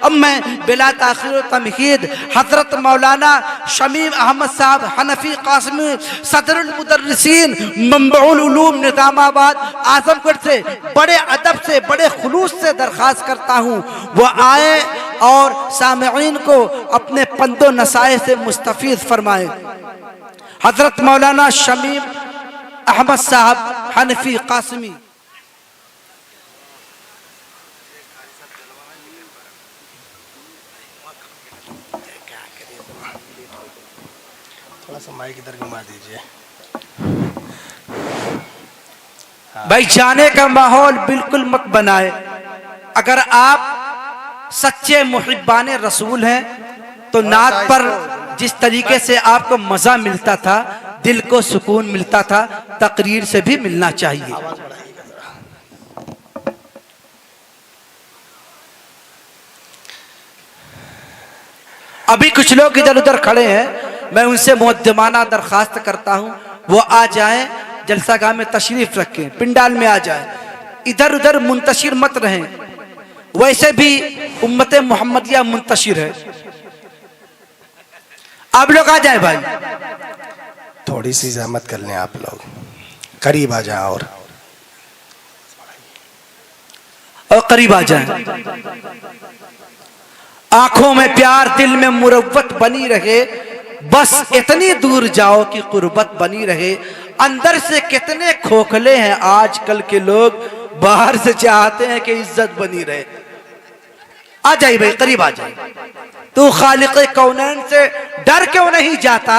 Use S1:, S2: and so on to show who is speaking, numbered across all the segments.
S1: अब मैं बिला ताखीर तमहीद हजरत मौलाना शमीम अहमद साहब हनफी कासमी सदरुल मुदर्रिसीन मंबउल उलूम निजामाबाद आजमगढ़ से बड़े अदब से बड़े खुलूस से दरख्वास्त करता हूँ वह आए और सामईन को अपने पंदो नसाए से मुस्तफीद फरमाए। हजरत मौलाना शमीम अहमद साहब हनफी कासमी।
S2: थोड़ा सा माइक इधर घुमा दीजिए।
S1: भाई जाने का माहौल बिल्कुल मत बनाए। अगर आप सच्चे मुहिब्बाने रसूल हैं तो नात पर जिस तरीके से आपको मजा मिलता था, दिल को सुकून मिलता था, तकरीर से भी मिलना चाहिए। अभी कुछ लोग इधर उधर खड़े हैं, मैं उनसे मुक़द्दमाना दरखास्त करता हूं वो आ जाएं, जलसागाह में तशरीफ रखें, पिंडाल में आ जाएं, इधर उधर मुंतशिर मत रहें। वैसे भी उम्मत मोहम्मदिया मुंतशिर है। आप लोग आ जाए भाई,
S2: थोड़ी सी जहमत कर लें, आप लोग करीब आ जाए और
S1: करीब आ जाए। आंखों में प्यार, दिल में मुरव्वत बनी रहे, बस इतनी दूर जाओ कि कुर्बत बनी रहे। अंदर से कितने खोखले हैं आजकल के लोग, बाहर से चाहते हैं कि इज्जत बनी रहे। आ जाइए भाई, करीब आ जाइए। तू खालिक़े कौनैन से डर क्यों नहीं जाता?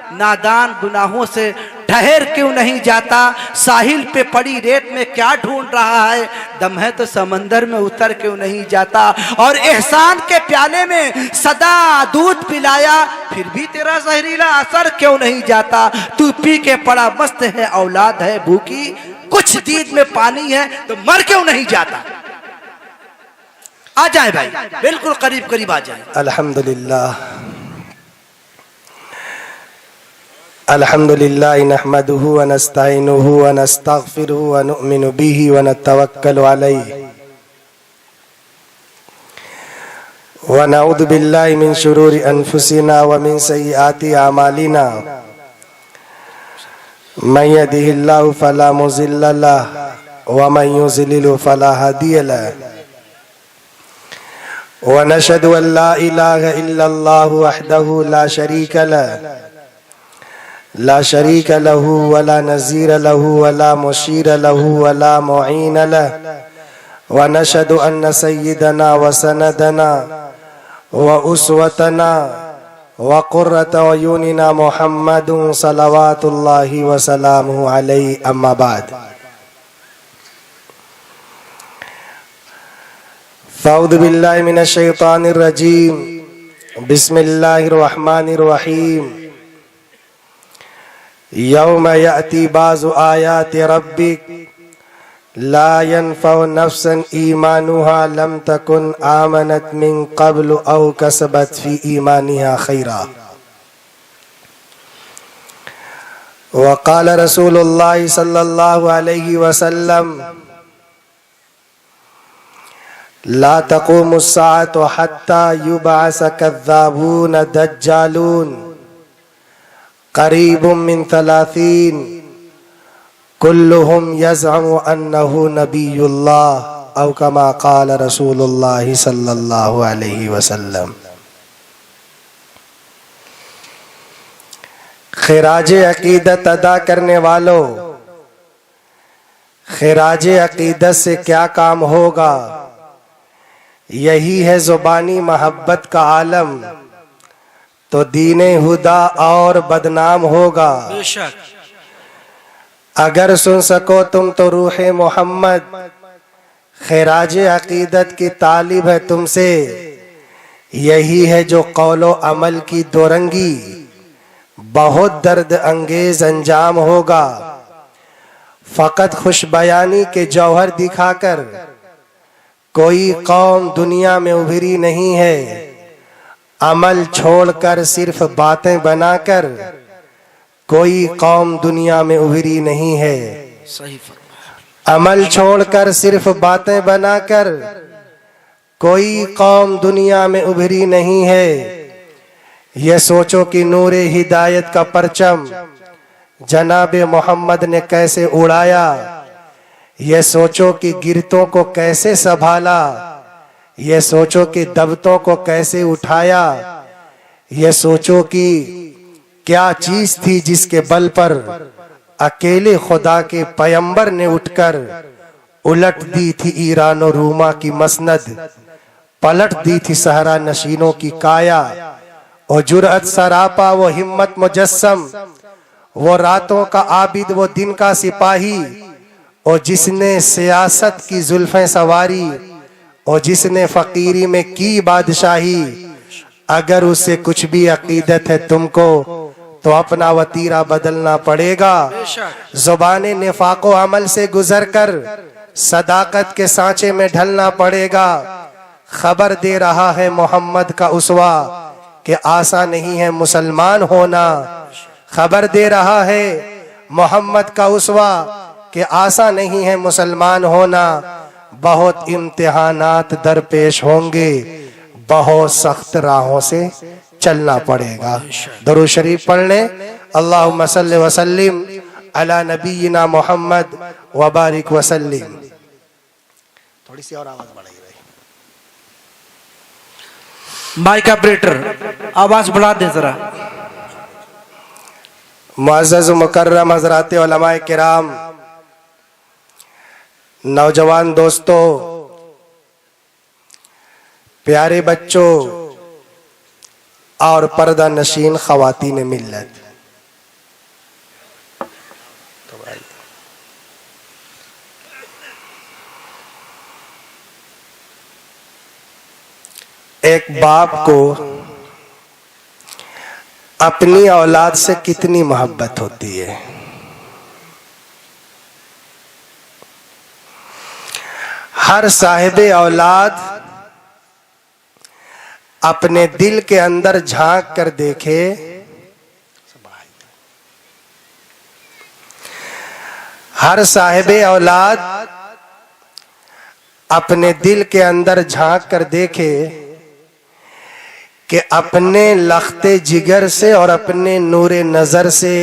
S1: नादान गुनाहों से ठहर क्यों नहीं जाता? साहिल पे पड़ी रेत में क्या ढूंढ रहा है? दम है तो समंदर में उतर क्यों नहीं जाता? और एहसान के प्याले में सदा दूध पिलाया, फिर भी तेरा जहरीला असर क्यों नहीं जाता? तू पी के पड़ा मस्त है, औलाद है भूखी, कुछ दीद में पानी है तो मर क्यों नहीं जाता? आ जाए भाई, बिल्कुल करीब करीब आ जाए।
S2: अल्हम्दुलिल्लाह अल्हम्दुलिल्लाह नहमदुहु व नस्तईनुहु व नस्तगफिरुहु व नुमिनु बिही व नतवक्कलु अलैहि व नऊज़ु बिल्लाहि मिन शुरूरि अनफुसिना व मिन सय्यिआति अमालिना मन यहदिहिल्लाहु फला मुज़िल्ल लहु व मन युज़लिलहु फला हादिय लहु व नशहदु अन ला इलाहा इल्लल्लाहु वहदहु ला शरीक लहु वला नज़ीर लहु वला मुशीर लहु वला मुईन लहु व नशहदु अन्न सय्यिदना व सनदना व उसवतना व क़ुर्रत अयूनिना मुहम्मदुन सल्लल्लाहु व सल्लमुहु अलैहि अम्मा बाद। फ़अऊज़ु बिल्लाहि मिनश शैतानिर रजीम, बिस्मिल्लाहिर रहमानिर रहीम। यौम याती बाज़ु आयाति रब्बिक ला यनफ़उ नफ़्सन ईमानुहा लम तकुन आमनत मिन क़ब्ल औ कसबत फ़ी ईमानिहा खैरा। व क़ाल रसूलुल्लाह सल्लल्लाहु अलैहि वसल्लम ला तक़ूमुस्साअतु हत्ता युबअस कज़्ज़ाबून दज्जालून क़रीबुम मिन सलासीन कुल्लुहुम यज़अमु अन्नहु नबियुल्लाह औ कमा क़ाल रसूलुल्लाह सल्लल्लाहु अलैहि वसल्लम। खिराज अक़ीदत अदा करने वालों, खिराज अक़ीदत से क्या काम होगा? यही है ज़ुबानी मोहब्बत का आलम, तो दीने हुदा और बदनाम होगा।
S1: बेशक
S2: अगर सुन सको तुम तो रूहे मोहम्मद खिराज अक़ीदत की तालिब है तुमसे। यही है जो कौलो अमल की दोरंगी, बहुत दर्द अंगेज अंजाम होगा। फ़कत खुश बयानी के जौहर दिखाकर कोई कौम दुनिया में उभरी नहीं है। अमल छोड़कर सिर्फ बातें बनाकर कोई कौम दुनिया में उभरी नहीं है।
S1: सही।
S2: अमल छोड़कर सिर्फ बातें बनाकर कोई कौम दुनिया में उभरी नहीं है। ये सोचो कि नूरे हिदायत का परचम जनाबे मोहम्मद ने कैसे उड़ाया। ये सोचो कि गिरतों को कैसे संभाला। ये सोचो कि दबतों को कैसे उठाया। ये सोचो कि क्या चीज थी जिसके बल पर अकेले खुदा के पैगंबर ने उठकर उलट दी थी ईरान और रूमा की मसनद, पलट दी थी सहरा नशीनों की काया। और जुरअत सरापा वो हिम्मत मुजस्सम, वो रातों का आबिद वो दिन का सिपाही, और जिसने सियासत की जुल्फें सवारी, और जिसने फकीरी में की बादशाही। अगर उससे कुछ भी अकीदत है तुमको तो अपना वतीरा बदलना पड़ेगा। जुबाने निफाको अमल से गुजर कर सदाकत के सांचे में ढलना पड़ेगा। खबर दे रहा है मोहम्मद का उसवा कि आसान नहीं है मुसलमान होना। खबर दे रहा है मोहम्मद का उसवा कि आसान नहीं है मुसलमान होना। बहुत इम्तिहानात दरपेश होंगे, बहुत सख्त राहों से चलना पड़ेगा। दरूद शरीफ पढ़ लें। अल्लाहुम्मा सल्ली व सल्लिम अला नबीना मोहम्मद व बारिक व सल्लिम। थोड़ी सी और आवाज बढ़ाई भाई।
S1: माइक ऑपरेटर आवाज बढ़ा दे जरा।
S2: मुअज़्ज़ज़ मुकर्रम हज़रात उलमाए किराम, नौजवान दोस्तों, प्यारे बच्चों और पर्दा नशीन ख़वातीन मिल्लत, एक बाप को अपनी औलाद से कितनी मोहब्बत होती है। हर साहिबे औलाद अपने दिल के अंदर झांक कर देखे, हर साहिबे औलाद अपने दिल के अंदर झांक कर देखे कि अपने लख्ते जिगर से और अपने नूरे नजर से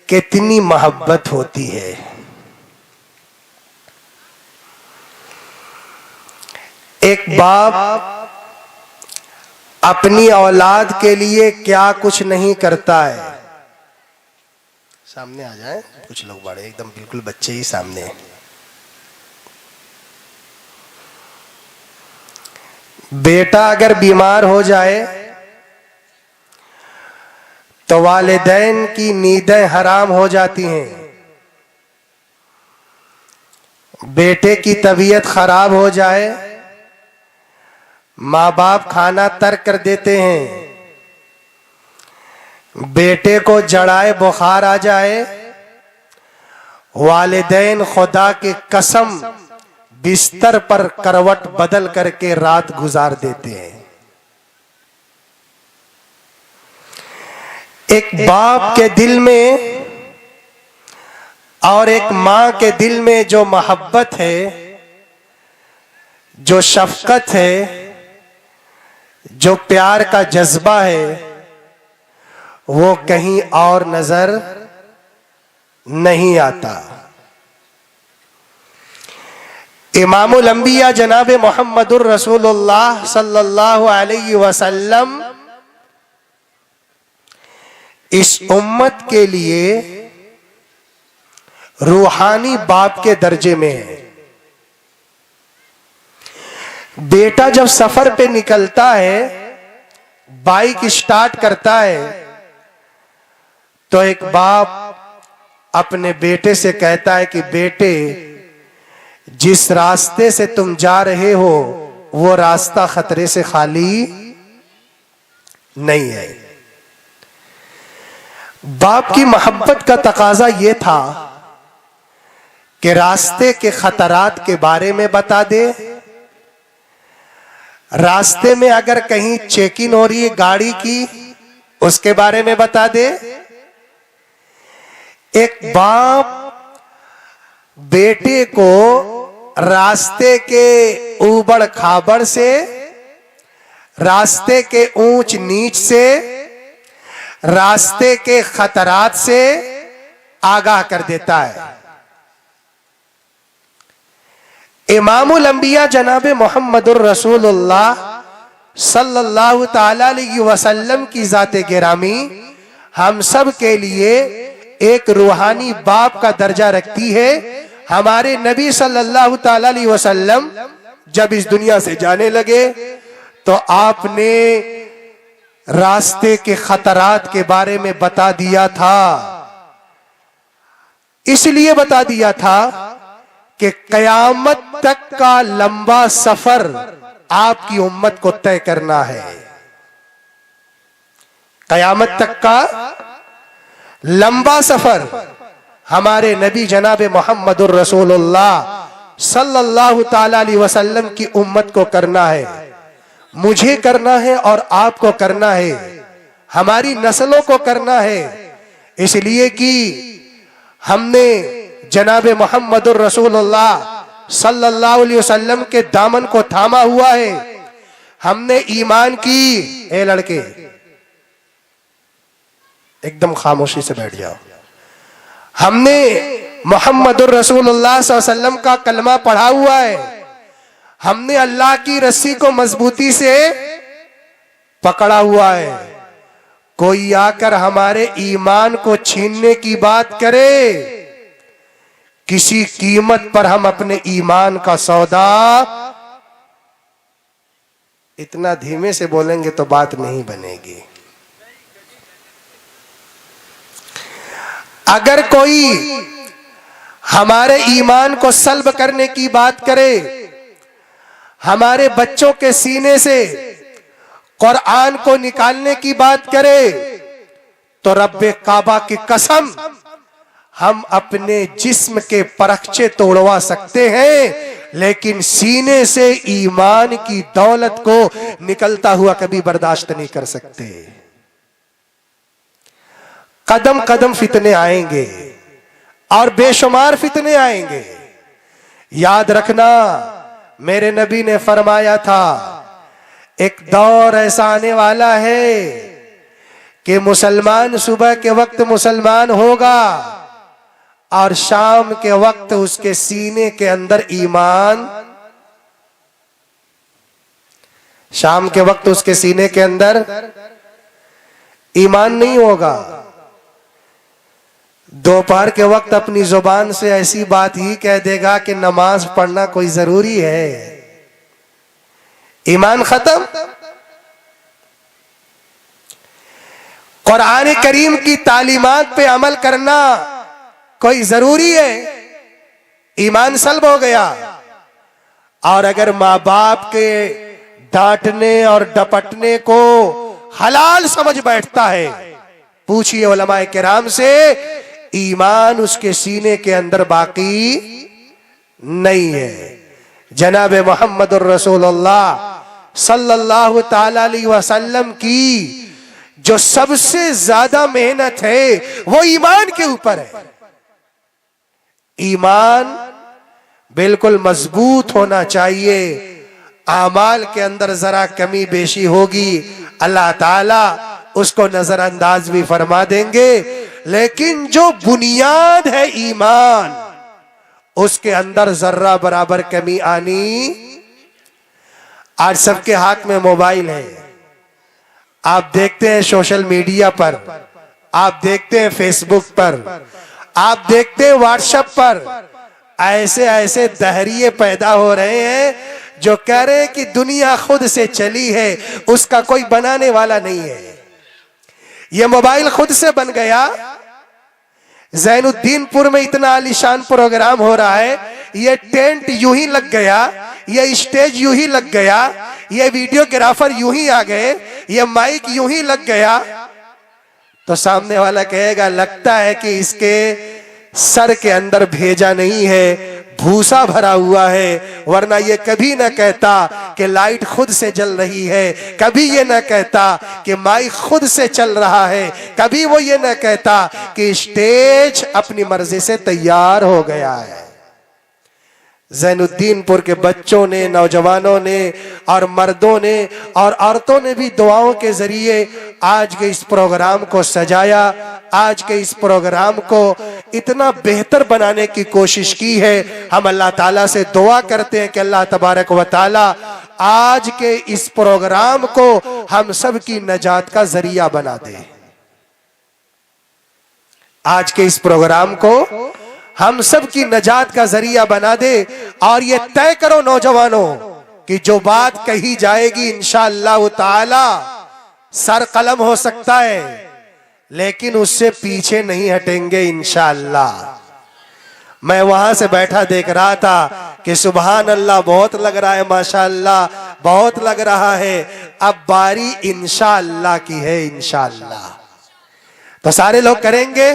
S2: कितनी मोहब्बत होती है। एक बाप अपनी औलाद के लिए क्या कुछ नहीं करता है। सामने आ जाए कुछ लोग, बड़े एकदम बिल्कुल बच्चे ही सामने हैं। बेटा अगर बीमार हो जाए तो वालिदैन की नींदें हराम हो जाती हैं। बेटे की तबीयत खराब हो जाए, माँ बाप खाना तर्क कर देते हैं। बेटे को जड़ाए बुखार आ जाए, वालिदैन खुदा की कसम बिस्तर पर करवट बदल करके रात गुजार देते हैं। एक बाप के दिल में और एक मां के दिल में जो मोहब्बत है, जो शफकत है, जो प्यार का जज्बा है, वो कहीं और नजर नहीं आता। इमामुल अंबिया जनाब मोहम्मदुर रसूलुल्लाह सल्लल्लाहु अलैहि वसल्लम इस उम्मत के लिए रूहानी बाप के दर्जे में है। बेटा जब सफर पे निकलता है, बाइक स्टार्ट करता है, तो एक बाप अपने बेटे से कहता है कि बेटे, जिस रास्ते से तुम जा रहे हो वो रास्ता खतरे से खाली नहीं है। बाप की मोहब्बत का तकाजा यह था कि रास्ते के खतरात के बारे में बता दे। रास्ते में अगर कहीं चेकिंग हो रही है गाड़ी की, उसके बारे में बता दे। एक बाप बेटे को रास्ते के ऊबड़ खाबड़ से, रास्ते के ऊंच नीच से, रास्ते के खतरात से आगाह कर देता है। इमामुल अंबिया जनाब मोहम्मदुर रसूलुल्लाह सल्लल्लाहु ताला अलैहि वसल्लम की जाते गिरामी हम सब के लिए एक रूहानी बाप का दर्जा रखती है। हमारे नबी सल्लल्लाहु ताला अलैहि वसल्लम जब इस दुनिया से जाने लगे तो आपने रास्ते के खतरात के बारे में बता दिया था। इसलिए बता दिया था कि कयामत तक का लंबा सफर आपकी उम्मत को तय करना है। कयामत तक का लंबा सफर हमारे नबी जनाब मोहम्मदुर रसूलुल्लाह सल्लल्लाहु ताला अलैहि वसल्लम की उम्मत को करना है, मुझे करना है और आपको करना है, हमारी नस्लों को करना है। इसलिए कि हमने जनाब मोहम्मदुर रसूलुल्लाह सल्लल्लाहु अलैहि वसल्लम के दामन को थामा हुआ है। हमने ईमान की, ए लड़के एकदम खामोशी से बैठ जाओ, हमने मोहम्मदुर रसूलुल्लाह सल्लल्लाहु अलैहि वसल्लम का कलमा पढ़ा हुआ है। हमने अल्लाह की रस्सी को मजबूती से पकड़ा हुआ है। कोई आकर हमारे ईमान को छीनने की बात करे, किसी कीमत पर हम अपने ईमान का सौदा, इतना धीमे से बोलेंगे तो बात नहीं बनेगी। अगर कोई हमारे ईमान को सल्ब करने की बात करे, हमारे बच्चों के सीने से कुरान को निकालने की बात करे, तो रब्बे काबा की कसम हम अपने जिस्म के परखचे तोड़वा सकते हैं, लेकिन सीने से ईमान की दौलत को निकलता हुआ कभी बर्दाश्त नहीं कर सकते। कदम कदम फितने आएंगे और बेशुमार फितने आएंगे। याद रखना, मेरे नबी ने फरमाया था एक दौर ऐसा आने वाला है कि मुसलमान सुबह के वक्त मुसलमान होगा और शाम के वक्त उसके सीने के अंदर ईमान, शाम के वक्त उसके सीने के अंदर ईमान नहीं होगा। दोपहर के वक्त अपनी जुबान से ऐसी बात ही कह देगा कि नमाज पढ़ना कोई जरूरी है। ईमान खत्म। कुरान करीम की तालीमात पे अमल करना कोई जरूरी है, ईमान सल्ब हो गया। और अगर माँ बाप के डांटने और डपटने को हलाल समझ बैठता है, पूछिए उलमाए किराम से, ईमान उसके सीने के अंदर बाकी नहीं है। जनाब मोहम्मदुर रसूलुल्लाह सल्लल्लाहु ताला अलैहि वसल्लम की जो सबसे ज्यादा मेहनत है वो ईमान के ऊपर है। ईमान बिल्कुल मजबूत होना चाहिए। आमाल के अंदर जरा कमी बेशी होगी, अल्लाह ताला उसको नजरअंदाज भी फरमा देंगे, लेकिन जो बुनियाद है ईमान, उसके अंदर जर्रा बराबर कमी आनी। आज सबके हाथ में मोबाइल है, आप देखते हैं सोशल मीडिया पर, आप देखते हैं फेसबुक पर, आप देखते हैं व्हाट्सएप पर, ऐसे ऐसे दहरिये पैदा हो रहे हैं जो कह रहे हैं कि दुनिया खुद से चली है, उसका कोई बनाने वाला नहीं है। ये मोबाइल खुद से बन गया। ज़ैनुद्दीनपुर में इतना आलीशान प्रोग्राम हो रहा है, ये टेंट यूं ही लग गया, ये स्टेज यूं ही लग गया, ये वीडियोग्राफर यूं ही आ गए, ये माइक यूं ही लग गया, तो सामने वाला कहेगा लगता है कि इसके सर के अंदर भेजा नहीं है, भूसा भरा हुआ है। वरना ये कभी ना कहता कि लाइट खुद से जल रही है, कभी ये ना कहता कि माइक खुद से चल रहा है, कभी वो ये ना कहता कि स्टेज अपनी मर्जी से तैयार हो गया है। ज़ैनुद्दीनपुर के बच्चों ने, नौजवानों ने और मर्दों ने और औरतों ने भी दुआओं के जरिए आज के इस प्रोग्राम को सजाया, आज के इस प्रोग्राम को इतना बेहतर बनाने की कोशिश की है। हम अल्लाह ताला से दुआ करते हैं कि अल्लाह तबारक व ताला आज के इस प्रोग्राम को हम सब की नजात का जरिया बना दे। आज के इस प्रोग्राम को हम सब की नजात का जरिया बना दे। और ये तय करो नौजवानों कि जो बात कही जाएगी इंशाअल्लाह ताला सर कलम हो सकता है, लेकिन उससे पीछे नहीं हटेंगे इंशाअल्लाह। मैं वहां से बैठा देख रहा था कि सुभान अल्लाह बहुत लग रहा है, माशाअल्लाह बहुत लग रहा है। अब बारी इंशाअल्लाह की है, इंशाअल्लाह तो सारे लोग करेंगे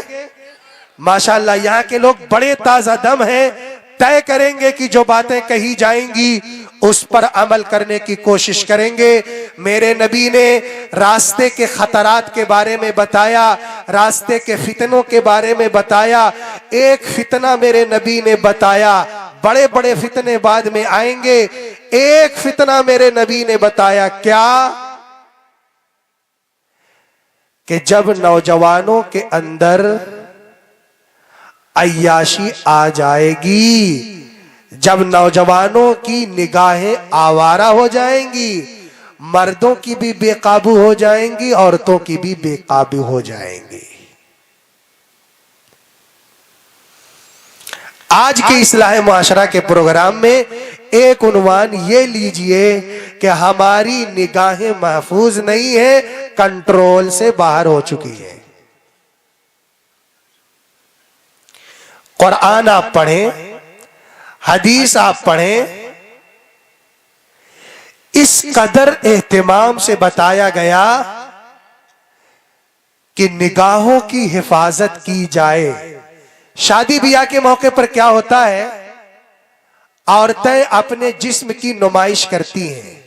S2: माशाअल्लाह। यहाँ के लोग बड़े ताजा दम हैं, तय करेंगे कि जो बातें कही जाएंगी उस पर अमल करने की कोशिश करेंगे। मेरे नबी ने रास्ते के खतरात के बारे में बताया, रास्ते के फितनों के बारे में बताया। एक फितना मेरे नबी ने बताया, बड़े बड़े फितने बाद में आएंगे। एक फितना मेरे नबी ने बताया, क्या कि जब नौजवानों के अंदर अय्याशी आ जाएगी, जब नौजवानों की निगाहें आवारा हो जाएंगी, मर्दों की भी बेकाबू हो जाएंगी, औरतों की भी बेकाबू हो जाएंगी। आज के इस्लाह मुआशरा के प्रोग्राम में एक उन्वान ये लीजिए कि हमारी निगाहें महफूज नहीं है, कंट्रोल से बाहर हो चुकी है। कुरान आप पढ़ें, हदीस आप पढ़ें, इस कदर एहतिमाम से बताया गया कि निगाहों की हिफाजत की जाए। शादी ब्याह के मौके पर क्या होता है, औरतें अपने जिस्म की नुमाइश करती हैं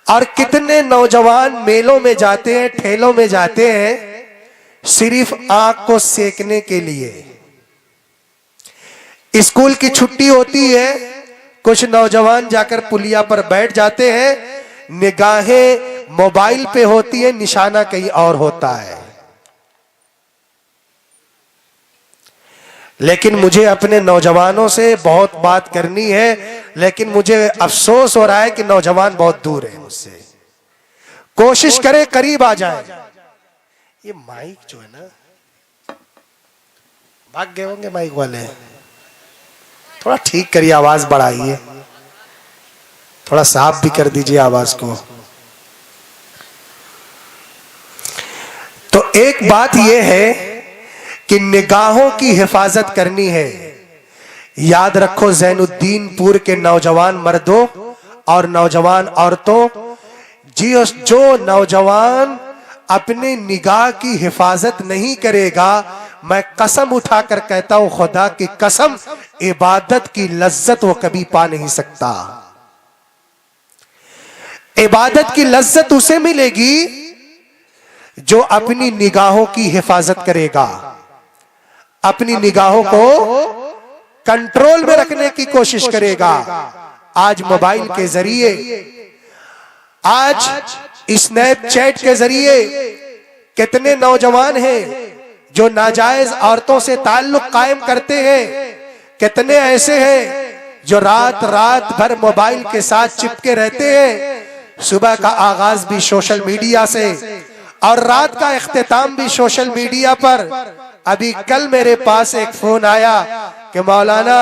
S2: और कितने नौजवान मेलों में जाते हैं, ठेलों में जाते हैं सिर्फ आंख को सेकने के लिए। स्कूल की छुट्टी होती है, कुछ नौजवान जाकर पुलिया पर बैठ जाते हैं, निगाहें मोबाइल पे होती है, निशाना कहीं और होता है। लेकिन मुझे अपने नौजवानों से बहुत बात करनी है, लेकिन मुझे अफसोस हो रहा है कि नौजवान बहुत दूर है मुझसे। कोशिश करें करीब आ जाए। ये माइक जो है ना, भाग गए होंगे माइक वाले, थोड़ा ठीक करिए, आवाज बढ़ाइए, थोड़ा साफ भी कर दीजिए आवाज को। तो एक बात यह है कि निगाहों की हिफाजत करनी है। याद रखो ज़ैनुद्दीनपुर के नौजवान मर्दों और नौजवान औरतों, जो नौजवान अपने निगाह की हिफाजत नहीं करेगा, मैं कसम उठाकर कहता हूं, खुदा की कसम, इबादत की लज्जत वो कभी पा नहीं सकता। इबादत की लज्जत उसे मिलेगी जो अपनी निगाहों की हिफाजत करेगा, अपनी निगाहों को कंट्रोल में रखने की कोशिश करेगा। आज मोबाइल के जरिए, आज स्नैपचैट के जरिए कितने नौजवान हैं जो नाजायज औरतों से ताल्लुक कायम करते हैं। कितने ऐसे हैं जो रात रात भर मोबाइल के साथ चिपके रहते हैं। सुबह का आगाज भी सोशल मीडिया से और रात का इख्तिताम भी सोशल मीडिया पर। अभी कल मेरे पास एक फोन आया कि मौलाना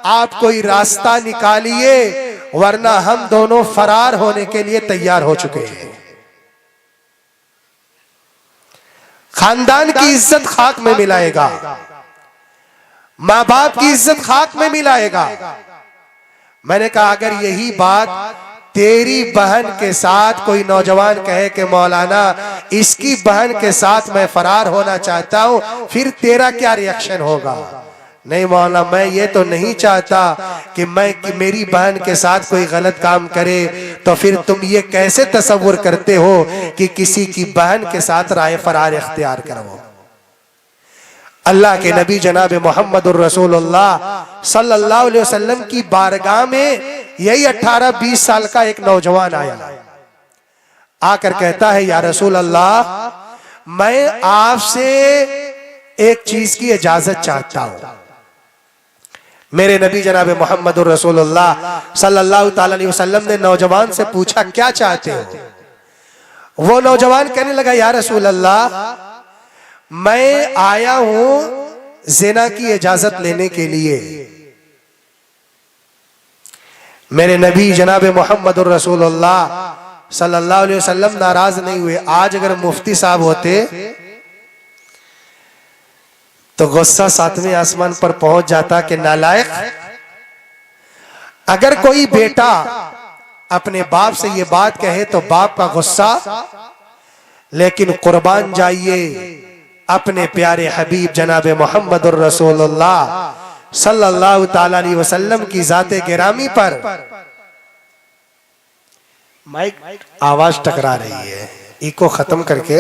S2: आप कोई रास्ता निकालिए, वरना हम दोनों फरार होने के लिए तैयार हो चुके हैं। खानदान की इज्जत खाक में मिलाएगा, माँ बाप की इज्जत खाक में मिलाएगा। मैंने कहा अगर यही बात तेरी बहन के साथ कोई नौजवान कहे कि मौलाना इसकी बहन के साथ मैं फरार होना चाहता हूं, फिर तेरा क्या रिएक्शन होगा? नहीं मौलाना, मैं ये तो नहीं चाहता कि मेरी बहन के साथ कोई गलत काम करे। तो फिर तुम ये कैसे तसव्वुर करते हो कि किसी की बहन के साथ राय फरार इख्तियार करो? अल्लाह के नबी जनाब मोहम्मदुर रसूलुल्लाह सल्लल्लाहु अलैहि वसल्लम की बारगाह में यही 18-20 साल का एक नौजवान आया, आकर कहता है या रसूल अल्लाह, मैं आपसे एक चीज की इजाजत चाहता हूं। मेरे नबी जनाब मोहम्मदुर रसूलुल्लाह सल्लल्लाहु ताला अलैहि वसल्लम ने नौजवान से पूछा क्या चाहते हो। वो नौजवान कहने लगा या रसूल अल्लाह, मैं आया हूं जिना की इजाजत लेने के लिए। मेरे नबी जनाब मोहम्मदुर रसूलुल्लाह सल्लल्लाहु अलैहि वसल्लम नाराज नहीं हुए। आज अगर मुफ्ती साहब होते तो गुस्सा 7वें आसमान पर पहुंच जाता कि नालायक, अगर कोई बेटा अपने बाप से ये बात कहे तो बाप का गुस्सा, लेकिन कुर्बान जाइए अपने प्यारे हबीब जनाब मोहम्मदुर रसूलुल्लाह सल्लल्लाहु ताला अलैहि वसल्लम की जाते गिरामी पर। माइक आवाज टकरा रही है, इको खत्म करके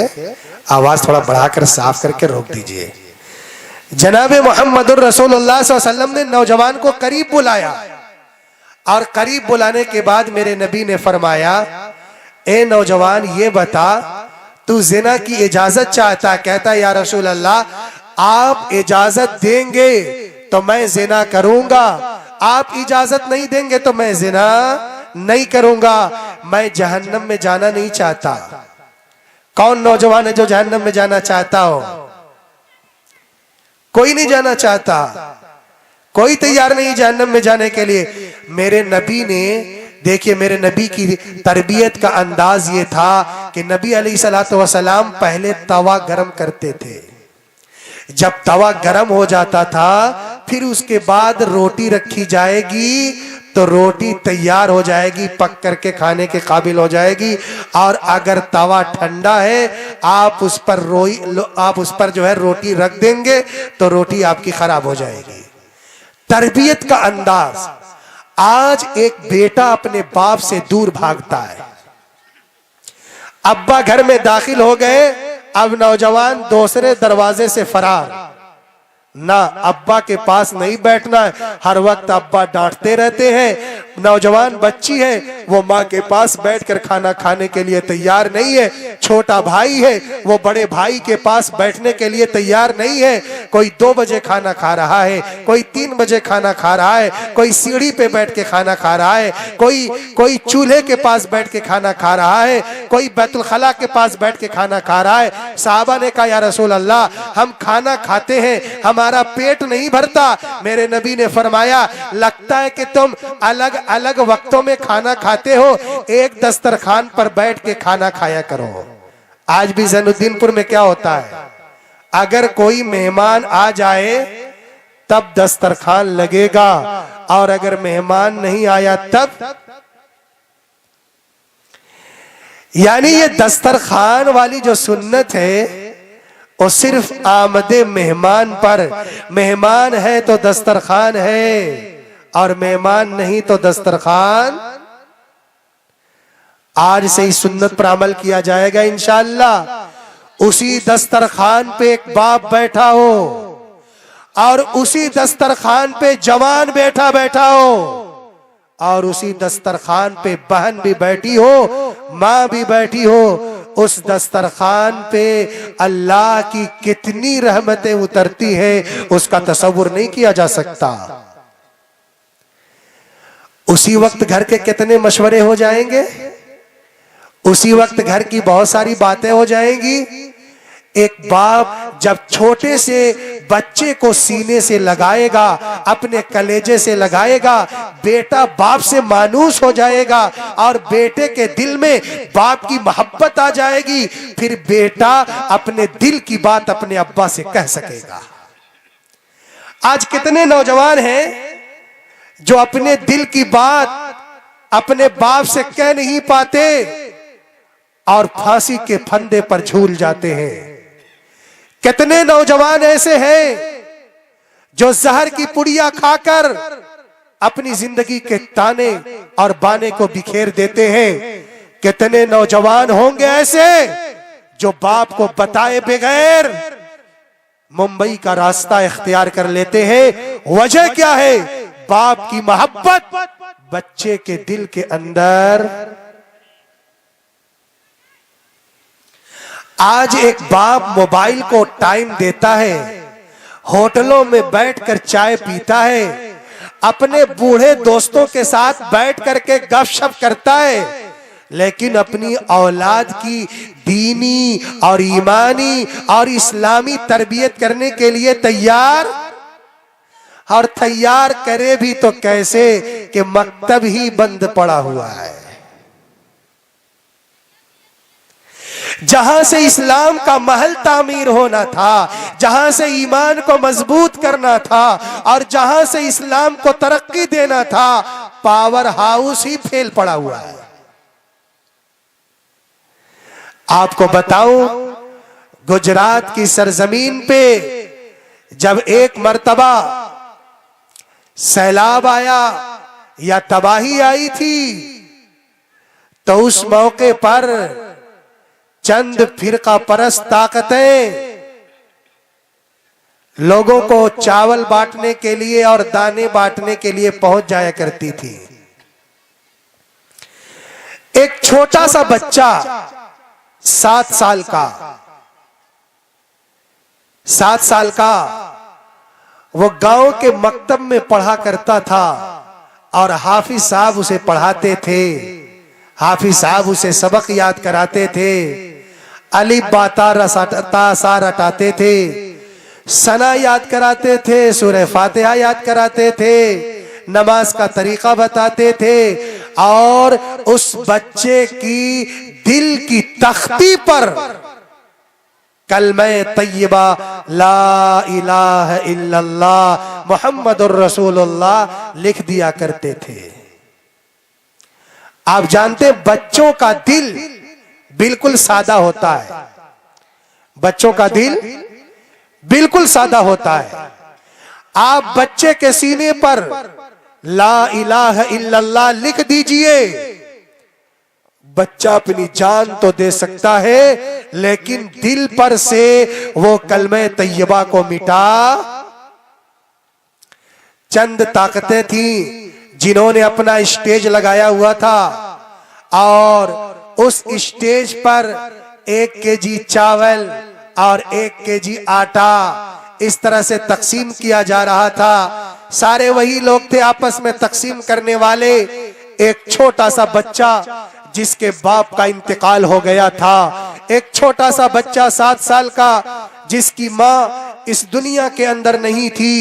S2: आवाज थोड़ा बढ़ाकर साफ करके रोक दीजिए। जनाब मोहम्मदुर रसूलुल्लाह सल्लल्लाहु अलैहि वसल्लम ने नौजवान को करीब बुलाया और करीब बुलाने के बाद मेरे नबी ने फरमाया, ए नौजवान ये बता तू जिना की इजाजत चाहता। कहता या रसूल अल्लाह, आप इजाजत देंगे तो मैं जिना करूंगा, आप इजाजत नहीं देंगे तो मैं जिना नहीं करूंगा। मैं जहन्नम में जाना नहीं चाहता। कौन नौजवान है जो जहन्नम में जाना चाहता हो? कोई नहीं जाना चाहता, कोई तैयार नहीं जहन्नम में जाने के लिए। मेरे नबी ने देखिए, मेरे नबी की तरबियत का अंदाज ये था कि नबी अलैहिस्सलातु वस्सलाम पहले तवा गरम करते थे। जब तवा गरम हो जाता था फिर उसके बाद रोटी रखी जाएगी तो रोटी तैयार हो जाएगी, पक करके खाने के काबिल हो जाएगी। और अगर तवा ठंडा है आप उस पर जो है रोटी रख देंगे तो रोटी आपकी खराब हो जाएगी। तरबियत का अंदाज। आज एक बेटा अपने बाप से दूर भागता है। अब्बा घर में दाखिल हो गए, अब नौजवान दूसरे दरवाजे से फरार। ना अब्बा के पास नहीं बैठना है, हर वक्त अब्बा डांटते रहते हैं। नौजवान बच्ची है, वो माँ के पास बैठकर खाना खाने के लिए तैयार नहीं है। छोटा भाई है, वो बड़े भाई के पास बैठने के लिए तैयार नहीं है। कोई 2 बजे खाना खा रहा है, कोई 3 बजे खाना खा रहा है, कोई सीढ़ी पे बैठ के खाना खा रहा है, कोई चूल्हे के पास बैठ के खाना खा रहा है, कोई बैतुल खला के पास बैठ के खाना खा रहा है। साहबा ने कहा या रसूल अल्लाह, हम खाना खाते हैं, हमारा पेट नहीं भरता। मेरे नबी ने फरमाया, लगता है कि तुम अलग अलग वक्तों में खाना खाते हो, एक दस्तरखान पर बैठ के खाना खाया करो। आज भी ज़ैनुद्दीनपुर में क्या होता है, अगर कोई मेहमान आ जाए तब दस्तरखान लगेगा और अगर मेहमान नहीं आया तब। यानी ये दस्तरखान वाली जो सुन्नत है वो सिर्फ आमदे मेहमान पर। मेहमान है तो दस्तरखान है और मेहमान नहीं तो दस्तरखान। आज से ही सुन्नत पर अमल किया जाएगा इंशाअल्लाह। उसी दस्तरखान पे एक बाप बैठा हो और उसी दस्तरखान पे जवान बैठा हो और उसी दस्तरखान पे बहन भी बैठी हो, माँ भी बैठी हो। उस दस्तरखान पे अल्लाह की कितनी रहमतें उतरती है उसका तसव्वुर नहीं किया जा सकता। उसी वक्त घर के कितने मशवरे हो जाएंगे, उसी वक्त घर की बहुत सारी बातें हो जाएंगी। एक बाप जब छोटे से बच्चे को सीने से लगाएगा, अपने कलेजे से लगाएगा, बेटा बाप से मानूस हो जाएगा और बेटे के दिल में बाप की मोहब्बत आ जाएगी। फिर बेटा अपने दिल की बात अपने अब्बा से कह सकेगा। आज कितने नौजवान हैं जो अपने दिल की बात अपने बाप से कह नहीं पाते और फांसी के फंदे पर झूल जाते हैं। कितने नौजवान ऐसे हैं जो जहर की पुड़िया खाकर अपनी जिंदगी के ताने और बाने को बिखेर देते हैं। कितने नौजवान होंगे ऐसे जो बाप को बताए बगैर मुंबई का रास्ता इख्तियार कर लेते हैं। वजह क्या है? बाप की मोहब्बत बच्चे के दिल के अंदर। आज एक बाप मोबाइल को टाइम देता है, होटलों में बैठकर चाय पीता है, अपने बूढ़े दोस्तों के साथ बैठ करके गपशप करता है, लेकिन अपनी औलाद की दीनी और ईमानी और इस्लामी तरबियत करने के लिए तैयार, और तैयार करे भी तो कैसे कि मकतब ही बंद पड़ा हुआ है। जहां से इस्लाम का महल तामीर होना था, जहां से ईमान को मजबूत करना था और जहां से इस्लाम को तरक्की देना था, पावर हाउस ही फेल पड़ा हुआ है। आपको बताऊं, गुजरात की सरजमीन पे जब एक मर्तबा सैलाब आया या तबाही आई थी, तो उस मौके पर चंद फिरका परस्त ताकतें लोगों को चावल बांटने के लिए और दाने बांटने के लिए पहुंच जाया करती थी। एक छोटा सा बच्चा 7 साल का वो गांव के मकतब में पढ़ा करता था और हाफिज साहब उसे पढ़ाते थे, हाफिज साहब उसे सबक याद कराते थे, अलिफ बा ता सा रटाते थे, सना याद कराते थे, सूरह फातिहा याद कराते थे, नमाज का तरीका बताते थे, और उस बच्चे की दिल की तख्ती पर कलमे तय्यबा ला इलाहा इल्लल्लाह मुहम्मदुर रसूलुल्लाह लिख दिया करते थे। आप जानते, बच्चों का दिल बिल्कुल सादा होता है, बच्चों का दिल बिल्कुल सादा होता है। आप बच्चे के सीने पर ला इलाहा इल्लल्लाह लिख दीजिए, बच्चा अपनी जान तो दे सकता है, लेकिन दिल पर से वो कलमे तैयबा को मिटा। चंद ताकतें थी जिन्होंने अपना स्टेज लगाया हुआ था और उस स्टेज पर 1 केजी चावल और 1 केजी आटा इस तरह से तकसीम किया जा रहा था। सारे वही लोग थे आपस में तकसीम करने वाले। एक छोटा सा बच्चा जिसके बाप का इंतकाल हो गया था, एक छोटा सा बच्चा 7 साल का जिसकी माँ इस दुनिया के अंदर नहीं थी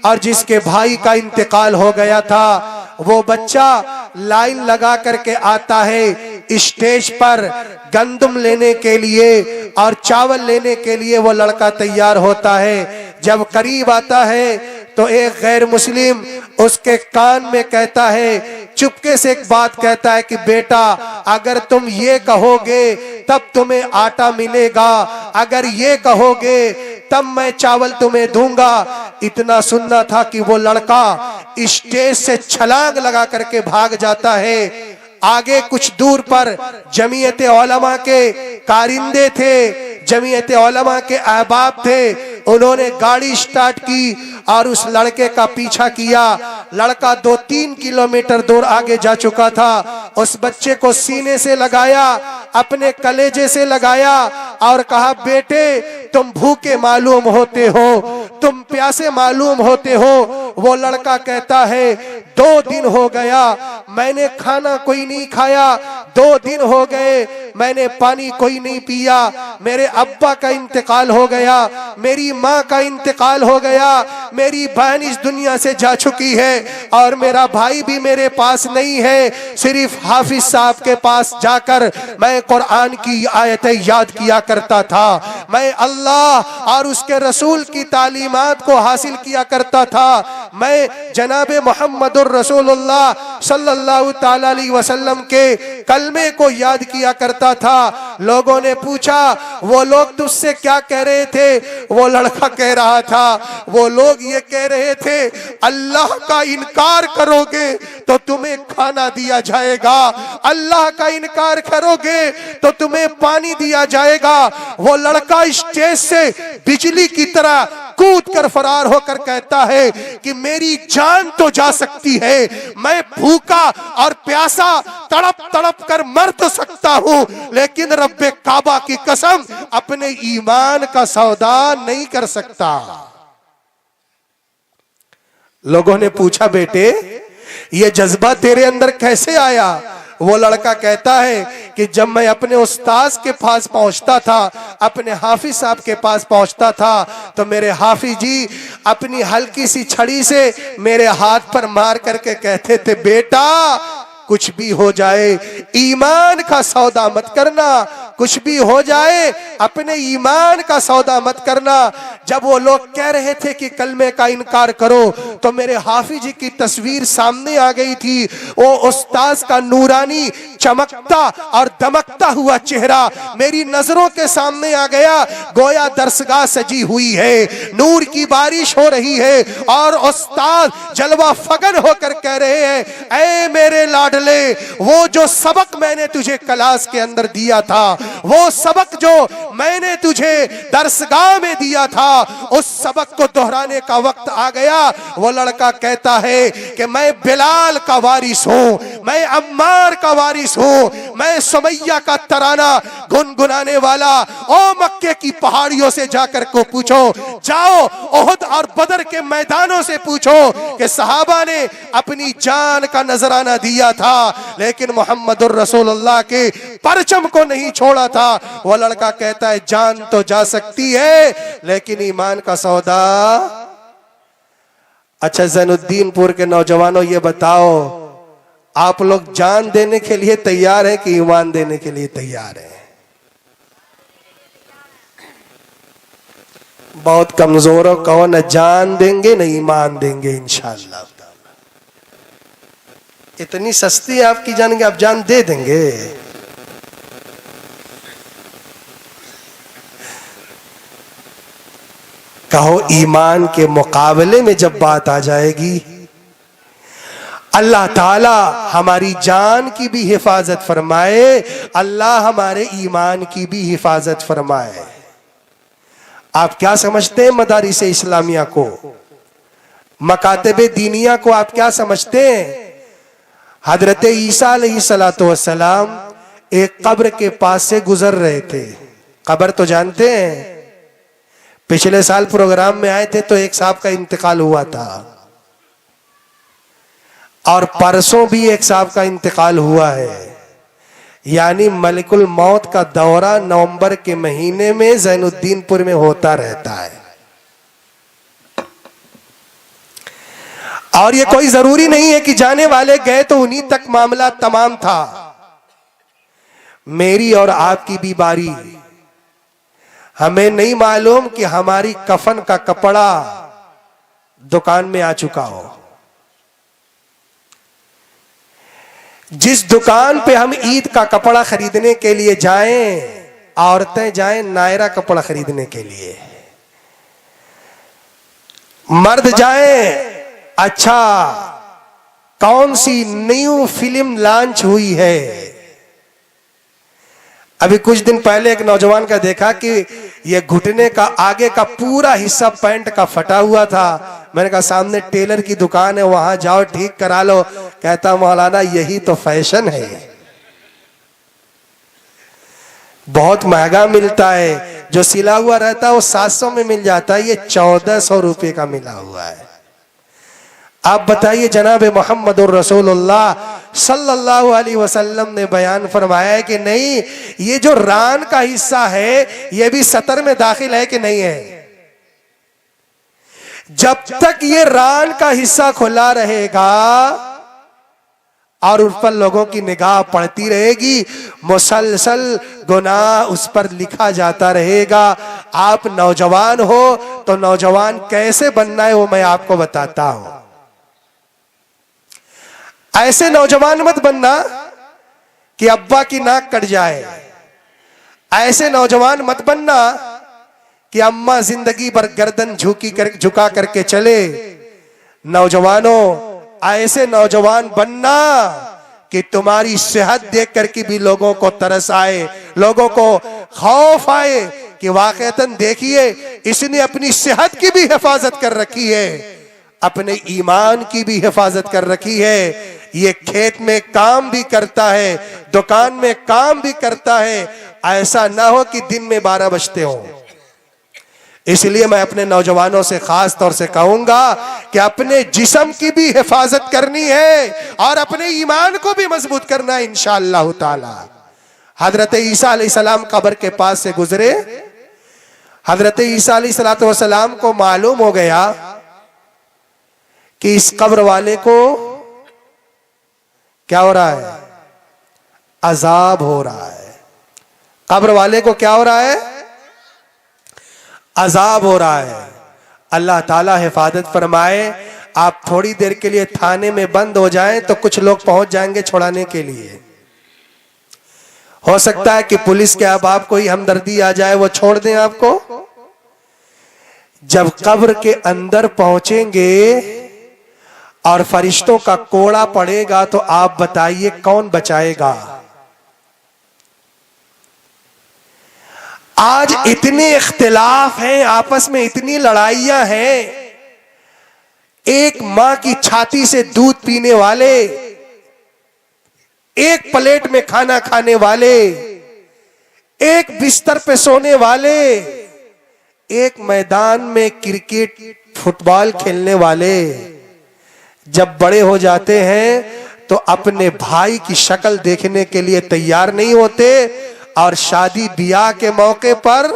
S2: और जिसके भाई का इंतकाल हो गया था, वो बच्चा लाइन लगा करके आता है स्टेज पर गंदम लेने के लिए और चावल लेने के लिए। वो लड़का तैयार होता है, जब करीब आता है तो एक गैर मुस्लिम उसके कान में कहता है, चुपके से एक बात कहता है कि बेटा अगर तुम ये कहोगे तब तुम्हें आटा मिलेगा, अगर ये कहोगे तब मैं चावल तुम्हें दूंगा। इतना सुनना था कि वो लड़का स्टेज से छलांग लगा करके भाग जाता है। आगे कुछ दूर पर जमीयत उलमा के कारिंदे थे, जमीयत उलमा के अहबाब थे, उन्होंने गाड़ी स्टार्ट की और उस लड़के का पीछा किया। लड़का 2-3 किलोमीटर दूर आगे जा चुका था। उस बच्चे को सीने से लगाया, अपने कलेजे से लगाया और कहा, बेटे तुम भूखे मालूम होते हो, तुम प्यासे मालूम होते हो। वो लड़का कहता है, 2 दिन हो गया मैंने खाना कोई नहीं खाया, 2 दिन हो गए मैंने पानी कोई नहीं पिया, मेरे अब्बा का इंतकाल हो गया, मेरी माँ का इंतकाल हो गया, मेरी बहन इस दुनिया से जा चुकी है और मेरा भाई भी मेरे पास नहीं है। सिर्फ हाफिज साहब के पास जाकर मैं कुरान की आयतें याद किया करता था, मैं अल्लाह और उसके रसूल की तालीमात को हासिल किया करता था, मैं जनाबे मोहम्मदुर रसूलुल्लाह सल्लल्लाहु ताला अलैहि वसल्लम के कलमे को याद किया करता था। लोगों ने पूछा, वो लोग तुझसे क्या कह रहे थे? वो लड़का कह रहा था, वो लोग ये कह रहे थे, अल्लाह का इनकार करोगे तो तुम्हें खाना दिया जाएगा, अल्लाह का इनकार करोगे तो तुम्हें पानी दिया जाएगा। वो लड़का स्टेज से बिजली की तरह कूद कर फरार होकर कहता है कि मेरी जान तो जा सकती है, मैं भूखा और प्यासा तड़प तड़प कर मर तो सकता हूं, लेकिन रब्बे काबा की कसम अपने ईमान का सौदा नहीं कर सकता। लोगों ने पूछा, बेटे ये जज्बा तेरे अंदर कैसे आया? वो लड़का कहता है कि जब मैं अपने उस्ताद के पास पहुंचता था, अपने हाफिज साहब के पास पहुंचता था, तो मेरे हाफिज जी अपनी हल्की सी छड़ी से मेरे हाथ पर मार करके कहते थे, बेटा कुछ भी हो जाए ईमान का सौदा मत करना, कुछ भी हो जाए अपने ईमान का सौदा मत करना। जब वो लोग कह रहे थे कि कलमे का इनकार करो, तो मेरे हाफिज जी की तस्वीर सामने आ गई थी। वो उस्ताद का नूरानी चमकता और दमकता हुआ चेहरा मेरी नजरों के सामने आ गया, गोया दरसगाह सजी हुई है, नूर की बारिश हो रही है और उस्ताद जलवा फगन होकर कह रहे हैं, ऐ मेरे लाडले, वो जो सबक मैंने तुझे क्लास के अंदर दिया था, वो सबक जो मैंने तुझे दरसगाह में दिया था, उस सबक को दोहराने का वक्त आ गया। वो लड़का कहता है कि मैं बिलाल का वारिस हूं, मैं अम्मार का वारिस हूं, मैं सुमैया का तराना गुनगुनाने वाला। ओ मक्के की पहाड़ियों से जाकर को पूछो, जाओ ओहद और बदर के मैदानों से पूछो कि सहाबा ने अपनी जान का नजराना दिया था, लेकिन मोहम्मदुर रसूलुल्लाह के परचम को नहीं छोड़ा था। वो लड़का कहता है, जान तो जा सकती है लेकिन ईमान का सौदा। अच्छा ज़ैनुद्दीनपुर के नौजवानों, ये बताओ आप लोग जान देने के लिए तैयार हैं कि ईमान देने के लिए तैयार हैं? बहुत कमजोरों कहो, न जान देंगे न ईमान देंगे इंशाअल्लाह। इतनी सस्ती आपकी जान कि आप जान दे देंगे? कहो ईमान के मुकाबले में जब बात आ जाएगी, अल्लाह ताला हमारी जान की भी हिफाजत फरमाए, अल्लाह हमारे ईमान की भी हिफाजत फरमाए। आप क्या समझते हैं मदारिस इस्लामिया को, मकातबे दीनिया को आप क्या समझते हैं? हजरत ईसा अलैहिस्सलातु वस्सलाम एक कब्र के पास से गुजर रहे थे। कब्र तो जानते हैं, पिछले साल प्रोग्राम में आए थे तो एक साहब का इंतकाल हुआ था, और परसों भी एक साहब का इंतकाल हुआ है। यानी मलिकुल मौत का दौरा नवंबर के महीने में ज़ैनुद्दीनपुर में होता रहता है। और ये कोई जरूरी नहीं है कि जाने वाले गए तो उन्हीं तक मामला तमाम था। मेरी और आपकी भी बारी, हमें नहीं मालूम कि हमारी कफन का कपड़ा दुकान में आ चुका हो। जिस दुकान पे हम ईद का कपड़ा खरीदने के लिए जाएं, औरतें जाएं नायरा कपड़ा खरीदने के लिए, मर्द जाएं अच्छा कौन सी न्यू फिल्म लॉन्च हुई है। अभी कुछ दिन पहले एक नौजवान का देखा कि ये घुटने का आगे का पूरा हिस्सा पैंट का फटा हुआ था। मैंने कहा सामने टेलर की दुकान है, वहां जाओ ठीक करा लो। कहता मौलाना यही तो फैशन है, बहुत महंगा मिलता है, जो सिला हुआ रहता है वो 700 में मिल जाता है, ये 1400 रुपये का मिला हुआ है। आप बताइए, जनाब मोहम्मदुर रसूलुल्लाह सल्लल्लाहु अलैहि वसल्लम ने बयान फरमाया है कि नहीं, ये जो रान का हिस्सा है ये भी सतर में दाखिल है कि नहीं है। जब तक ये रान का हिस्सा खुला रहेगा और उस पर लोगों की निगाह पड़ती रहेगी, मुसलसल गुनाह उस पर लिखा जाता रहेगा। आप नौजवान हो तो नौजवान कैसे बनना है वो मैं आपको बताता हूं। ऐसे नौजवान मत बनना कि अब्बा की नाक कट जाए, ऐसे नौजवान मत बनना कि अम्मा जिंदगी भर गर्दन झुका करके चले। नौजवानों, ऐसे नौजवान बनना कि तुम्हारी सेहत देख करके भी लोगों को तरस आए, लोगों को खौफ आए कि वाकईतन देखिए इसने अपनी सेहत की भी हिफाजत कर रखी है, अपने ईमान की भी हिफाजत कर रखी है। ये खेत में काम भी करता है, दुकान में काम भी करता है। ऐसा ना हो कि दिन में 12 बजते हो। इसलिए मैं अपने नौजवानों से खास तौर से कहूंगा कि अपने जिस्म की भी हिफाजत करनी है और अपने ईमान को भी मजबूत करना है इंशाअल्लाह ताला। हजरत ईसा अलैहिस्सलाम कब्र के पास से गुजरे। हजरत ईसा अलैहिस्सलाम को मालूम हो गया कि इस कब्र वाले को क्या हो रहा है, अजाब हो रहा है। कब्र वाले को क्या हो रहा है, अजाब हो रहा है। अल्लाह ताला हिफाजत फरमाए। आप थोड़ी देर के लिए थाने में बंद हो जाएं तो कुछ लोग पहुंच जाएंगे छुड़ाने के लिए। हो सकता है कि पुलिस के अब आपको ही हमदर्दी आ जाए, वो छोड़ दें आपको। जब कब्र के अंदर पहुंचेंगे और फरिश्तों का कोड़ा पड़ेगा तो आप बताइए कौन बचाएगा। आज इतने इख्तिलाफ हैं, आपस में इतनी लड़ाइयां हैं। एक मां की छाती से दूध पीने वाले, एक प्लेट में खाना खाने वाले, एक बिस्तर पे सोने वाले, एक मैदान में क्रिकेट फुटबॉल खेलने वाले, जब बड़े हो जाते हैं तो अपने भाई की शक्ल देखने के लिए तैयार नहीं होते और शादी ब्याह के मौके पर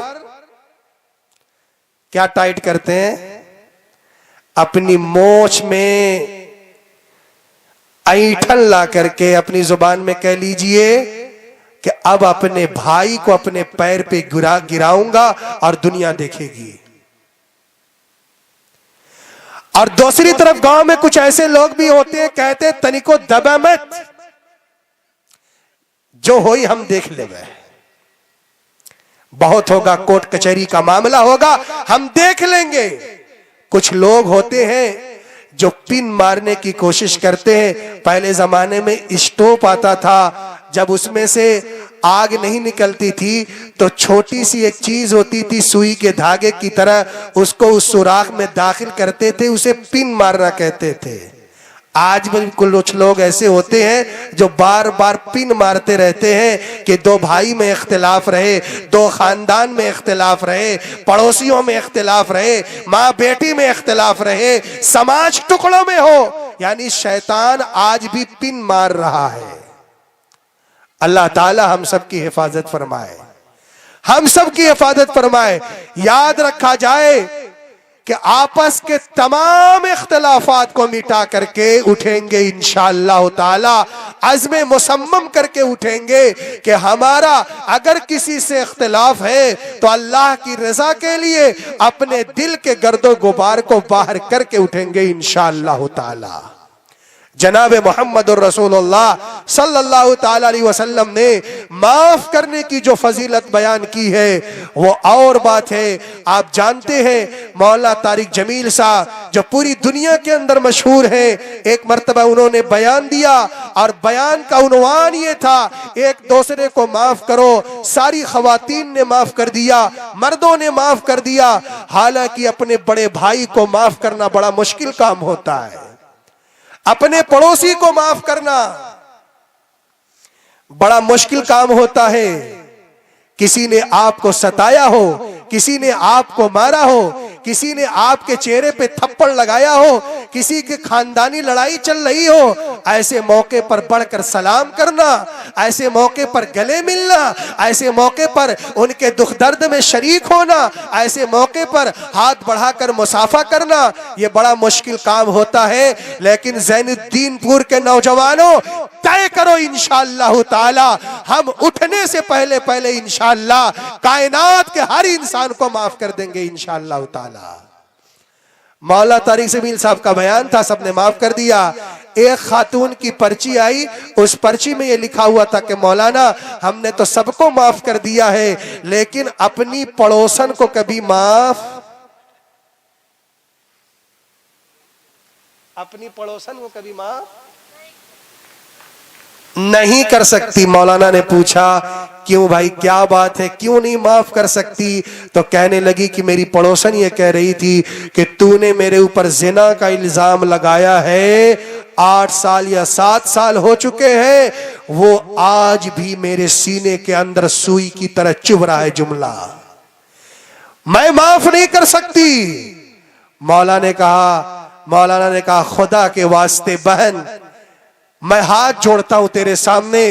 S2: क्या टाइट करते हैं, अपनी मोछ में ऐंठन ला करके अपनी जुबान में कह लीजिए कि अब अपने भाई को अपने पैर पे गिराऊंगा और दुनिया देखेगी। और दूसरी तरफ गांव में कुछ ऐसे लोग भी होते हैं, कहते हैं तनिको दबा मत, जो होई हम देख लेंगे, बहुत होगा, कोर्ट कचहरी का मामला होगा, हम देख लेंगे। कुछ लोग होते हैं जो पिन मारने की कोशिश करते हैं। पहले जमाने में स्टोव आता था, जब उसमें से आग नहीं निकलती थी तो छोटी सी एक चीज होती थी सुई के धागे की तरह, उसको उस सुराख में दाखिल करते थे, उसे पिन मारना कहते थे। आज भी कुछ लोग ऐसे होते हैं जो बार बार पिन मारते रहते हैं कि दो भाई में इख्तिलाफ रहे, दो खानदान में इख्तिलाफ रहे, पड़ोसियों में इख्तिलाफ रहे, माँ बेटी में इख्तिलाफ रहे, समाज टुकड़ों में हो। यानी शैतान आज भी पिन मार रहा है। अल्लाह ताला हम सब की हिफाजत फरमाए, हम सब की हिफाजत फरमाए। याद रखा जाए कि आपस के तमाम इख्तिलाफात को मिटा करके उठेंगे इंशाअल्लाह ताला। अज़्म मुसम्मम करके उठेंगे कि हमारा अगर किसी से इख्तिलाफ है तो अल्लाह की रजा के लिए अपने दिल के गर्दो गुबार को बाहर करके उठेंगे इंशाअल्लाह ताला। जनाब मोहम्मद रसूलुल्लाह सल्लल्लाहु ताला अलैहि वसल्लम ने माफ करने की जो फजीलत बयान की है वो और बात है। आप जानते हैं मौला तारिक जमील साहब जो पूरी दुनिया के अंदर मशहूर है, एक मर्तबा उन्होंने बयान दिया और बयान का उन्वान ये था, एक दूसरे को माफ करो। सारी खवातीन ने माफ कर दिया, मर्दों ने माफ कर दिया। हालांकि अपने बड़े भाई को माफ करना बड़ा मुश्किल काम होता है, अपने पड़ोसी को माफ करना बड़ा मुश्किल काम होता है। किसी ने आपको सताया हो, किसी ने आपको मारा हो, किसी ने आपके चेहरे पे थप्पड़ लगाया हो, किसी की खानदानी लड़ाई चल रही हो, ऐसे मौके पर बढ़कर सलाम करना, ऐसे मौके पर गले मिलना, ऐसे मौके पर उनके दुख दर्द में शरीक होना, ऐसे मौके पर हाथ बढ़ाकर मुसाफा करना, ये बड़ा मुश्किल काम होता है। लेकिन ज़ैनुद्दीनपुर के नौजवानों, तय करो इंशाअल्लाह ताला हम उठने से पहले पहले इंशाअल्लाह कायनात के हर इंसान को माफ कर देंगे इंशाअल्लाह ताला। मौला तारिक जमील साहब का बयान था, सबने माफ कर दिया। एक खातून की पर्ची आई, उस पर्ची में ये लिखा हुआ था कि मौलाना हमने तो सबको माफ कर दिया है लेकिन अपनी पड़ोसन को कभी माफ, अपनी पड़ोसन को कभी माफ। नहीं कर सकती। मौलाना ने पूछा क्यों भाई, क्या बात है, क्यों नहीं माफ कर सकती? तो कहने लगी कि मेरी पड़ोसन ये कह रही थी कि तूने मेरे ऊपर जिना का इल्जाम लगाया है, 8 साल या 7 साल हो चुके हैं, वो आज भी मेरे सीने के अंदर सुई की तरह चुभ रहा है जुमला, मैं माफ नहीं कर सकती। मौलाना ने कहा खुदा के वास्ते बहन, मैं हाथ जोड़ता हूं तेरे सामने,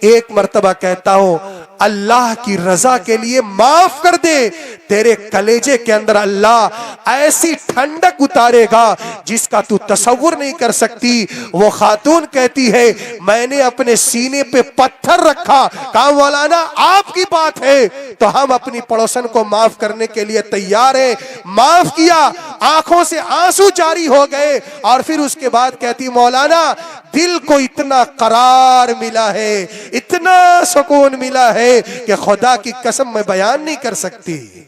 S2: एक मर्तबा कहता हूं अल्लाह की रजा के लिए माफ कर दे। तेरे कलेजे के अंदर अल्लाह ऐसी ठंडक उतारेगा जिसका तू तसव्वुर नहीं कर सकती। वो खातून कहती है मैंने अपने सीने पे पत्थर रखा, कहा मौलाना आपकी बात है तो हम अपनी पड़ोसन को माफ करने के लिए तैयार हैं। माफ किया, आंखों से आंसू जारी हो गए और फिर उसके बाद कहती मौलाना दिल को इतना करार मिला है, इतना सुकून मिला है कि खुदा की कसम मैं बयान नहीं कर सकती।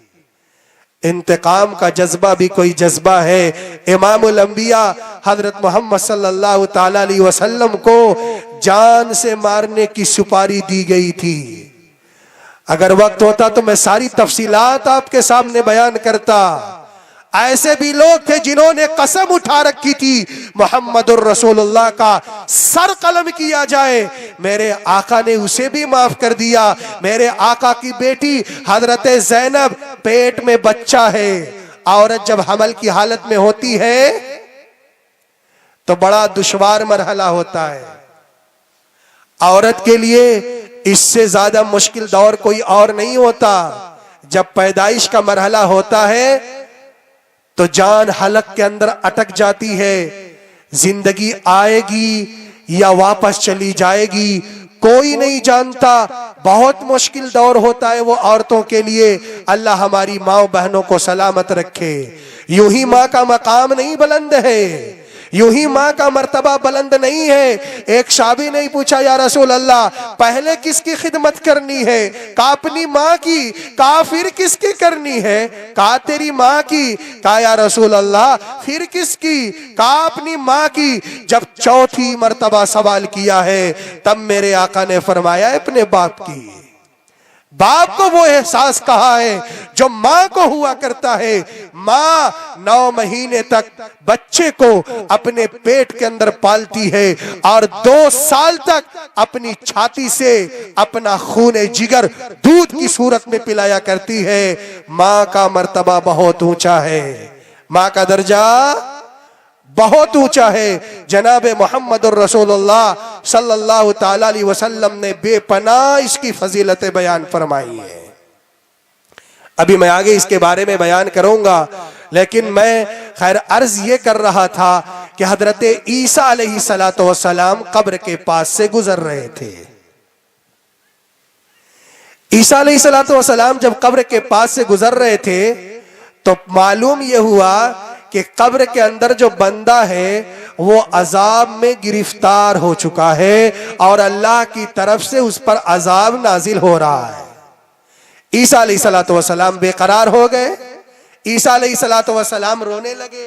S2: इंतकाम का जज्बा भी कोई जज्बा है। इमामुल अंबिया हजरत मोहम्मद सल्लल्लाहु ताला अलैहि वसल्लम को जान से मारने की सुपारी दी गई थी। अगर वक्त होता तो मैं सारी तफसीलात आपके सामने बयान करता। ऐसे भी लोग थे जिन्होंने कसम उठा रखी थी मोहम्मदुर रसूलुल्लाह का सर कलम किया जाए, मेरे आका ने उसे भी माफ कर दिया। मेरे आका की बेटी हजरत ज़ैनब, पेट में बच्चा है, औरत जब हमल की हालत में होती है तो बड़ा दुश्वार मरहला होता है। औरत के लिए इससे ज्यादा मुश्किल दौर कोई और नहीं होता। जब पैदाइश का मरहला होता है तो जान हलक के अंदर अटक जाती है, जिंदगी आएगी या वापस चली जाएगी कोई नहीं जानता। बहुत मुश्किल दौर होता है वो औरतों के लिए। अल्लाह हमारी माँ बहनों को सलामत रखे। यूं ही माँ का मकाम नहीं बुलंद है, यूं ही माँ का मर्तबा बुलंद नहीं है। एक शाबी ने पूछा या रसूल अल्लाह पहले किसकी खिदमत करनी है? कहा अपनी माँ की। कहा फिर किसकी करनी है? कहा तेरी माँ की। कहा या रसूल अल्लाह फिर किसकी? कहा अपनी माँ की। जब चौथी मर्तबा सवाल किया है तब मेरे आका ने फरमाया अपने बाप की। बाप को वो एहसास कहा है जो माँ को हुआ करता है। माँ 9 महीने तक बच्चे को अपने पेट के अंदर पालती है और 2 साल तक अपनी छाती से अपना खून जिगर दूध की सूरत में पिलाया करती है। माँ का मर्तबा बहुत ऊंचा है, माँ का दर्जा बहुत ऊंचा है। जनाब मोहम्मदुर रसूलुल्लाह सल्लल्लाहु ताला अलैहि वसल्लम ने बेपनाह इसकी फजीलतें बयान फरमाई है। अभी मैं आगे इसके बारे में बयान करूंगा, लेकिन मैं खैर अर्ज ये कर रहा था कि हजरत ईसा अलैहिस्सलातु वस्सलाम कब्र के पास से गुजर रहे थे। ईसा अलैहिस्सलातु वस्सलाम जब कब्र के पास से गुजर रहे थे तो मालूम यह हुआ कि कब्र के अंदर जो बंदा है वो अजाब में गिरफ्तार हो चुका है और अल्लाह की तरफ से उस पर अजाब नाजिल हो रहा है। ईसा अलैहिस्सलातु वस्सलाम बेकरार हो गए। ईसा अलैहिस्सलातु वस्सलाम रोने लगे,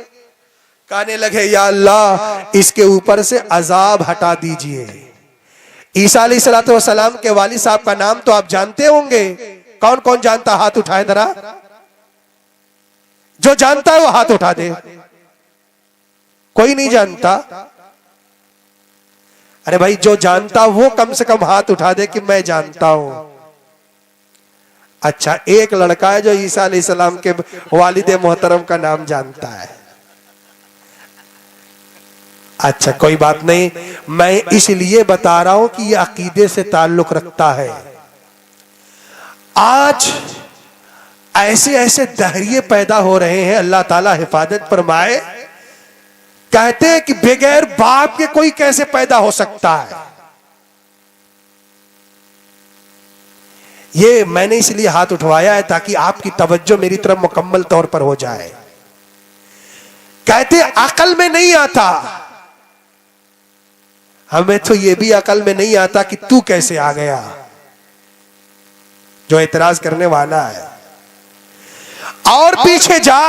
S2: कहने लगे या अल्लाह इसके ऊपर से अजाब हटा दीजिए। ईसा अलैहिस्सलातु वस्सलाम के वालिद साहब का नाम तो आप जानते होंगे। कौन कौन जानता? हाथ उठाए जरा, जो जानता है वो हाथ उठा दे। कोई नहीं जानता? अरे भाई जो जानता वो कम से कम हाथ उठा दे कि मैं जानता हूं। अच्छा, एक लड़का है जो ईसा अलैहिस्सलाम के वालिद मोहतरम का नाम जानता है। अच्छा कोई बात नहीं, मैं इसलिए बता रहा हूं कि यह अकीदे से ताल्लुक रखता है। आज ऐसे ऐसे दहरिये पैदा हो रहे हैं, अल्लाह ताला हिफाजत फरमाए। कहते हैं कि बगैर बाप के कोई कैसे पैदा हो सकता है। ये मैंने इसलिए हाथ उठवाया है ताकि आपकी तवज्जो मेरी तरफ मुकम्मल तौर पर हो जाए। कहते अकल में नहीं आता, हमें तो ये भी अकल में नहीं आता कि तू कैसे आ गया, जो एतराज करने वाला है। और पीछे जा,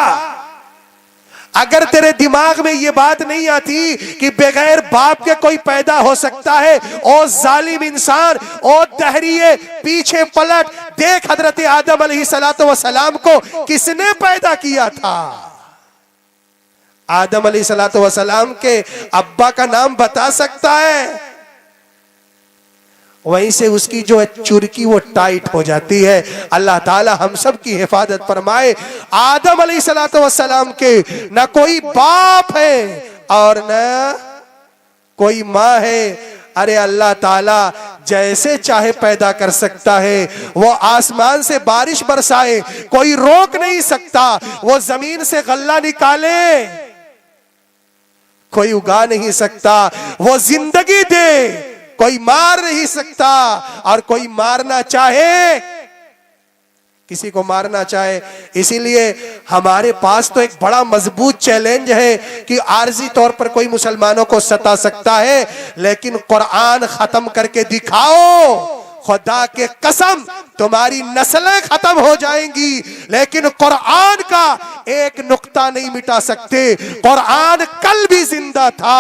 S2: अगर तेरे दिमाग में यह बात नहीं आती कि बगैर बाप के कोई पैदा हो सकता है। ओ जालिम इंसान, ओ दहरिये, पीछे पलट देख, हजरत आदम अलैहिस्सलातु वस्सलाम को किसने पैदा किया था? आदम अलैहिस्सलातु वस्सलाम के अब्बा का नाम बता सकता है? वहीं से उसकी जो है चुरकी वो टाइट हो जाती है। अल्लाह ताला हम सब की हिफाजत फरमाए। आदम अलैहिस्सलातु वस्सलाम के न कोई बाप है और न कोई माँ है। अरे अल्लाह ताला जैसे चाहे पैदा कर सकता है। वो आसमान से बारिश बरसाए, कोई रोक नहीं सकता। वो जमीन से गल्ला निकाले, कोई उगा नहीं सकता। वो जिंदगी दे, कोई मार नहीं सकता। और कोई मारना चाहे, किसी को मारना चाहे। इसीलिए हमारे पास तो एक बड़ा मजबूत चैलेंज है कि आर्जी तौर पर कोई मुसलमानों को सता सकता है, लेकिन कुरान खत्म करके दिखाओ। खुदा के कसम तुम्हारी नस्लें खत्म हो जाएंगी, लेकिन कुरान का एक नुक्ता नहीं मिटा सकते। कुरान कल भी जिंदा था,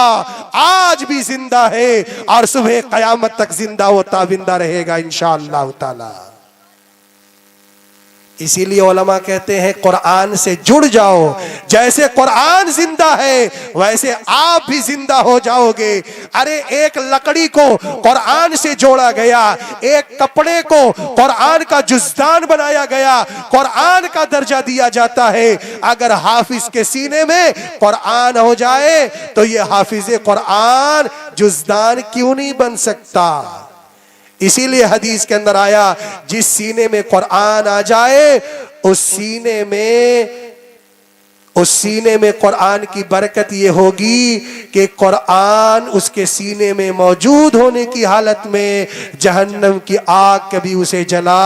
S2: आज भी जिंदा है और सुबह कयामत तक जिंदा व ताबिंदा रहेगा इंशाअल्लाह ताला। इसीलिए उलमा कहते हैं कुरान से जुड़ जाओ। जैसे कुरान जिंदा है वैसे आप भी जिंदा हो जाओगे। अरे एक लकड़ी को कुरान से जोड़ा गया, एक कपड़े को कुरान का जुज़दान बनाया गया, कुरान का दर्जा दिया जाता है। अगर हाफिज के सीने में कुरान हो जाए तो ये हाफिज कुरान जुज़दान क्यों नहीं बन सकता? इसीलिए हदीस के अंदर आया, जिस सीने में कुरान आ जाए उस सीने में कुरान की बरकत ये होगी कि कुरान उसके सीने में मौजूद होने की हालत में जहन्नम की आग कभी उसे जला।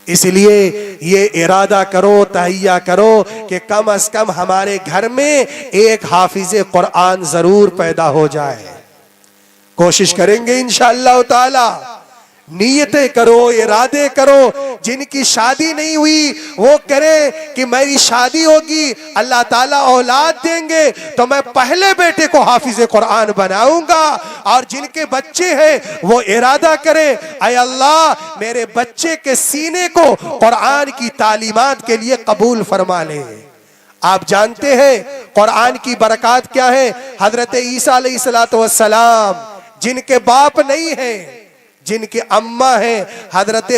S2: इसलिए ये इरादा करो, तहैया करो कि कम से कम हमारे घर में एक हाफिज कुरान जरूर पैदा हो जाए। कोशिश करेंगे इंशाअल्लाह ताला। नीयतें करो, इरादे करो। जिनकी शादी नहीं हुई वो करे कि मेरी शादी होगी, अल्लाह ताला औलाद देंगे तो मैं पहले बेटे को हाफिज कुरान बनाऊंगा। और जिनके बच्चे हैं वो इरादा करे, ऐ अल्लाह मेरे बच्चे के सीने को कुरान की तालीमात के लिए कबूल फरमा ले। आप जानते हैं कुरान की बरकत क्या है? हजरत ईसा अलैहिस्सलातु वस्सलाम जिनके बाप नहीं है, जिनके अम्मा है हजरत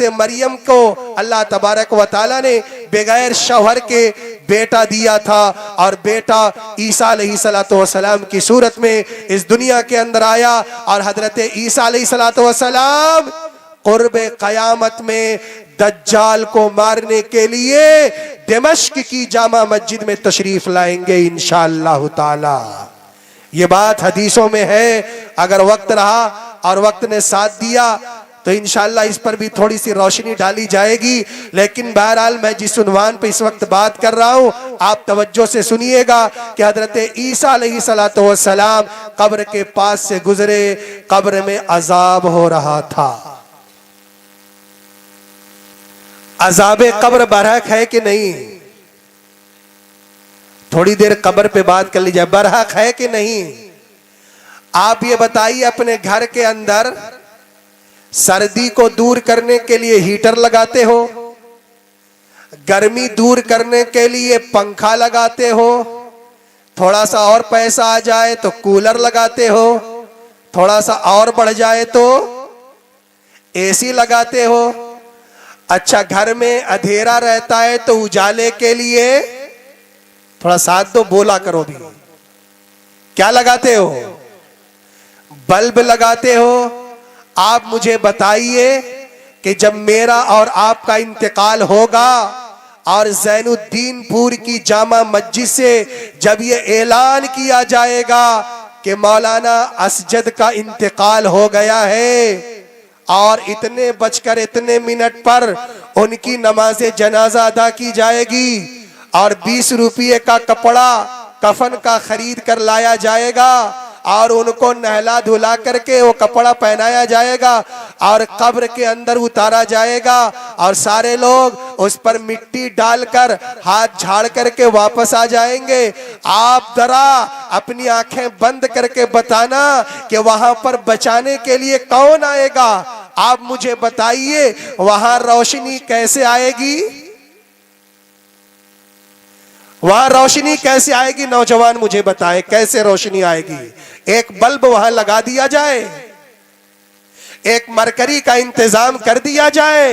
S2: मरियम को अल्लाह तबारक व तआला ने बगैर शौहर के बेटा दिया था। और बेटा ईसा अलैहिस्सलातु वस्सलाम की सूरत में इस दुनिया के अंदर आया। और हजरत ईसा अलैहिस्सलातु वस्सलाम कुर्बे कयामत में दज्जाल को मारने के लिए दिमश्क की जामा मस्जिद में तशरीफ लाएंगे इंशाअल्लाह ताला। ये बात हदीसों में है। अगर वक्त रहा और वक्त ने साथ दिया तो इंशाअल्लाह इस पर भी थोड़ी सी रोशनी डाली जाएगी। लेकिन बहरहाल मैं जिस उन्वान पे इस वक्त बात कर रहा हूँ आप तवज्जो से सुनिएगा कि हजरत ईसा अलैहिस्सलातु वस्सलाम कब्र के पास से गुजरे, कब्र में अजाब हो रहा था। अजाबे कब्र बरहक है कि नहीं? थोड़ी देर कब्र पे बात कर लीजिए, बरहक है कि नहीं? आप ये बताइए, अपने घर के अंदर सर्दी को दूर करने के लिए हीटर लगाते हो, गर्मी दूर करने के लिए पंखा लगाते हो, थोड़ा सा और पैसा आ जाए तो कूलर लगाते हो, थोड़ा सा और बढ़ जाए तो एसी लगाते हो। अच्छा, घर में अंधेरा रहता है तो उजाले के लिए थोड़ा साथ दो, बोला करो भी, क्या लगाते हो? बल्ब लगाते हो। आप मुझे बताइए कि जब मेरा और आपका इंतकाल होगा और ज़ैनुद्दीनपुर की जामा मस्जिद से जब ये ऐलान किया जाएगा कि मौलाना असजद का इंतकाल हो गया है और इतने बजकर इतने मिनट पर उनकी नमाज़े जनाजा अदा की जाएगी और 20 रुपये का कपड़ा कफन का खरीद कर लाया जाएगा और उनको नहला धुला करके वो कपड़ा पहनाया जाएगा और कब्र के अंदर उतारा जाएगा और सारे लोग उस पर मिट्टी डालकर हाथ झाड़ करके वापस आ जाएंगे। आप जरा अपनी आंखें बंद करके बताना कि वहां पर बचाने के लिए कौन आएगा। आप मुझे बताइए वहां रोशनी कैसे आएगी, वहां रोशनी कैसे आएगी? नौजवान मुझे बताएं कैसे रोशनी आएगी। एक बल्ब वहां लगा दिया जाए, एक मरकरी का इंतजाम कर दिया जाए।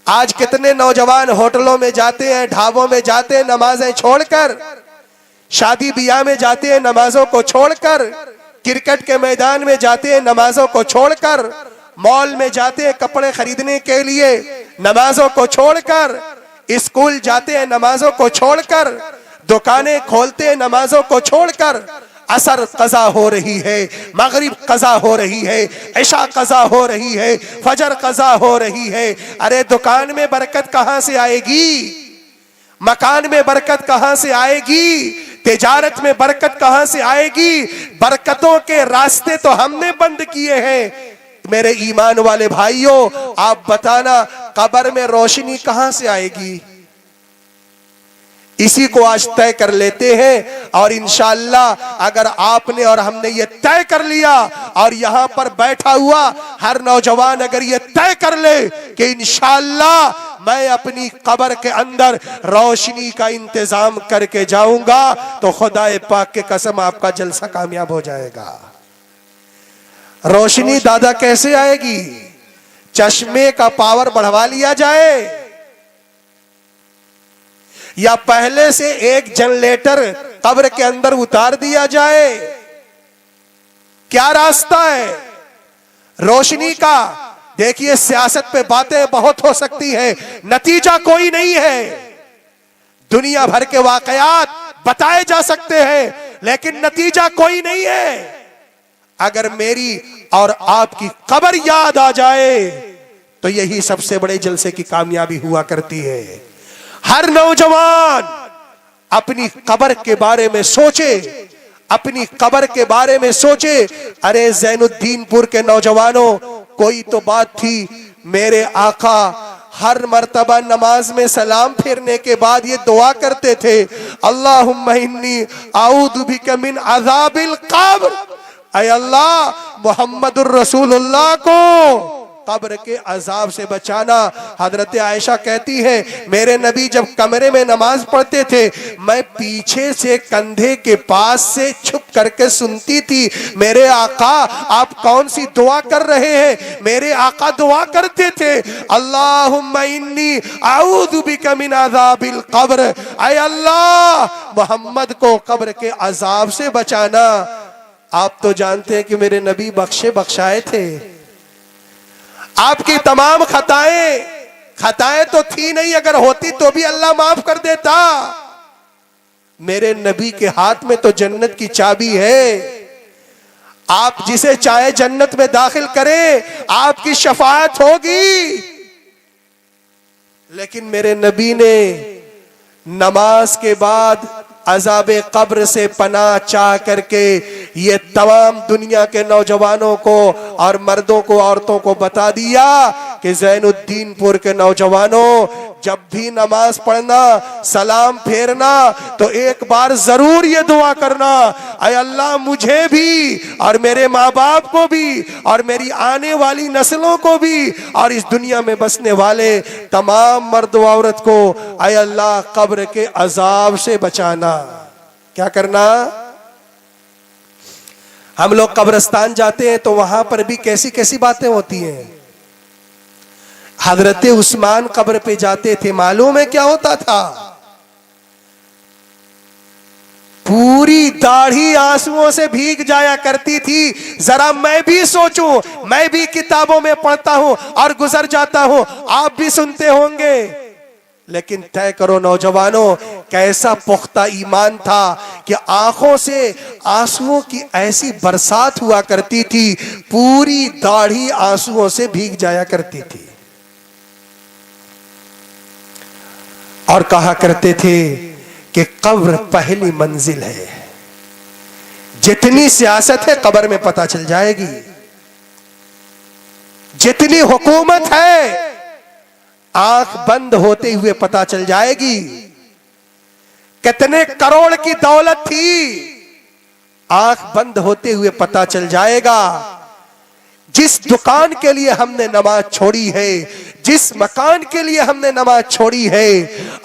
S2: आज कितने नौजवान होटलों में जाते हैं, ढाबों में जाते हैं नमाजें छोड़कर, शादी ब्याह में जाते हैं नमाजों को छोड़कर, क्रिकेट के मैदान में जाते हैं नमाजों को छोड़कर, मॉल में जाते हैं कपड़े खरीदने के लिए नमाजों को छोड़कर, स्कूल जाते हैं नमाजों को छोड़कर, दुकानें खोलते हैं नमाजों को छोड़कर। असर कज़ा हो रही है, मगरिब कज़ा हो रही है, इशा कज़ा हो रही है, फजर कज़ा हो रही है। अरे दुकान में बरकत कहां से आएगी? मकान में बरकत कहां से आएगी? तिजारत में बरकत कहां से आएगी? बरकतों के रास्ते तो हमने बंद किए हैं। मेरे ईमान वाले भाइयों, आप बताना कब्र में रोशनी कहां से आएगी? इसी को आज तय कर लेते हैं और इंशाअल्लाह अगर आपने और हमने ये तय कर लिया और यहां पर बैठा हुआ हर नौजवान अगर ये तय कर ले कि इंशाअल्लाह मैं अपनी कब्र के अंदर रोशनी का इंतजाम करके जाऊंगा, तो खुदाए पाक के कसम आपका जलसा कामयाब हो जाएगा। रोशनी दादा कैसे आएगी? चश्मे का पावर बढ़वा लिया जाए या पहले से एक जनरेटर कब्र के अंदर उतार दिया जाए? क्या रास्ता है रोशनी का? देखिए सियासत पे बातें बहुत हो सकती है, नतीजा कोई नहीं है। दुनिया भर के वाकयात बताए जा सकते हैं लेकिन नतीजा कोई नहीं है। अगर मेरी और आपकी कब्र याद आ जाए तो यही सबसे बड़े जलसे की कामयाबी हुआ करती है। हर नौजवान अपनी कब्र के बारे में सोचे, अपनी कब्र के बारे में सोचे। अरे ज़ैनुद्दीनपुर के नौजवानों, कोई तो बात थी। मेरे आका हर मर्तबा नमाज में सलाम फेरने के बाद ये दुआ करते थे, अल्लाहुम्मा इन्नी आऊदु बिका मिन अज़ाबिल कब्र। ऐ अल्लाह मोहम्मदुर रसूलुल्लाह को कब्र के अजाब से बचाना। हजरत आयशा कहती है मेरे नबी जब कमरे में नमाज पढ़ते थे मैं पीछे से कंधे के पास से छुप करके सुनती थी, मेरे आका आप कौन सी दुआ कर रहे हैं? मेरे आका दुआ करते थे, अल्लाहुम्मा इन्नी आऊदु बिका मिन अज़ाबिल कब्र। ऐ अल्लाह मोहम्मद को कब्र के अजाब से बचाना। आप तो जानते हैं कि मेरे नबी बख्शे बख्शाए थे। आपकी तमाम खताएं तो थी नहीं, अगर होती तो भी अल्लाह माफ कर देता। मेरे नबी के हाथ में तो जन्नत की चाबी है। आप जिसे चाहे जन्नत में दाखिल करें, आपकी शफाअत होगी। लेकिन मेरे नबी ने नमाज के बाद अज़ाबे कब्र से पनाह चाह करके ये तमाम दुनिया के नौजवानों को और मर्दों को, औरतों को बता दिया कि ज़ैनुद्दीनपुर के नौजवानों, जब भी नमाज पढ़ना, सलाम फेरना तो एक बार जरूर ये दुआ करना, ऐ अल्लाह मुझे भी और मेरे माँ बाप को भी और मेरी आने वाली नस्लों को भी और इस दुनिया में बसने वाले तमाम मर्द औरत को, ऐ अल्लाह कब्र के अजाब से बचाना। क्या करना? हम लोग कब्रिस्तान जाते हैं तो वहां पर भी कैसी कैसी बातें होती हैं। हजरत उस्मान कब्र पे जाते थे, मालूम है क्या होता था? पूरी दाढ़ी आंसुओं से भीग जाया करती थी। जरा मैं भी सोचूं, मैं भी किताबों में पढ़ता हूं और गुजर जाता हूं, आप भी सुनते होंगे। लेकिन तय करो नौजवानों, कैसा पुख्ता ईमान था कि आंखों से आंसुओं की ऐसी बरसात हुआ करती थी, पूरी दाढ़ी आंसुओं से भीग जाया करती थी। और कहा करते थे कि कब्र पहली मंजिल है, जितनी सियासत है कब्र में पता चल जाएगी, जितनी हुकूमत है आंख बंद होते हुए पता चल जाएगी। कितने करोड़ की दौलत थी, आंख बंद होते हुए पता चल जाएगा। जिस दुकान के लिए हमने नमाज छोड़ी है, जिस मकान के लिए हमने नमाज छोड़ी है,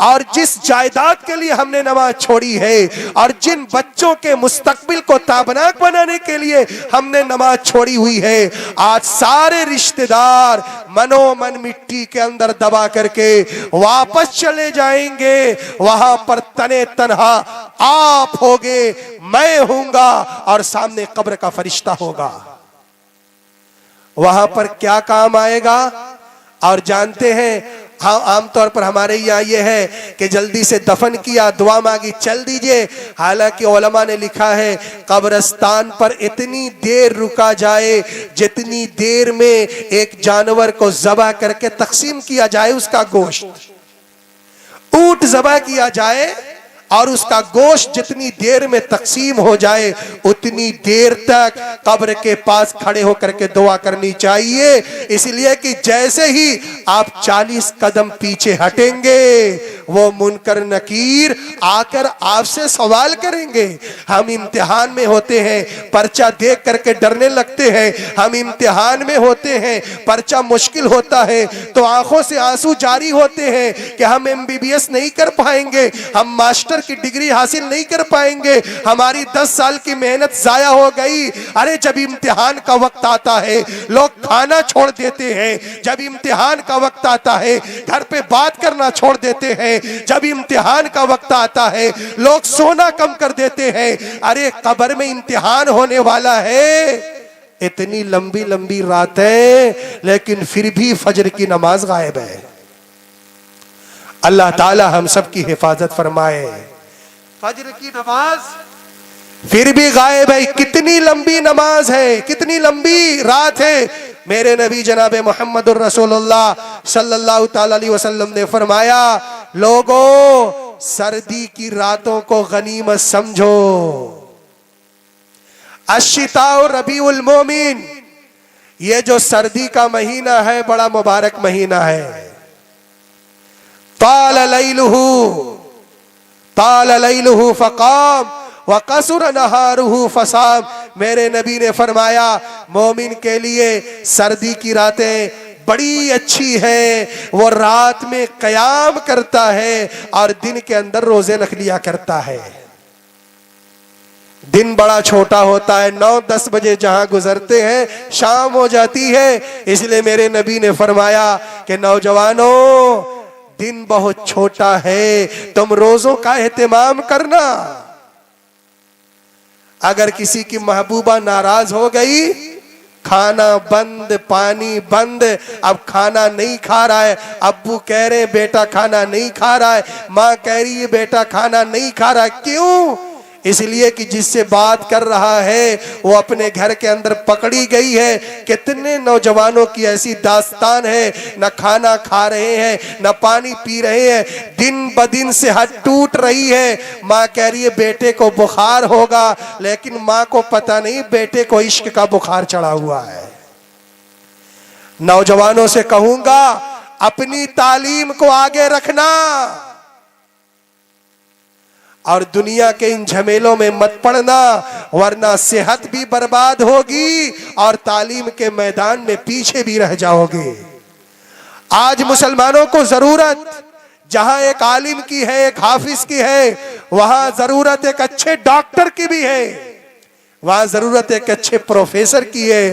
S2: और जिस जायदाद के लिए हमने नमाज छोड़ी है, और जिन बच्चों के मुस्तकबिल को ताबनाक बनाने के लिए हमने नमाज छोड़ी हुई है, आज सारे रिश्तेदार मनोमन मिट्टी के अंदर दबा करके वापस चले जाएंगे। वहां पर तने तनहा आप होगे, मैं होऊंगा, और सामने कब्र का फरिश्ता होगा। वहां पर क्या काम आएगा? और जानते हैं, हाँ, आमतौर पर हमारे यहाँ ये है कि जल्दी से दफन किया, दुआ मांगी, चल दीजिए। हालांकि उलमा ने लिखा है कब्रिस्तान पर इतनी देर रुका जाए जितनी देर में एक जानवर को ज़बह करके तकसीम किया जाए, उसका गोश्त, ऊंट ज़बह किया जाए और उसका गोश्त जितनी देर में तकसीम हो जाए उतनी देर तक कब्र के पास खड़े होकर के दुआ करनी चाहिए। इसलिए कि जैसे ही आप 40 कदम पीछे हटेंगे वो मुनकर नकीर आकर आपसे सवाल करेंगे। हम इम्तिहान में होते हैं, पर्चा देख करके डरने लगते हैं। हम इम्तिहान में होते हैं, पर्चा मुश्किल होता है तो आंखों से आंसू जारी होते हैं कि हम MBBS नहीं कर पाएंगे, हम मास्टर की डिग्री हासिल नहीं कर पाएंगे, हमारी 10 साल की मेहनत जाया हो गई। अरे जब इम्तिहान का वक्त आता है लोग खाना छोड़ देते हैं, जब इम्तिहान का वक्त आता है घर पे बात करना छोड़ देते हैं, जब इम्तिहान का वक्त आता है लोग सोना कम कर देते हैं। अरे कब्र में इम्तिहान होने वाला है। इतनी लंबी लंबी रातें लेकिन फिर भी फजर की नमाज गायब है। अल्लाह ताला हम सब की हिफाजत फरमाए। फजर की नमाज फिर भी गायब है। कितनी लंबी नमाज है, कितनी लंबी रात है। मेरे नबी जनाब मोहम्मदुर रसूलुल्लाह सल्लल्लाहु ताला अलैहि वसल्लम ने फरमाया, लोगों सर्दी की रातों को गनीमत समझो। अश्शिताउ रबीउल मोमिन, ये जो सर्दी का महीना है बड़ा मुबारक महीना है। ताल लैलुहु फकाम व कसुर नहारुहु फसाम। मेरे नबी ने फरमाया मोमिन के लिए सर्दी की रातें बड़ी अच्छी है। वो रात में कयाम करता है और दिन के अंदर रोजे रख लिया करता है। दिन बड़ा छोटा होता है, 9-10 बजे जहां गुजरते हैं शाम हो जाती है। इसलिए मेरे नबी ने फरमाया कि नौजवानों दिन बहुत छोटा है, तुम रोजों का एहतमाम करना। अगर किसी की महबूबा नाराज हो गई, खाना बंद, पानी बंद, अब खाना नहीं खा रहा है, अब्बू कह रहे बेटा खाना नहीं खा रहा है, माँ कह रही है बेटा खाना नहीं खा रहा है। क्यों? इसलिए कि जिससे बात कर रहा है वो अपने घर के अंदर पकड़ी गई है। कितने नौजवानों की ऐसी दास्तान है, न खाना खा रहे हैं न पानी पी रहे हैं, दिन ब दिन सेहत टूट रही है। माँ कह रही है बेटे को बुखार होगा, लेकिन माँ को पता नहीं बेटे को इश्क का बुखार चढ़ा हुआ है। नौजवानों से कहूंगा अपनी तालीम को आगे रखना और दुनिया के इन झमेलों में मत पड़ना, वरना सेहत भी बर्बाद होगी और तालीम के मैदान में पीछे भी रह जाओगे। आज मुसलमानों को जरूरत जहां एक आलिम की है, एक हाफिज की है, वहां जरूरत एक अच्छे डॉक्टर की भी है, वहां जरूरत एक अच्छे प्रोफेसर की है,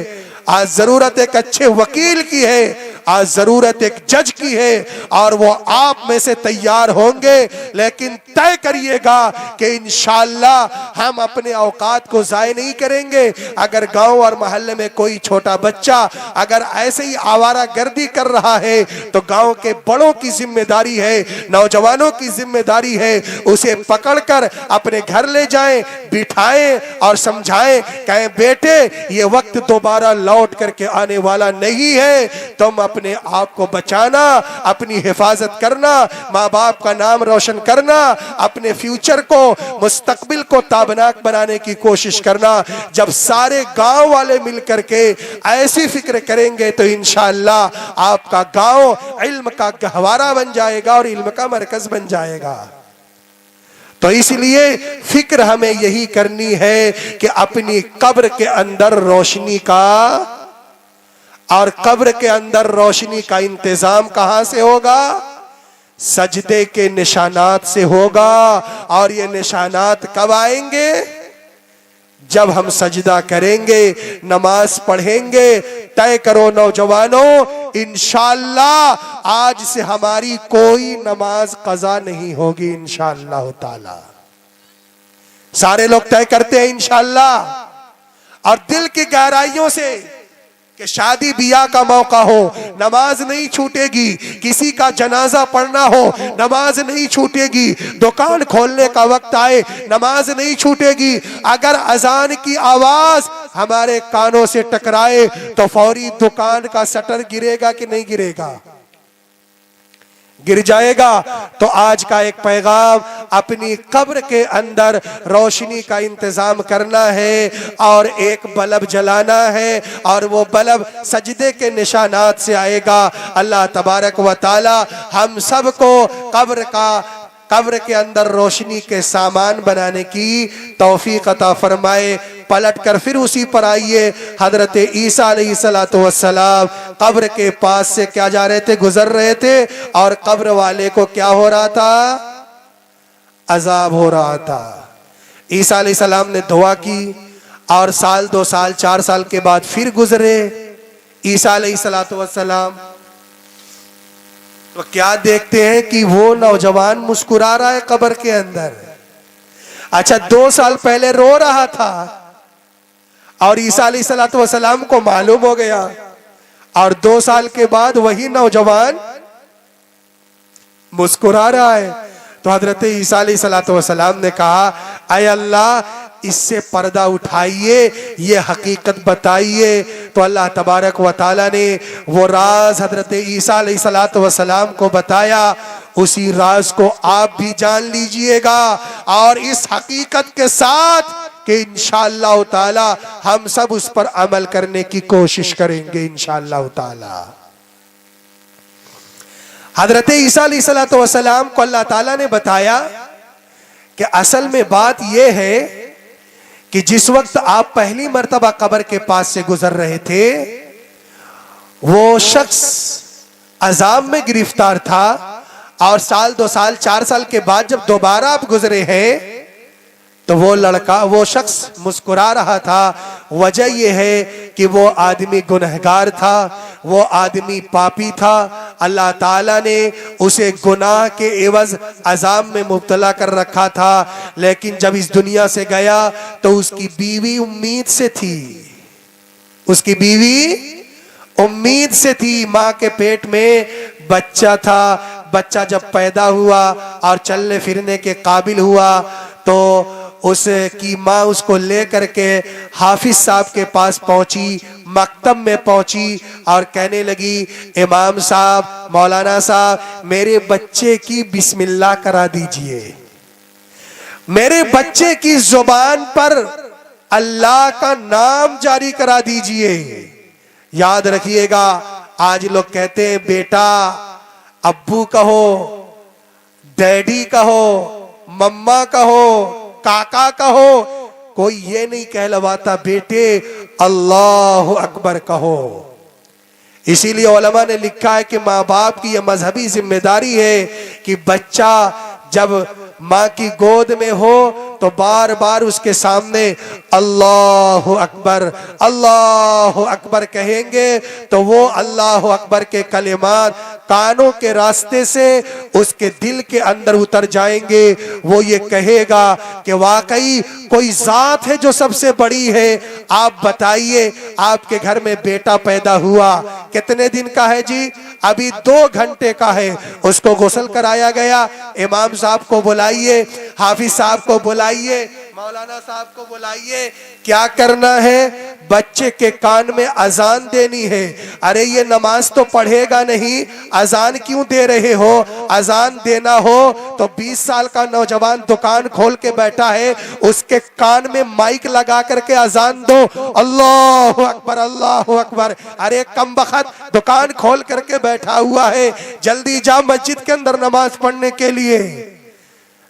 S2: आज जरूरत एक अच्छे वकील की है, आज जरूरत एक जज की है। और वो आप में से तैयार होंगे, लेकिन तय करिएगा कि इंशाअल्लाह हम अपने औकात को जाय नहीं करेंगे। अगर गांव और मोहल्ले में कोई छोटा बच्चा अगर ऐसे ही आवारा गर्दी कर रहा है तो गांव के बड़ों की जिम्मेदारी है, नौजवानों की जिम्मेदारी है, उसे पकड़कर अपने घर ले जाएं, बिठाएं और समझाएं, कहें बेटे ये वक्त दोबारा लौट करके आने वाला नहीं है, तुम अपने आप को बचाना, अपनी हिफाजत करना, माँ बाप का नाम रोशन करना, अपने फ्यूचर को, मुस्तकबिल को ताबनाक बनाने की कोशिश करना। जब सारे गांव वाले मिल करके ऐसी फिक्र करेंगे तो इंशाअल्लाह आपका गांव इल्म का गहवारा बन जाएगा और इल्म का मरकज बन जाएगा। तो इसलिए फिक्र हमें यही करनी है कि अपनी कब्र के अंदर रोशनी का, और कब्र के अंदर रोशनी का इंतजाम कहां से होगा? सजदे के निशानात से होगा। और ये निशानात कब आएंगे? जब हम सजदा करेंगे, नमाज पढ़ेंगे। तय करो नौजवानों, इंशाअल्लाह आज से हमारी कोई नमाज कज़ा नहीं होगी इंशाअल्लाह ताला। सारे लोग तय करते हैं इंशाअल्लाह, और दिल की गहराइयों से कि शादी बियाह का मौका हो, नमाज नहीं छूटेगी। किसी का जनाजा पढ़ना हो, नमाज नहीं छूटेगी। दुकान खोलने का वक्त आए, नमाज नहीं छूटेगी। अगर अजान की आवाज हमारे कानों से टकराए तो फौरी दुकान का शटर गिरेगा कि नहीं गिरेगा? गिर जाएगा। तो आज का एक पैगाम, अपनी कब्र के अंदर रोशनी का इंतजाम करना है और एक बल्ब जलाना है, और वो बल्ब सजदे के निशानात से आएगा। अल्लाह तबारक व ताला हम सबको कब्र के अंदर रोशनी के सामान बनाने की तौफीक अता फरमाए। पलट कर फिर उसी पर आइए। हजरत ईसा अलैहिस्सलातु वस्सलाम कब्र के पास से क्या जा रहे थे, गुजर रहे थे, और कब्र वाले को क्या हो रहा था? अजाब हो रहा था। ईसा अलैहिस्सलाम ने दुआ की, और साल 2 साल 4 साल के बाद फिर गुजरे ईसा अलैहिस्सलातु वस्सलाम। तो क्या देखते हैं कि वो नौजवान मुस्कुरा रहा है कब्र के अंदर। अच्छा, 2 साल पहले रो रहा था और ईसा अलैहिस्सलातु वस्सलाम को मालूम हो गया, और 2 साल के बाद वही नौजवान मुस्कुरा रहा है। तो हजरत ईसा अलैहिस्सलातु वस्सलाम ने कहा, अय अल्लाह, इससे पर्दा उठाइए, ये हकीकत बताइए। तो अल्लाह तबारक व ताला ने वो राज हजरत ईसा अलैहिस्सलातु वस्सलाम को बताया। उसी राज को आप भी जान लीजिएगा, और इस हकीकत के साथ कि इंशाअल्लाह ताला हम सब उस पर अमल करने की कोशिश करेंगे इंशाअल्लाह ताला। हजरत ईसा अलैहिस्सलातु वस्सलाम को अल्लाह ताला ने बताया कि असल में बात यह है कि जिस वक्त आप पहली मर्तबा कब्र के पास से गुजर रहे थे, वो शख्स अजाब में गिरफ्तार था, और साल 2 साल 4 साल के बाद जब दोबारा आप गुजरे हैं तो वो लड़का, वो शख्स मुस्कुरा रहा था। वजह यह है कि वो आदमी गुनहगार था, वो आदमी पापी था। अल्लाह ताला ने उसे गुनाह के एवज अजाब में मुब्तला कर रखा था। लेकिन जब इस दुनिया से गया तो उसकी बीवी उम्मीद से थी, उसकी बीवी उम्मीद से थी। माँ के पेट में बच्चा था। बच्चा जब पैदा हुआ और चलने फिरने के काबिल हुआ तो उसकी माँ उसको ले करके हाफिज साहब के पास पहुंची, मकतब में पहुंची, और कहने लगी, इमाम साहब, मौलाना साहब, मेरे बच्चे की बिस्मिल्लाह करा दीजिए, मेरे बच्चे की जुबान पर अल्लाह का नाम जारी करा दीजिए। याद रखिएगा, आज लोग कहते हैं बेटा अब्बू कहो, डैडी कहो, मम्मा कहो, काका कहो, कोई ये नहीं कहलवाता बेटे अल्लाह अकबर कहो। इसीलिए उलमा ने लिखा है कि माँ बाप की यह मजहबी जिम्मेदारी है कि बच्चा जब माँ की गोद में हो तो बार बार उसके सामने अल्लाह अकबर कहेंगे तो वो अल्लाह अकबर के कलिमात कानों के रास्ते से उसके दिल के अंदर उतर जाएंगे। वो ये कहेगा कि वाकई कोई जात है जो सबसे बड़ी है। आप बताइए, आपके घर में बेटा पैदा हुआ, कितने दिन का है जी? अभी 2 घंटे का है। उसको गुस्ल कराया गया, इमाम साहब को बुलाइए, हाफिज साहब को बुलाइए, मौलाना साहब को बुलाइए, क्या करना है, बच्चे के कान में अजान देनी है। अरे ये नमाज तो पढ़ेगा नहीं, अजान क्यों दे रहे हो? अजान देना हो तो 20 साल का नौजवान दुकान खोल के बैठा है, उसके कान में माइक लगा करके अजान दो, अल्लाह अकबर अल्लाह अकबर। अरे कमबख्त दुकान खोल करके बैठा हुआ है, जल्दी जा मस्जिद के अंदर नमाज पढ़ने के लिए।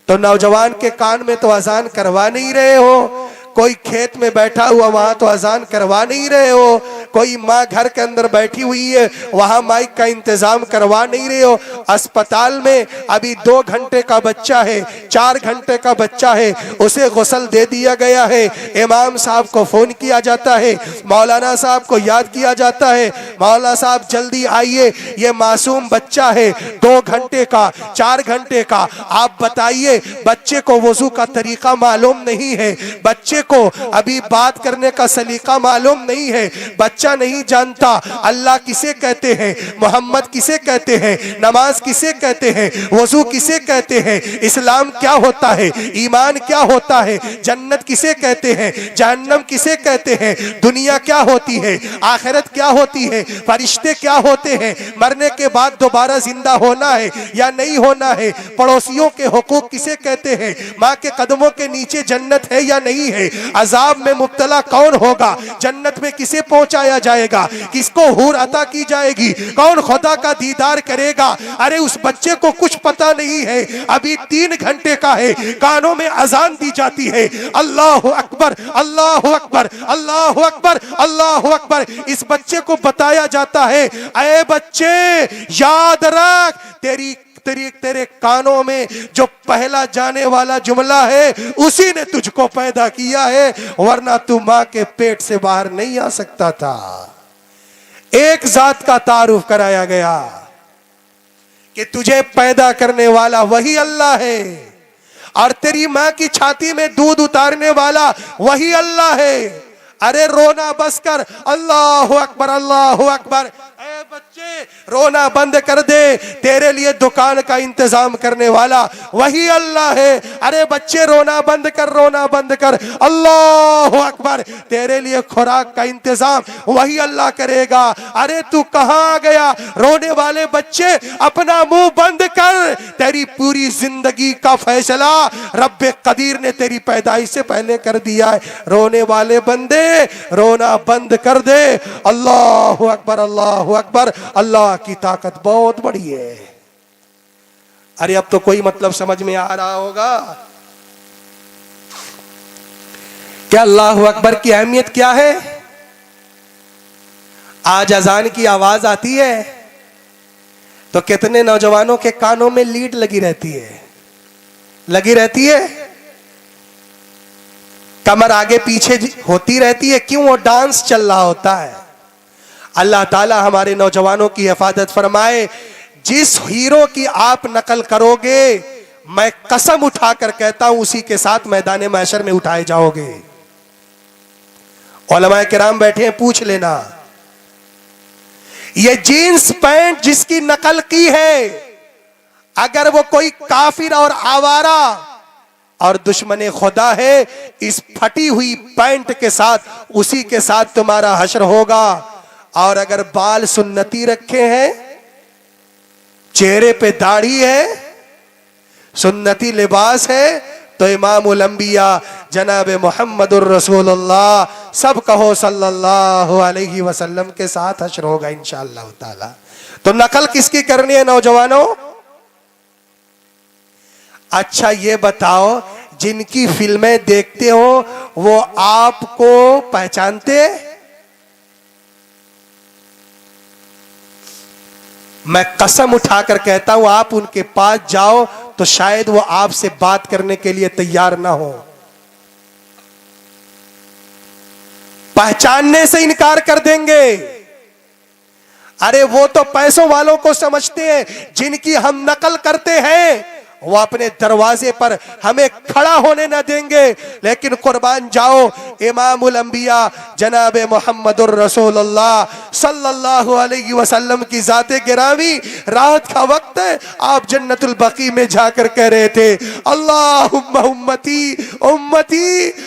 S2: तो नौजवान के कान में तो अजान करवा नहीं रहे हो। कोई खेत में बैठा हुआ वहां तो अजान करवा नहीं रहे हो। कोई माँ घर के अंदर बैठी हुई है, वहां माइक का इंतजाम करवा नहीं रहे हो। अस्पताल में अभी 2 घंटे का बच्चा है, 4 घंटे का बच्चा है, उसे गुस्ल दे दिया गया है। इमाम साहब को फोन किया जाता है, मौलाना साहब को याद किया जाता है, मौलाना साहब जल्दी आइए, ये मासूम बच्चा है, 2 घंटे का, 4 घंटे का। आप बताइए, बच्चे को वुजू का तरीका मालूम नहीं है, बच्चे को अभी बात करने का सलीका मालूम नहीं है, बच्चा नहीं जानता अल्लाह किसे कहते हैं, मोहम्मद किसे कहते हैं, नमाज किसे कहते हैं, वजू किसे कहते हैं, इस्लाम क्या होता है, ईमान क्या होता है, जन्नत किसे कहते हैं, जहन्नम किसे कहते हैं, दुनिया क्या होती है, आखिरत क्या होती है, फरिश्ते क्या होते हैं, मरने के बाद दोबारा जिंदा होना है या नहीं होना है, पड़ोसियों के हुकूक किसे कहते हैं, माँ के कदमों के नीचे जन्नत है या नहीं है, अजाब में मुब्तला कौन होगा, जन्नत में किसे पहुंचाया जाएगा, किसको हूर अता की जाएगी, कौन खुदा का दीदार करेगा। अरे उस बच्चे को कुछ पता नहीं है, अभी 3 घंटे का है, कानों में अजान दी जाती है, अल्लाह अकबर अल्लाह अकबर अल्लाह अकबर अल्लाह अकबर। इस बच्चे को बताया जाता है, अरे बच्चे याद रख, तेरे कानों में जो पहला जाने वाला जुमला है उसी ने तुझको पैदा किया है, वरना तू मां के पेट से बाहर नहीं आ सकता था। एक जात का तारुफ कराया गया कि तुझे पैदा करने वाला वही अल्लाह है और तेरी मां की छाती में दूध उतारने वाला वही अल्लाह है। अरे रोना बस कर, अल्लाह अकबर अल्लाह अकबर। ऐ बच्चे रोना बंद कर दे, तेरे लिए दुकान का इंतजाम करने वाला वही अल्लाह है। अरे बच्चे रोना बंद कर, रोना बंद कर, अल्लाह अकबर। तेरे लिए खुराक का इंतजाम वही अल्लाह करेगा। अरे तू कहां गया रोने वाले बच्चे, अपना मुंह बंद कर, तेरी पूरी जिंदगी का फैसला रब्बे कदीर ने तेरी पैदाइश से पहले कर दिया है। रोने वाले बंदे रोना बंद कर दे, अल्लाह अकबर अल्लाह अकबर। अल्लाह की ताकत बहुत बड़ी है। अरे अब तो कोई मतलब समझ में आ रहा होगा क्या अल्लाह अकबर की अहमियत क्या है। आज अजान की आवाज आती है तो कितने नौजवानों के कानों में लीड लगी रहती है, लगी रहती है, कमर आगे पीछे होती रहती है। क्यों? वो डांस चल रहा होता है। अल्लाह ताला हमारे नौजवानों की हिफाजत फरमाए। जिस हीरो की आप नकल करोगे, मैं कसम उठाकर कहता हूं उसी के साथ मैदान महशर में उठाए जाओगे। उलमाए किराम बैठे हैं, पूछ लेना, ये जीन्स पैंट जिसकी नकल की है, अगर वो कोई काफिर और आवारा और दुश्मने खुदा है, इस फटी हुई पैंट के साथ उसी के साथ तुम्हारा हश्र होगा। और अगर बाल सुन्नती रखे हैं, चेहरे पे दाढ़ी है, सुन्नती लिबास है, तो इमामुल अंबिया जनाब मुहम्मदुर रसूलुल्लाह सब कहो सल्लल्लाहु अलैहि वसल्लम के साथ हश्र होगा इंशाअल्लाह ताला। तो नकल किसकी करनी है नौजवानों? अच्छा ये बताओ, जिनकी फिल्में देखते हो वो आपको पहचानते? मैं कसम उठाकर कहता हूं, आप उनके पास जाओ तो शायद वो आपसे बात करने के लिए तैयार ना हो, पहचानने से इनकार कर देंगे। अरे वो तो पैसों वालों को समझते हैं, जिनकी हम नकल करते हैं वो अपने दरवाजे पर हमें खड़ा होने न देंगे, लेकिन कुर्बान जाओ इमामुल अंबिया जनाब मोहम्मदुर रसूलुल्लाह सल्लल्लाहु अलैहि वसल्लम की जाते गिरामी, रात का वक्त है, आप जन्नतुल बकी में जाकर कह रहे थे अल्लाहुम्मा उम्मती उम्मती,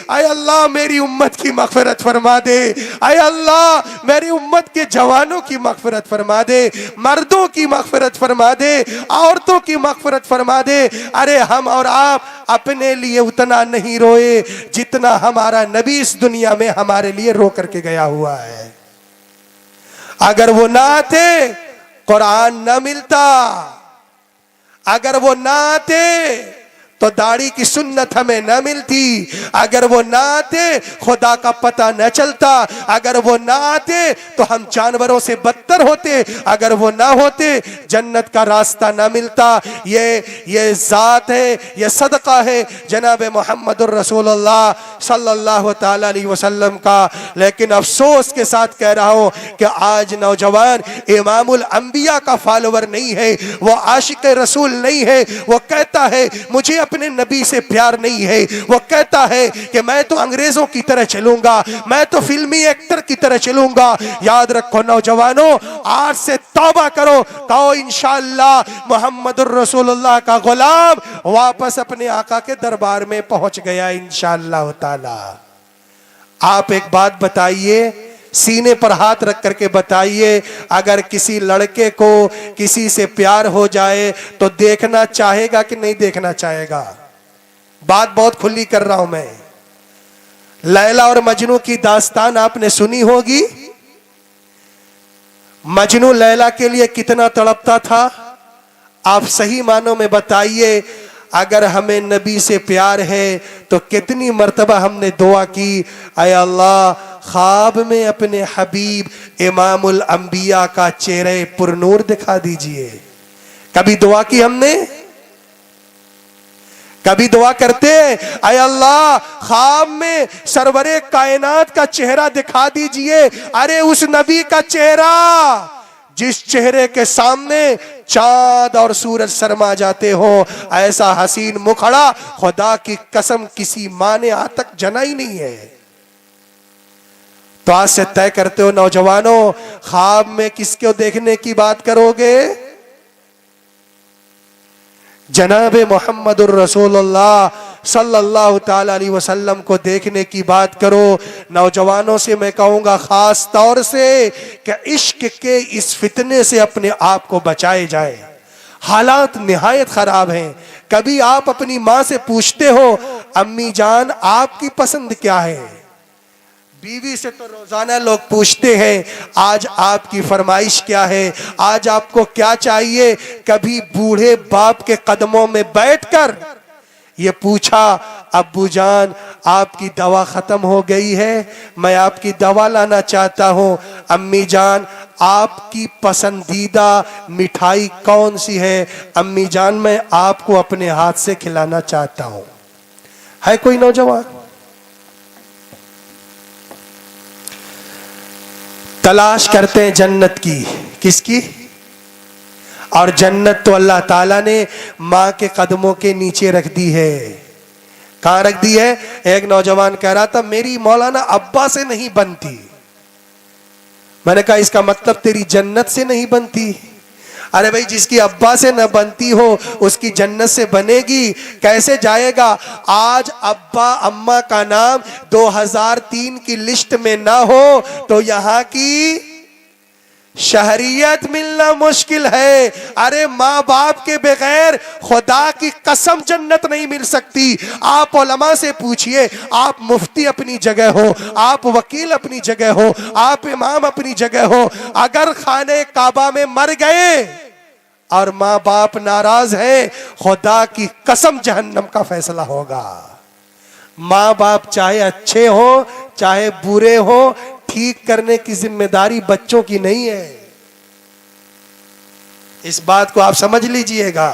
S2: आय अल्लाह मेरी उम्मत की मगफिरत फरमा दे, आय अल्लाह मेरी उम्मत के जवानों की मगफिरत फरमा दे, मर्दों की मगफिरत फरमा दे, औरतों की मगफिरत फरमा दे। अरे हम और आप अपने लिए उतना नहीं रोए जितना हमारा नबी इस दुनिया में हमारे लिए रो करके गया हुआ है। अगर वो ना आते कुरान ना मिलता, अगर वो ना आते तो दाढ़ी की सुन्नत हमें न मिलती, अगर वो ना आते खुदा का पता न चलता, अगर वो ना आते तो हम जानवरों से बदतर होते, अगर वो ना होते जन्नत का रास्ता ना मिलता। ये जात है, ये सदका है जनाब मोहम्मदुर रसूलुल्लाह सल्लल्लाहु ताला अलैहि वसल्लम का। लेकिन अफसोस के साथ कह रहा हूं कि आज नौजवान इमामुल अंबिया का फॉलोवर नहीं है, वो आशिक रसूल नहीं है, वो कहता है मुझे अपने नबी से प्यार नहीं है, वो कहता है कि मैं तो अंग्रेजों की तरह चलूंगा, मैं तो फिल्मी एक्टर की तरह चलूंगा। याद रखो नौजवानों, आज से तौबा करो, कहो इंशाअल्लाह मोहम्मदुर रसूलुल्लाह का गुलाम वापस अपने आका के दरबार में पहुंच गया इंशाअल्लाह ताला। आप एक बात बताइए, सीने पर हाथ रख करके बताइए, अगर किसी लड़के को किसी से प्यार हो जाए तो देखना चाहेगा कि नहीं देखना चाहेगा? बात बहुत खुली कर रहा हूं मैं। लैला और मजनू की दास्तान आपने सुनी होगी। मजनू लैला के लिए कितना तड़पता था, आप सही मानों में बताइए। अगर हमें नबी से प्यार है तो कितनी मर्तबा हमने दुआ की, ऐ अल्लाह ख्वाब में अपने हबीब इमामुल अंबिया का चेहरे पुरनूर दिखा दीजिए। कभी दुआ की हमने? कभी दुआ करते हैं ऐ अल्लाह ख्वाब में सरवरे कायनात का चेहरा दिखा दीजिए। अरे उस नबी का चेहरा जिस चेहरे के सामने चांद और सूरज शर्मा जाते हो, ऐसा हसीन मुखड़ा खुदा की कसम किसी माँ ने आज तक जना ही नहीं है। तो आज से तय करते हो नौजवानों, ख्वाब में किसको देखने की बात करोगे? जनाबे मोहम्मदुर रसूलुल्लाह सल्लल्लाहु ताला अलैहि वसल्लम को देखने की बात करो। नौजवानों से मैं कहूंगा खास तौर से कि इश्क के इस फितने से अपने आप को बचाए जाए। हालात निहायत खराब हैं। कभी आप अपनी माँ से पूछते हो अम्मी जान आपकी पसंद क्या है? बीवी से तो रोजाना लोग पूछते हैं आज आपकी फरमाइश क्या है, आज आपको क्या चाहिए। कभी बूढ़े बाप के कदमों में बैठकर ये पूछा अब्बू जान आपकी दवा खत्म हो गई है, मैं आपकी दवा लाना चाहता हूं। अम्मी जान आपकी पसंदीदा मिठाई कौन सी है? अम्मी जान मैं आपको अपने हाथ से खिलाना चाहता हूं। है कोई नौजवान? तलाश करते हैं जन्नत की। किसकी? और जन्नत तो अल्लाह ताला ने माँ के कदमों के नीचे रख दी है। कहां रख दी है? एक नौजवान कह रहा था मेरी मौलाना अब्बा से नहीं बनती। मैंने कहा इसका मतलब तेरी जन्नत से नहीं बनती। अरे भाई जिसकी अब्बा से न बनती हो उसकी जन्नत से बनेगी कैसे जाएगा? आज अब्बा अम्मा का नाम 2003 की लिस्ट में ना हो तो यहाँ की शहरियत मिलना मुश्किल है। अरे माँ बाप के बगैर खुदा की कसम जन्नत नहीं मिल सकती। आप उलमा से पूछिए, आप मुफ्ती अपनी जगह हो, आप वकील अपनी जगह हो, आप इमाम अपनी जगह हो, अगर खाने काबा में मर गए और माँ बाप नाराज है, खुदा की कसम जहन्नम का फैसला होगा। माँ बाप चाहे अच्छे हो चाहे बुरे हो, ठीक करने की जिम्मेदारी बच्चों की नहीं है। इस बात को आप समझ लीजिएगा।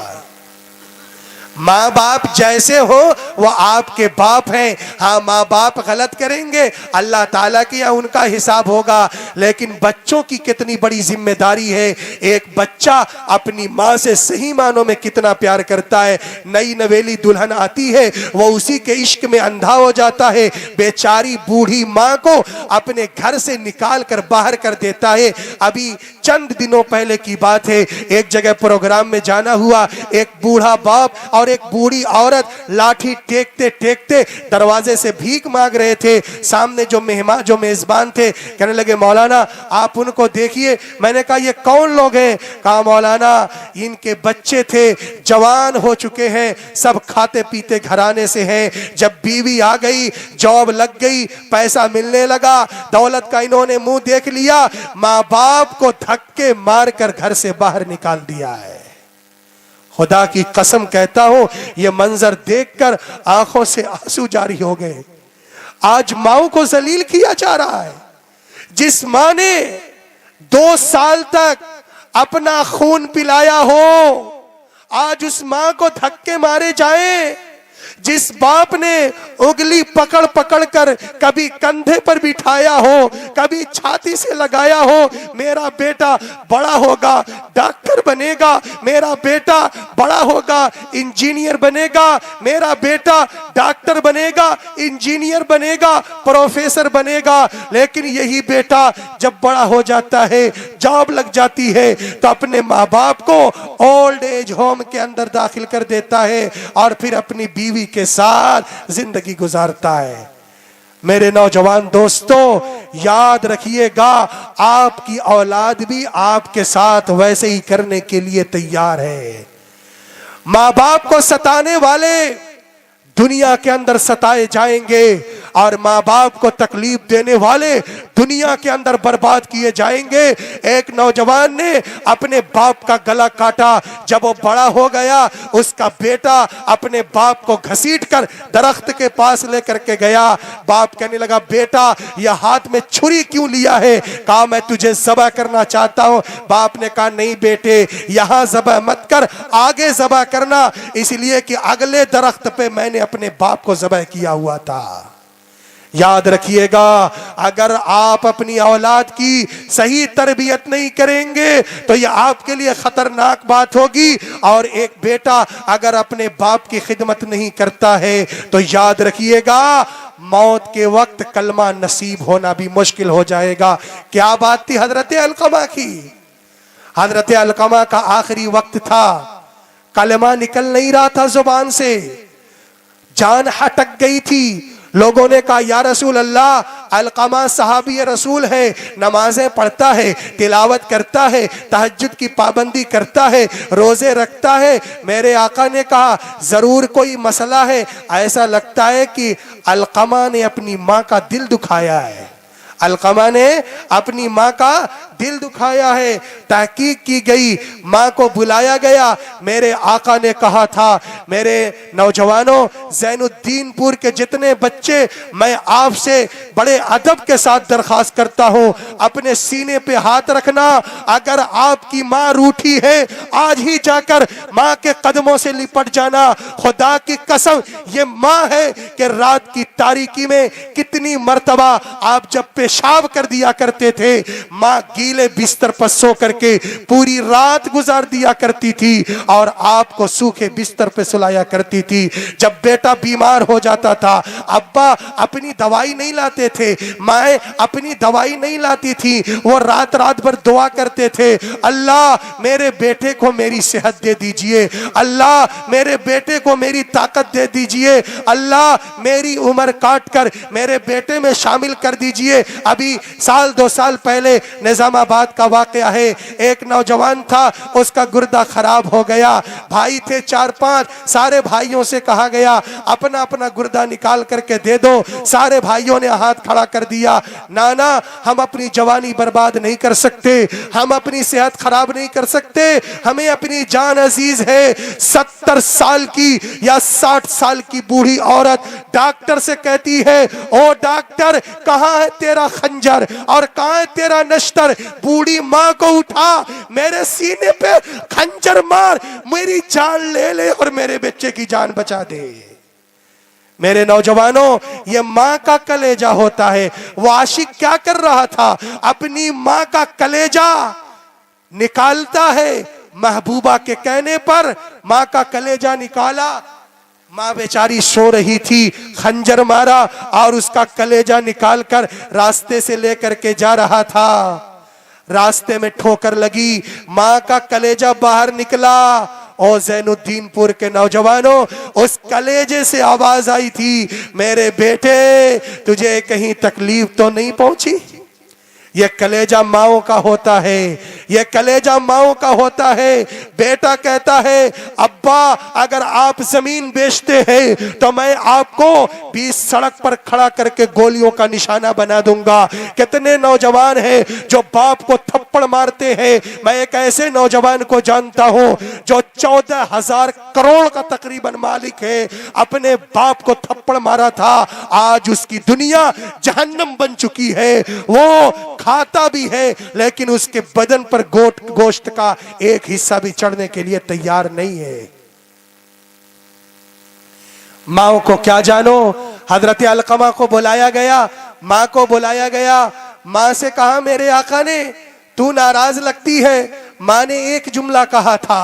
S2: माँ बाप जैसे हो वो आपके बाप हैं। हाँ, माँ बाप गलत करेंगे, अल्लाह ताला की या उनका हिसाब होगा, लेकिन बच्चों की कितनी बड़ी जिम्मेदारी है। एक बच्चा अपनी माँ से सही मानों में कितना प्यार करता है। नई नवेली दुल्हन आती है, वो उसी के इश्क में अंधा हो जाता है। बेचारी बूढ़ी माँ को अपने घर से निकाल कर बाहर कर देता है। अभी चंद दिनों पहले की बात है, एक जगह प्रोग्राम में जाना हुआ। एक बूढ़ा बाप और एक बूढ़ी औरत लाठी टेकते टेकते दरवाजे से भीख मांग रहे थे। सामने जो मेजबान थे कहने लगे, मौलाना आप उनको देखिए। मैंने कहा, ये कौन लोग हैं? कहा, मौलाना इनके बच्चे थे, जवान हो चुके हैं, सब खाते पीते घराने से हैं। जब बीवी आ गई, जॉब लग गई, पैसा मिलने लगा, दौलत का इन्होंने मुंह देख लिया, माँ बाप को धक्के मारकर घर से बाहर निकाल दिया है। खुदा की कसम कहता हूं, यह मंजर देखकर आंखों से आंसू जारी हो गए। आज माओ को जलील किया जा रहा है। जिस मां ने 2 साल तक अपना खून पिलाया हो, आज उस मां को धक्के मारे जाएं। जिस बाप ने उंगली पकड़ पकड़ कर कभी कंधे पर बिठाया हो, कभी छाती से लगाया हो, मेरा बेटा बड़ा होगा डॉक्टर बनेगा, मेरा बेटा बड़ा होगा इंजीनियर बनेगा, मेरा बेटा डॉक्टर बनेगा, इंजीनियर बनेगा, प्रोफेसर बनेगा, लेकिन यही बेटा जब बड़ा हो जाता है, जॉब लग जाती है, तो अपने माँ बाप को ओल्ड एज होम के अंदर दाखिल कर देता है और फिर अपनी बीवी के साथ जिंदगी गुजारता है। मेरे नौजवान दोस्तों, याद रखिएगा, आपकी औलाद भी आपके साथ वैसे ही करने के लिए तैयार है। माँ बाप को सताने वाले दुनिया के अंदर सताए जाएंगे और माँ बाप को तकलीफ देने वाले दुनिया के अंदर बर्बाद किए जाएंगे। एक नौजवान ने अपने बाप का गला काटा। जब वो बड़ा हो गया, उसका बेटा अपने बाप को घसीट कर दरख्त के पास लेकर के गया। बाप कहने लगा, बेटा यह हाथ में छुरी क्यों लिया है? कहा, मैं तुझे ज़बह करना चाहता हूं। बाप ने कहा, नहीं बेटे, यहां ज़बह मत कर, आगे ज़बह करना, इसलिए कि अगले दरख्त पे मैंने अपने बाप को ज़बह किया हुआ था। याद रखिएगा, अगर आप अपनी औलाद की सही तरबियत नहीं करेंगे तो यह आपके लिए खतरनाक बात होगी। और एक बेटा अगर अपने बाप की खिदमत नहीं करता है तो याद रखिएगा, मौत के वक्त कलमा नसीब होना भी मुश्किल हो जाएगा। क्या बात थी हजरत अलकमा की? हजरत अलकमा का आखिरी वक्त था, कलमा निकल नहीं रहा था जुबान से, जान हटक गई थी। लोगों ने कहा, या रसूल अल्लाह, अलकमा सहाबी रसूल है, नमाजें पढ़ता है, तिलावत करता है, तहज्जुद की पाबंदी करता है, रोजे रखता है। मेरे आका ने कहा, जरूर कोई मसला है, ऐसा लगता है कि अलकमा ने अपनी माँ का दिल दुखाया है। अलकमा ने अपनी माँ का दिल दुखाया है। तहकीक की गई, माँ को बुलाया गया। मेरे आका ने कहा था, मेरे नौजवानों, ज़ैनुद्दीनपुर के जितने बच्चे, मैं आपसे बड़े अदब के साथ दरखास्त करता हूँ, अपने सीने पे हाथ रखना। अगर आपकी माँ रूठी है, आज ही जाकर माँ के कदमों से लिपट जाना। खुदा की कसम, ये माँ है कि रात की तारीकी में कितनी मर्तबा आप जब पेशाब कर दिया करते थे, माँ गीले बिस्तर पर सो करके पूरी रात गुजार दिया करती थी और आपको सूखे बिस्तर पे सुलाया करती थी। जब बेटा बीमार हो जाता था, अब्बा अपनी दवाई नहीं लाते थे, माए अपनी दवाई नहीं लाती थी, वो रात रात भर दुआ करते थे, अल्लाह मेरे बेटे को मेरी सेहत दे दीजिए, अल्लाह मेरे बेटे को मेरी ताकत दे दीजिए, अल्लाह मेरी उम्र काट कर मेरे बेटे में शामिल कर दीजिए। अभी 1-2 साल पहले निजामाबाद का वाकया है। एक नौजवान था, उसका गुर्दा खराब हो गया। भाई थे 4-5, सारे भाइयों से कहा गया अपना अपना गुर्दा निकाल करके दे दो। सारे भाइयों ने हाथ खड़ा कर दिया, नाना हम अपनी जवानी बर्बाद नहीं कर सकते, हम अपनी सेहत खराब नहीं कर सकते, हमें अपनी जान अजीज है। 70 साल की या 60 साल की बूढ़ी औरत डॉक्टर से कहती है, ओ डॉक्टर कहाँ है तेरा खंजर और कहां है तेरा नश्तर। बूढ़ी मां को उठा, मेरे सीने पे खंजर मार, मेरी जान ले ले और मेरे बच्चे की जान बचा दे। मेरे नौजवानों, ये मां का कलेजा होता है। वो आशिक क्या कर रहा था, अपनी मां का कलेजा निकालता है। महबूबा के कहने पर मां का कलेजा निकाला। मां बेचारी सो रही थी, खंजर मारा और उसका कलेजा निकालकर रास्ते से लेकर के जा रहा था। रास्ते में ठोकर लगी, मां का कलेजा बाहर निकला। और ज़ैनुद्दीनपुर के नौजवानों, उस कलेजे से आवाज आई थी, मेरे बेटे तुझे कहीं तकलीफ तो नहीं पहुंची। ये कलेजा माओ का होता है, ये कलेजा माओ का होता है। बेटा कहता है, अब्बा अगर आप जमीन बेचते हैं तो मैं आपको 20 सड़क पर खड़ा करके गोलियों का निशाना बना दूंगा। कितने नौजवान हैं जो बाप को थप्पड़ मारते हैं। मैं एक ऐसे नौजवान को जानता हूं जो 14,000 करोड़ का तकरीबन मालिक है, अपने बाप को थप्पड़ मारा था। आज उसकी दुनिया जहन्नम बन चुकी है। वो खाता भी है लेकिन उसके बदन पर गोश्त का एक हिस्सा भी चढ़ने के लिए तैयार नहीं है। माओ को क्या जानो। हजरत अलकमा को बुलाया गया, मां को बुलाया गया। मां से कहा, मेरे आका ने तू नाराज लगती है। मां ने एक जुमला कहा था,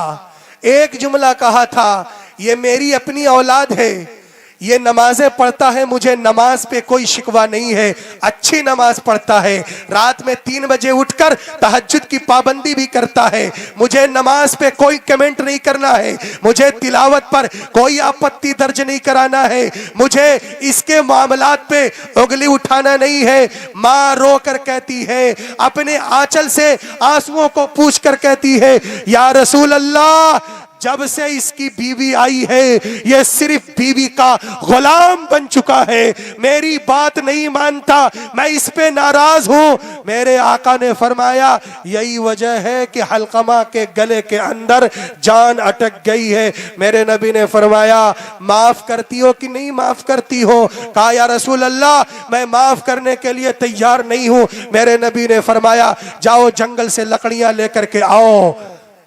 S2: एक जुमला कहा था, ये मेरी अपनी औलाद है, ये नमाजें पढ़ता है, मुझे नमाज पे कोई शिकवा नहीं है, अच्छी नमाज पढ़ता है, रात में 3 बजे उठकर तहज्जुद की पाबंदी भी करता है। मुझे नमाज पे कोई कमेंट नहीं करना है, मुझे तिलावत पर कोई आपत्ति दर्ज नहीं कराना है, मुझे इसके मामलात पे उंगली उठाना नहीं है। माँ रो कर कहती है, अपने आंचल से आंसुओं को पूछ कर कहती है, या रसूल अल्लाह, जब से इसकी बीवी आई है ये सिर्फ बीवी का गुलाम बन चुका है, मेरी बात नहीं मानता, मैं इस पे नाराज हूं। मेरे आका ने फरमाया, यही वजह है कि हलकमा के गले के अंदर जान अटक गई है। मेरे नबी ने फरमाया, माफ करती हो कि नहीं माफ करती हो। कहा, या रसूल अल्लाह, मैं माफ करने के लिए तैयार नहीं हूं। मेरे नबी ने फरमाया, जाओ जंगल से लकड़ियां लेकर के आओ,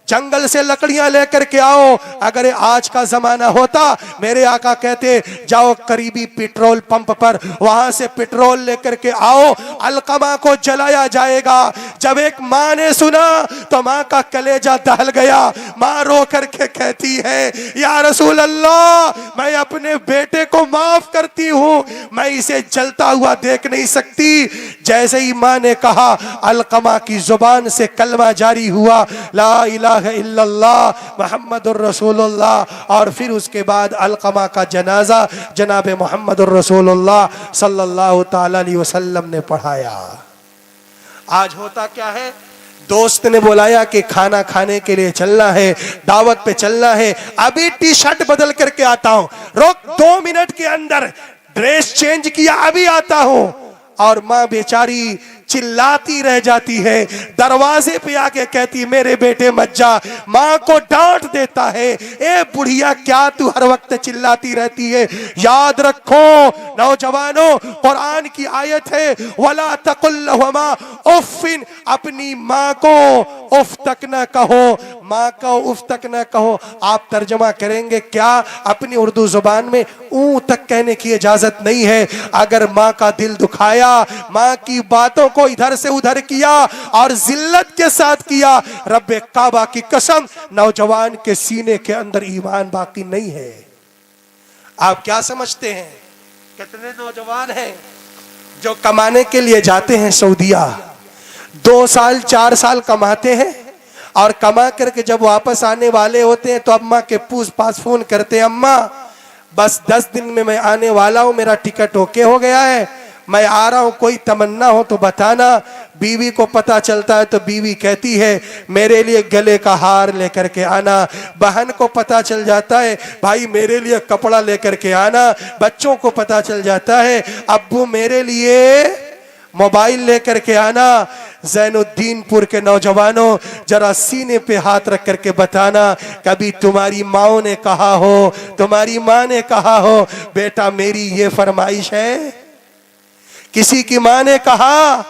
S2: जंगल से लकड़ियां लेकर के आओ। अगर आज का जमाना होता, मेरे आका कहते, जाओ करीबी पेट्रोल पंप पर, वहां से पेट्रोल लेकर के आओ, अलकमा को जलाया जाएगा। जब एक माँ ने सुना तो माँ का कलेजा दहल गया। माँ रो करके कहती है, या रसूल अल्लाह, मैं अपने बेटे को माफ करती हूँ, मैं इसे जलता हुआ देख नहीं सकती। जैसे ही माँ ने कहा, अलकमा की जुबान से कलमा जारी हुआ, ला इलाहा इल्लल्लाह मुहम्मदुर रसूलुल्लाह। और फिर उसके बाद अलकमा का जनाजा जनाब मुहम्मदुर रसूलुल्लाह सल्लल्लाहु ताला अलैहि वसल्लम ने पढ़ाया। आज होता क्या है, दोस्त ने बुलाया कि खाना खाने के लिए चलना है, दावत पे चलना है, अभी टी शर्ट बदल करके आता हूं, रुक 2 मिनट के अंदर ड्रेस चेंज किया, अभी आता हूं। और मां बेचारी चिल्लाती रह जाती है, दरवाजे पे आके कहती, मेरे बेटे मत जा। मां को डांट देता है, ए बुढ़िया, क्या तू हर वक्त चिल्लाती रहती है। याद रखो नौजवानों, कुरान की आयत है, वला तकुल लहुमा उफ़्फ़िन, अपनी मां को उफ तक न कहो, मां को उफ तक न कहो। आप तर्जमा करेंगे क्या? अपनी उर्दू जुबान में ऊ तक कहने की इजाजत नहीं है। अगर मां का दिल दुखाया, मां की बातों को इधर से उधर किया और जिल्लत के साथ किया, रब्बे काबा की कसम, नौजवान के सीने के अंदर ईमान बाकी नहीं है। आप क्या समझते हैं, कितने नौजवान हैं जो कमाने के लिए जाते हैं सऊदीया, 2 साल 4 साल कमाते हैं और कमा करके जब वापस आने वाले होते हैं तो अम्मा के पास फोन करते हैं, अम्मा बस 10 दिन में मैं आने वाला हूं, मेरा टिकट ओके हो गया है, मैं आ रहा हूं, कोई तमन्ना हो तो बताना। बीवी को पता चलता है तो बीवी कहती है, मेरे लिए गले का हार लेकर के आना। बहन को पता चल जाता है, भाई मेरे लिए कपड़ा लेकर के आना। बच्चों को पता चल जाता है, अब्बू मेरे लिए मोबाइल लेकर के आना। ज़ैनुद्दीनपुर के नौजवानों, जरा सीने पे हाथ रख करके बताना, कभी तुम्हारी माँ ने कहा हो, तुम्हारी माँ ने कहा हो, बेटा मेरी ये फरमाइश है? किसी की मां ने कहा,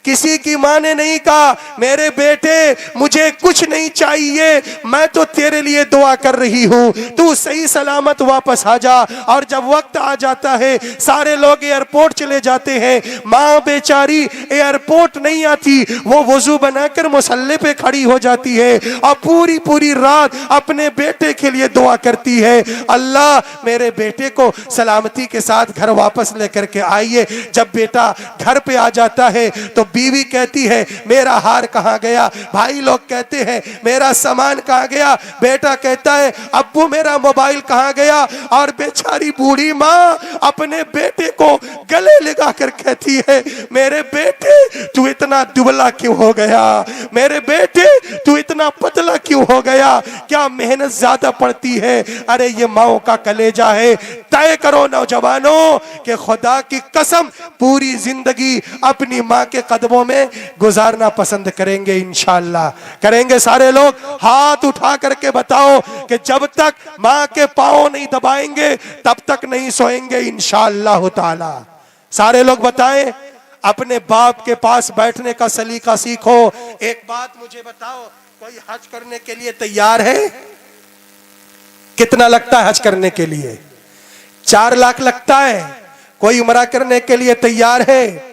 S2: किसी की मां ने नहीं कहा मेरे बेटे मुझे कुछ नहीं चाहिए, मैं तो तेरे लिए दुआ कर रही हूं, तू सही सलामत वापस आ जा। और जब वक्त आ जाता है सारे लोग एयरपोर्ट चले जाते हैं, मां बेचारी एयरपोर्ट नहीं आती, वो वजू बनाकर मुसल्ले पे खड़ी हो जाती है और पूरी पूरी रात अपने बेटे के लिए दुआ करती है, अल्लाह मेरे बेटे को सलामती के साथ घर वापस लेकर के आइए। जब बेटा घर पे आ जाता है तो बीवी कहती है मेरा हार कहां गया, भाई लोग कहते हैं मेरा सामान कहां गया, बेटा कहता है अब्बू मेरा मोबाइल कहां गया, और बेचारी बूढ़ी मां अपने बेटे को गले लगा कर कहती है मेरे बेटे तू इतना दुबला क्यों हो गया, मेरे बेटे तू इतना पतला क्यों हो गया, क्या मेहनत ज्यादा पड़ती है। अरे ये माओ का कलेजा है। तय करो नौजवानों कि खुदा की कसम पूरी जिंदगी अपनी मां के कदमों में गुजारना पसंद करेंगे, इंशाअल्लाह करेंगे। सारे लोग हाथ उठा करके बताओ कि जब तक मां के पांव नहीं दबाएंगे तब तक नहीं सोएंगे, इंशाअल्लाह ताला। सारे लोग बताएं, अपने बाप के पास बैठने का सलीका सीखो। एक बात मुझे बताओ, कोई हज करने के लिए तैयार है? कितना लगता है हज करने के लिए? 4 लाख लगता है। कोई उम्रा करने के लिए तैयार है?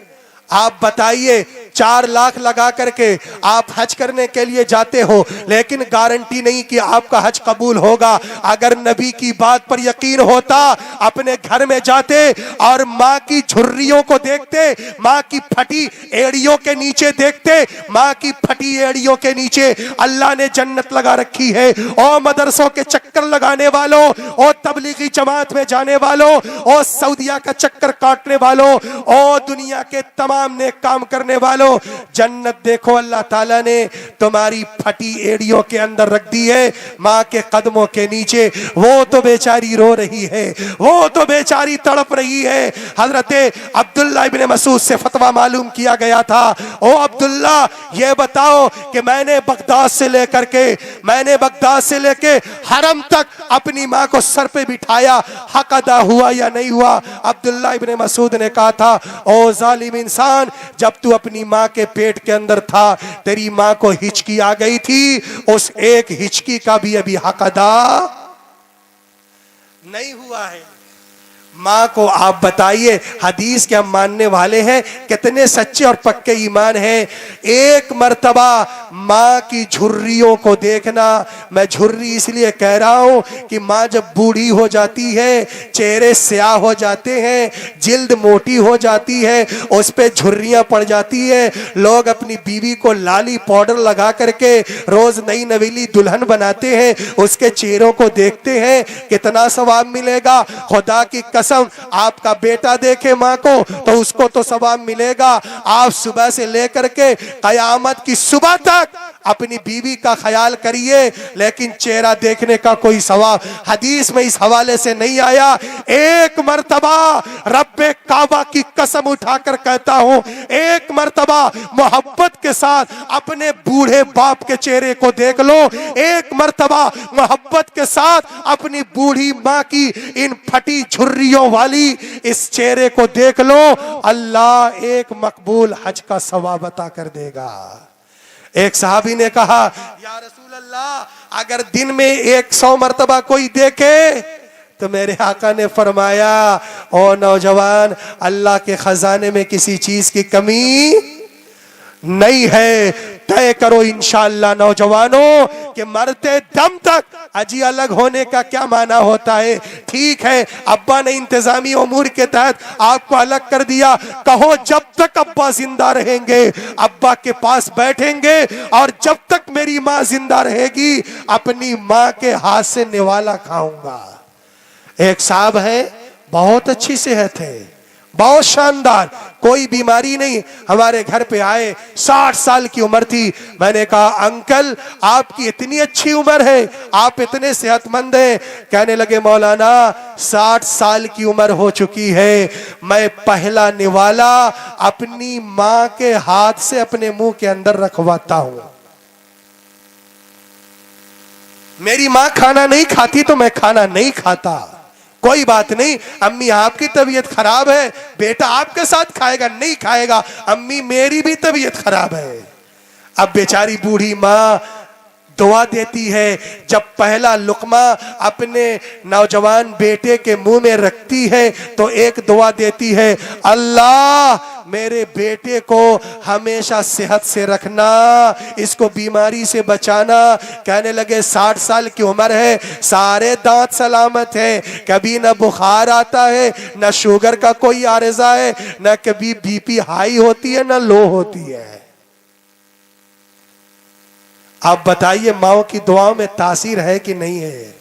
S2: आप बताइए, 4 लाख लगा करके आप हज करने के लिए जाते हो, लेकिन गारंटी नहीं कि आपका हज कबूल होगा। अगर नबी की बात पर यकीन होता, अपने घर में जाते और माँ की झुर्रियों को देखते, माँ की फटी एड़ियों के नीचे देखते, माँ की फटी एड़ियों के नीचे अल्लाह ने जन्नत लगा रखी है। ओ मदरसों के चक्कर लगाने वालों, ओ तबलीगी जमात में जाने वालों, ओ सऊदिया का चक्कर काटने वालों, ओ दुनिया के तमाम नेक काम करने वालों, जन्नत देखो अल्लाह ताला ने तुम्हारी फटी एड़ियों के अंदर रख दी है, माँ के कदमों के नीचे। वो तो बेचारी रो रही है, वो तो बेचारी तड़प रही है। हजरत अब्दुल्ला इब्ने मसूद से फतवा मालूम किया गया था, ओ अब्दुल्ला ये बताओ कि मैंने बगदाद से लेके हरम तक अपनी माँ को सर पे बिठाया, हक अदा हुआ या नहीं हुआ? अब्दुल्ला इब्ने मसूद ने कहा था, ओ जालिम इंसान, जब तू अपनी माँ के पेट के अंदर था, तेरी माँ को हिचकी आ गई थी, उस एक हिचकी का भी अभी हक अदा नहीं हुआ है। माँ को आप बताइए, हदीस के हम मानने वाले हैं, कितने सच्चे और पक्के ईमान हैं। एक मर्तबा माँ की झुर्रियों को देखना, मैं झुर्री इसलिए कह रहा हूं कि माँ जब बूढ़ी हो जाती है, चेहरे स्याह हो जाते हैं, जिल्द मोटी हो जाती है, उस पे झुर्रियां पड़ जाती है। लोग अपनी बीवी को लाली पाउडर लगा करके रोज नई नवीली दुल्हन बनाते हैं, उसके चेहरों को देखते हैं, कितना सवाब मिलेगा। खुदा की कसम, आपका बेटा देखे माँ को तो उसको तो सवाब मिलेगा। आप सुबह से लेकर के कयामत की सुबह तक अपनी बीवी का ख्याल करिए, लेकिन चेहरा देखने का कोई सवाब हदीस में इस हवाले से नहीं आया। एक मर्तबा रब्बे काबा की कसम उठाकर कहता हूं, एक मर्तबा मोहब्बत के साथ अपने बूढ़े बाप के चेहरे को देख लो, एक मर्तबा मोहब्बत के साथ अपनी बूढ़ी माँ की इन फटी झुर्रियों वाली इस चेहरे को देख लो, अल्लाह एक मकबूल हज का सवाब अता कर देगा। एक सहाबी ने कहा, या रसूल अल्लाह, अगर दिन में 100 मर्तबा कोई देखे तो मेरे आका ने फरमाया, ओ नौजवान, अल्लाह के खजाने में किसी चीज की कमी नहीं है। तय करो इंशाअल्लाह नौजवानों कि मरते दम तक अजी अलग होने का क्या माना होता है। ठीक है, अब्बा ने इंतजामी उमूर के तहत आपको अलग कर दिया, कहो जब तक अब्बा जिंदा रहेंगे अब्बा के पास बैठेंगे, और जब तक मेरी माँ जिंदा रहेगी अपनी माँ के हाथ से निवाला खाऊंगा। एक साहब है, बहुत अच्छी सेहत है, बहुत शानदार, कोई बीमारी नहीं, हमारे घर पे आए, 60 साल की उम्र थी। मैंने कहा अंकल आपकी इतनी अच्छी उम्र है, आप इतने सेहतमंद हैं? कहने लगे मौलाना 60 साल की उम्र हो चुकी है, मैं पहला निवाला अपनी माँ के हाथ से अपने मुंह के अंदर रखवाता हूं। मेरी माँ खाना नहीं खाती तो मैं खाना नहीं खाता, कोई बात नहीं, अम्मी आपकी तबीयत खराब है, बेटा आपके साथ खाएगा, नहीं खाएगा, अम्मी मेरी भी तबीयत खराब है। अब बेचारी बूढ़ी माँ दुआ देती है, जब पहला लुकमा अपने नौजवान बेटे के मुंह में रखती है तो एक दुआ देती है, अल्लाह मेरे बेटे को हमेशा सेहत से रखना, इसको बीमारी से बचाना। कहने लगे 60 साल की उम्र है, सारे दांत सलामत है, कभी न बुखार आता है, न शुगर का कोई आरज़ा है, न कभी बीपी हाई होती है, न लो होती है। आप बताइए माओ की दुआओं में तासीर है कि नहीं है?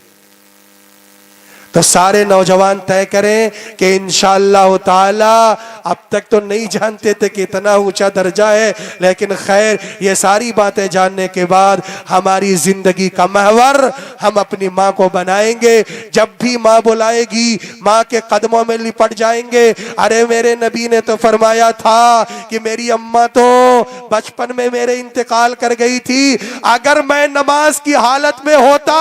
S2: तो सारे नौजवान तय करें कि इंशाअल्लाह ताला, अब तक तो नहीं जानते थे कि इतना ऊंचा दर्जा है, लेकिन खैर ये सारी बातें जानने के बाद हमारी जिंदगी का महवर हम अपनी माँ को बनाएंगे। जब भी माँ बुलाएगी माँ के कदमों में लिपट जाएंगे। अरे मेरे नबी ने तो फरमाया था कि मेरी अम्मा तो बचपन में मेरे इंतकाल कर गई थी, अगर मैं नमाज की हालत में होता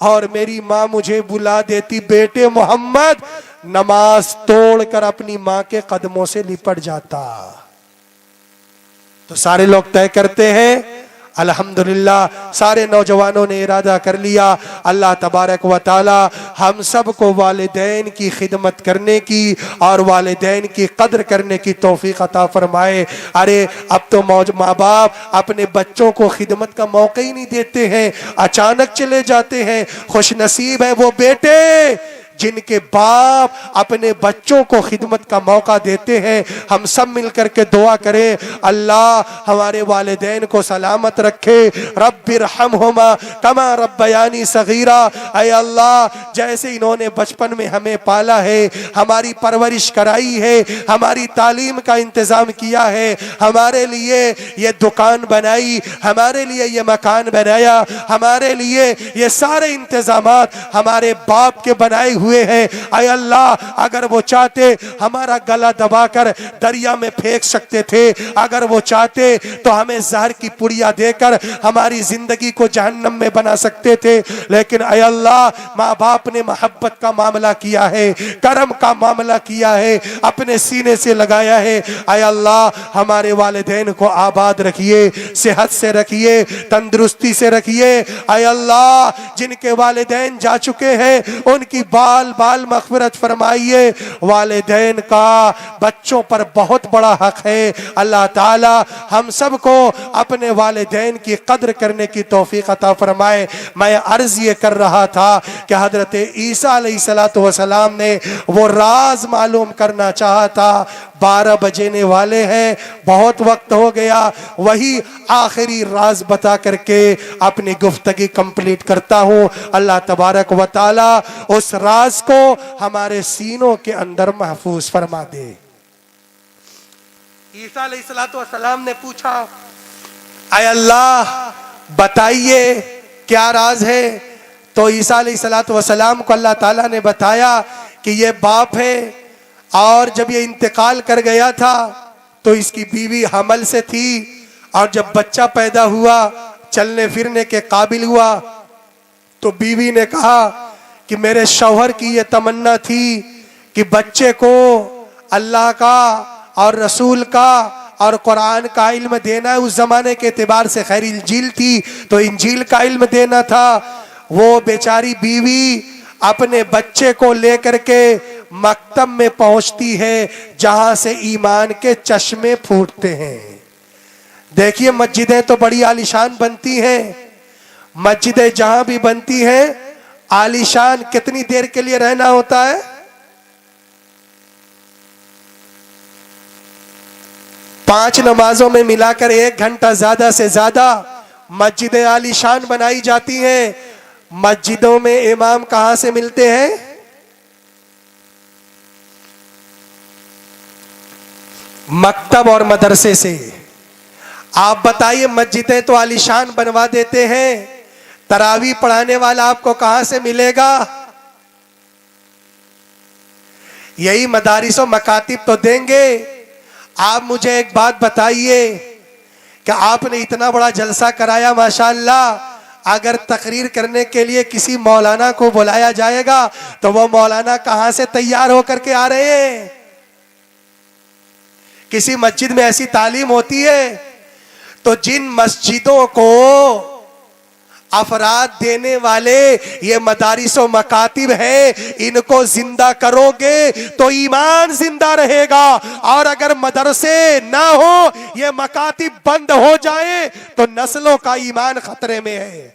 S2: और मेरी माँ मुझे बुला देती, बेटे मोहम्मद, नमाज तोड़कर अपनी माँ के कदमों से लिपट जाता। तो सारे लोग तय करते हैं, अल्हम्दुलिल्लाह सारे नौजवानों ने इरादा कर लिया, अल्लाह तबारक व तआला हम सब को वालिदैन की खिदमत करने की और वालिदैन की कद्र करने की तौफीक अता फरमाए। अरे अब तो माँ बाप अपने बच्चों को खिदमत का मौका ही नहीं देते हैं, अचानक चले जाते हैं। खुश नसीब है वो बेटे जिनके बाप अपने बच्चों को खिदमत का मौका देते हैं। हम सब मिलकर के दुआ करें, अल्लाह हमारे वालिदैन को सलामत रखे। रब्बिरहमहुमा कमा रब्बयानी सगीरा। ऐ अल्लाह जैसे इन्होंने बचपन में हमें पाला है, हमारी परवरिश कराई है, हमारी तालीम का इंतजाम किया है, हमारे लिए ये दुकान बनाई, हमारे लिए ये मकान बनाया, हमारे लिए ये सारे इंतजामात हमारे बाप के बनाए हुए हैं। ऐ अल्लाह अगर वो चाहते हमारा गला दबाकर दरिया में फेंक सकते थे, अगर वो चाहते तो हमें जहर की पुड़िया देकर हमारी जिंदगी को जहन्नम में बना सकते थे, लेकिन ऐ अल्लाह माँ बाप ने मोहब्बत का मामला किया है, करम का मामला किया है, अपने सीने से लगाया है। ऐ अल्लाह हमारे वालिदैन को आबाद रखिए, सेहत से रखिए, तंदुरुस्ती से रखिए। ऐ अल्लाह जिनके वालिदैन जा चुके हैं उनकी बाल बाल मग़फ़िरत फरमाइए। वालिदैन का बच्चों पर बहुत बड़ा हक है। अल्लाह ताला हम सब को अपने वालिदैन की कद्र करने की तौफीक अता फरमाए। मैं अर्ज ये कर रहा था कि हजरत ईसा अलैहिस्सलातु वस्सलाम ने वो राज मालूम करना चाहा था। 12 बजने वाले हैं, बहुत वक्त हो गया, वही आखिरी राज बता करके अपनी गुफ्तगी कंप्लीट करता हूँ। अल्लाह तबारक व तआला उस राज को हमारे सीनों के अंदर महफूज फरमा दे। ईसा अलैहिस्सलातु वस्सलाम ने पूछा, ऐ अल्लाह बताइए क्या राज है? तो ईसा अलैहिस्सलातु वस्सलाम को अल्लाह ताला ने बताया कि ये बाप है और जब ये इंतकाल कर गया था तो इसकी बीवी हमल से थी, और जब बच्चा पैदा हुआ, चलने फिरने के काबिल हुआ, तो बीवी ने कहा कि मेरे शौहर की ये तमन्ना थी कि बच्चे को अल्लाह का और रसूल का और कुरान का इल्म देना है। उस जमाने के एतबार से खैर इंजील थी तो इंजील का इल्म देना था। वो बेचारी बीवी अपने बच्चे को लेकर के मकतब में पहुंचती है जहां से ईमान के चश्मे फूटते हैं। देखिए मस्जिदें तो बड़ी आलीशान बनती हैं, मस्जिदें जहां भी बनती हैं आलीशान कितनी देर के लिए रहना होता है? 5 नमाजों में मिलाकर 1 घंटा ज्यादा से ज्यादा मस्जिदें आलीशान बनाई जाती हैं। मस्जिदों में इमाम कहां से मिलते हैं? मकतब और मदरसे से। आप बताइए मस्जिदें तो आलीशान बनवा देते हैं, तरावी पढ़ाने वाला आपको कहां से मिलेगा? यही मदारिस और मकातिब तो देंगे। आप मुझे एक बात बताइए कि आपने इतना बड़ा जलसा कराया माशाअल्लाह, अगर तकरीर करने के लिए किसी मौलाना को बुलाया जाएगा तो वो मौलाना कहां से तैयार होकर के आ रहे हैं? किसी मस्जिद में ऐसी तालीम होती है। तो जिन मस्जिदों को अफराद देने वाले ये मदारिस व मकातिब हैं, इनको जिंदा करोगे तो ईमान जिंदा रहेगा। और अगर मदरसे ना हो, ये मकातिब बंद हो जाए तो नस्लों का ईमान खतरे में है।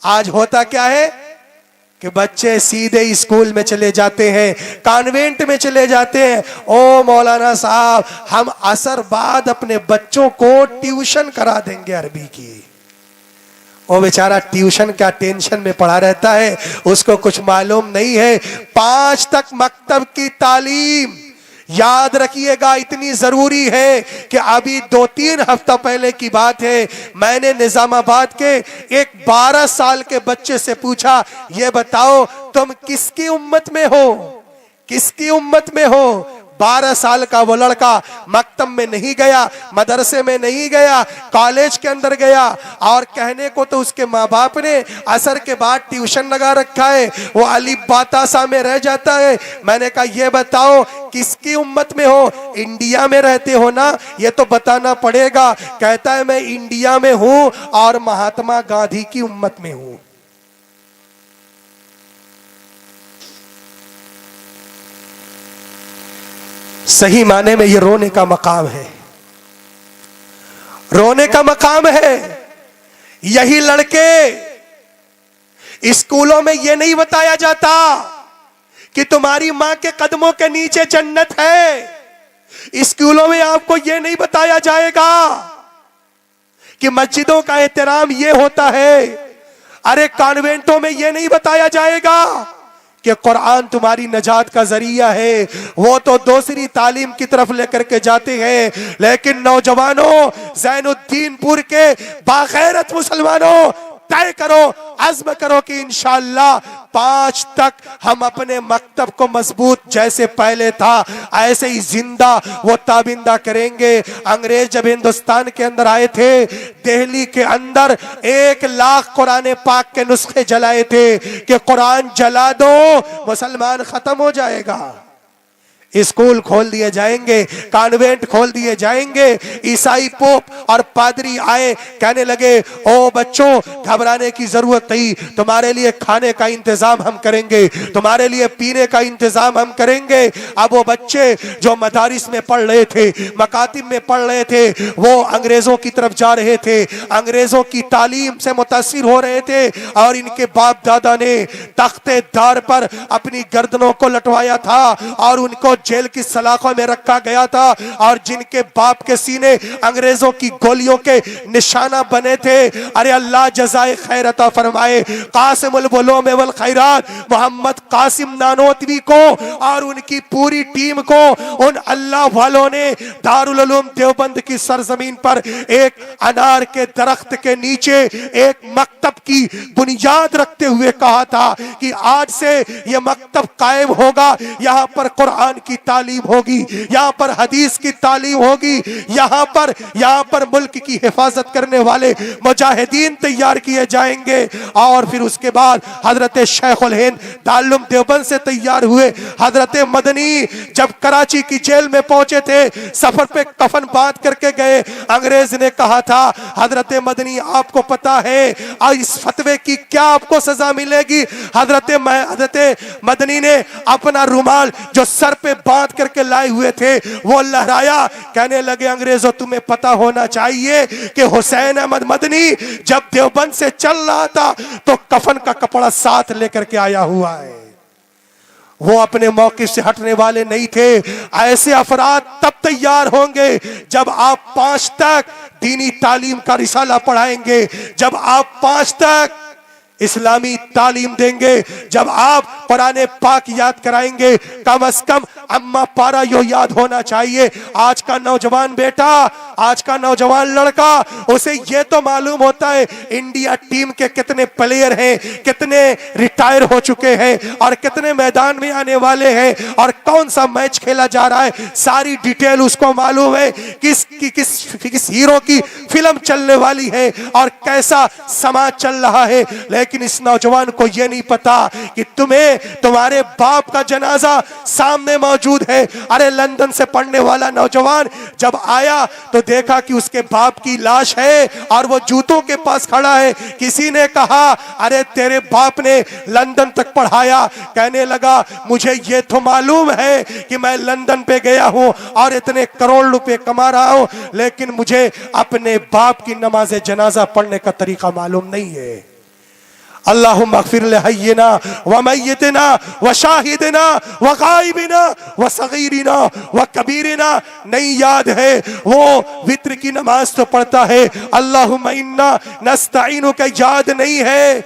S2: आज होता क्या है कि बच्चे सीधे स्कूल में चले जाते हैं, कॉन्वेंट में चले जाते हैं। ओ मौलाना साहब, हम असर बाद अपने बच्चों को ट्यूशन करा देंगे अरबी की। वो बेचारा ट्यूशन का टेंशन में पड़ा रहता है, उसको कुछ मालूम नहीं है। 5 तक मकतब की तालीम याद रखिएगा इतनी जरूरी है कि अभी 2-3 हफ्ता पहले की बात है, मैंने निजामाबाद के एक 12 साल के बच्चे से पूछा, ये बताओ तुम किसकी उम्मत में हो, किसकी उम्मत में हो? 12 साल का वो लड़का मकतब में नहीं गया, मदरसे में नहीं गया, कॉलेज के अंदर गया, और कहने को तो उसके माँ बाप ने असर के बाद ट्यूशन लगा रखा है, वो अली बातासा में रह जाता है। मैंने कहा ये बताओ किसकी उम्मत में हो? इंडिया में रहते हो ना, ये तो बताना पड़ेगा। कहता है मैं इंडिया में हूं और महात्मा गांधी की उम्मत में हूं। सही माने में ये रोने का मकाम है, रोने का मकाम है। यही लड़के स्कूलों में ये नहीं बताया जाता कि तुम्हारी मां के कदमों के नीचे जन्नत है। स्कूलों में आपको ये नहीं बताया जाएगा कि मस्जिदों का एहतराम ये होता है। अरे कॉन्वेंटों में ये नहीं बताया जाएगा कि कुरान तुम्हारी नजात का जरिया है। वो तो दूसरी तालीम की तरफ लेकर के जाते हैं। लेकिन नौजवानों, ज़ैनुद्दीनपुर के बागैरत मुसलमानों, तय करो, अज़्म करो कि इंशाअल्लाह 5 तक हम अपने मकतब को मजबूत जैसे पहले था ऐसे ही जिंदा वो ताबिंदा करेंगे। अंग्रेज जब हिंदुस्तान के अंदर आए थे, दिल्ली के अंदर 1 लाख कुरान पाक के नुस्खे जलाए थे कि कुरान जला दो मुसलमान खत्म हो जाएगा। स्कूल खोल दिए जाएंगे, कॉन्वेंट खोल दिए जाएंगे। ईसाई पोप और पादरी आए, कहने लगे ओ बच्चों घबराने की जरूरत नहीं, तुम्हारे लिए खाने का इंतजाम हम करेंगे, तुम्हारे लिए पीने का इंतजाम हम करेंगे। अब वो बच्चे जो मदारिस में पढ़ रहे थे, मकातिब में पढ़ रहे थे, वो अंग्रेजों की तरफ जा रहे थे, अंग्रेजों की तालीम से मुतासिर हो रहे थे। और इनके बाप दादा ने तख्ते दार पर अपनी गर्दनों को लटवाया था और उनको जेल की सलाखों में रखा गया था। और जिनके बाप के सीने अंग्रेजों की गोलियों के निशाना बने थे, अरे अल्लाह जज़ाए खैर अता फरमाए कासिमुल उलूम वल खैरात मोहम्मद कासिम नानोतवी को और उनकी पूरी टीम को उन अल्लाह वालों ने दारुल उलूम देवबंद की सरजमीन पर एक अनार के दरख्त के नीचे एक मकतब की बुनियाद रखते हुए कहा था कि आज से यह मकतब कायम होगा, यहाँ पर कुरान की तालीम होगी, यहाँ पर हदीस की तालीम होगी, यहाँ पर मुल्क की हिफाजत करने वाले मुजाहिदीन तैयार किए जाएंगे। और फिर उसके बाद हजरत शेखुल हिंद दारुल देवबंद से तैयार हुए हजरत मदनी जब कराची की जेल में पहुंचे थे, सफर पे कफन बांध करके गए। अंग्रेज ने कहा था हजरत मदनी आपको पता है इस फतवे की क्या आपको सजा मिलेगी? हजरत मदनी ने अपना रुमाल जो सर पे बांध करके लाए हुए थे वो लहराया, कहने लगे अंग्रेजों तुम्हें पता होना चाहिए कि हुसैन अहमद मदनी जब देवबंद से चल रहा था तो कफन का कपड़ा साथ लेकर के आया हुआ है। वो अपने मौके से हटने वाले नहीं थे। ऐसे अफराद तब तैयार होंगे जब आप 5 तक दीनी तालीम का रिसाला पढ़ाएंगे, जब आप 5 तक इस्लामी तालीम देंगे, जब आप कुरान पाक याद कराएंगे, कम से कम अम्मा पारा यो याद होना चाहिए। आज का नौजवान बेटा, आज का नौजवान लड़का, उसे ये तो मालूम होता है इंडिया टीम के कितने प्लेयर हैं, कितने रिटायर हो चुके हैं और कितने मैदान में आने वाले हैं और कौन सा मैच खेला जा रहा है, सारी डिटेल उसको मालूम है। किस हीरो की फिल्म चलने वाली है और कैसा समाज चल रहा है। लेकिन इस नौजवान को यह नहीं पता कि तुम्हारे बाप का जनाजा सामने मौजूद है। अरे लंदन से पढ़ने वाला नौजवान जब आया तो देखा कि उसके बाप की लाश है और वो जूतों के पास खड़ा है। किसी ने कहा अरे तेरे बाप ने लंदन तक पढ़ाया। कहने लगा मुझे ये तो मालूम है कि मैं लंदन पे गया हूं और इतने करोड़ रुपए कमा रहा हूं, लेकिन मुझे अपने बाप की नमाज जनाजा पढ़ने का तरीका मालूम नहीं है। अल्लाहुम्मा अग़फ़िर लिहय्यिना व मय्यितिना व शाहिदिना व गायबिना व सगीरिना व कबीरिना नहीं याद है, वो वित्र की नमाज तो पढ़ता है, अल्लाहुम्मा इन्ना नस्तईनुका याद नहीं है।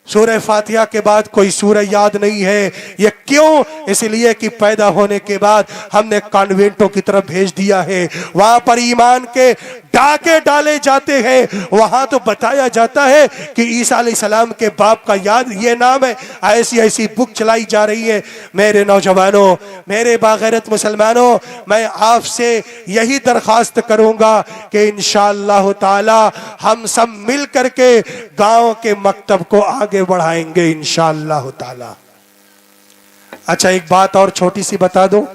S2: सूरह फातिहा के बाद कोई सूरह याद नहीं है। ये क्यों? इसलिए कि पैदा होने के बाद हमने कॉन्वेंटों की तरफ भेज दिया है, वहां पर ईमान के डाके डाले जाते हैं। वहां तो बताया जाता है कि ईसा अलैहिस्सलाम के बाप का याद ये नाम है। ऐसी ऐसी बुक चलाई जा रही है। मेरे नौजवानों, मेरे बागैरत मुसलमानों, मैं आपसे यही दरखास्त करूंगा कि इंशाअल्लाह ताला हम सब मिल करके गांव के मकतब को आगे बढ़ाएंगे इंशाअल्लाह ताला। अच्छा, एक बात और छोटी सी बता दो।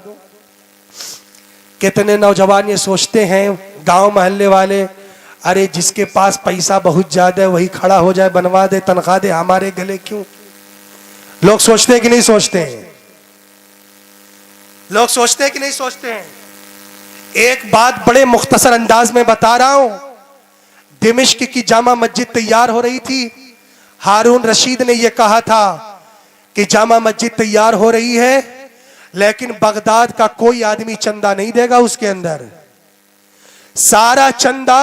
S2: कितने नौजवान ये सोचते हैं, गांव मोहल्ले वाले, अरे जिसके पास पैसा बहुत ज्यादा है वही खड़ा हो जाए, बनवा दे, तनख्वाह दे, हमारे गले क्यों? लोग सोचते हैं कि नहीं सोचते हैं? लोग सोचते हैं कि नहीं सोचते हैं? एक बात बड़े मुख्तसर अंदाज में बता रहा हूं। दिमिश्क की जामा मस्जिद तैयार हो रही थी। हारून रशीद ने यह कहा था कि जामा मस्जिद तैयार हो रही है, लेकिन बगदाद का कोई आदमी चंदा नहीं देगा उसके अंदर। सारा चंदा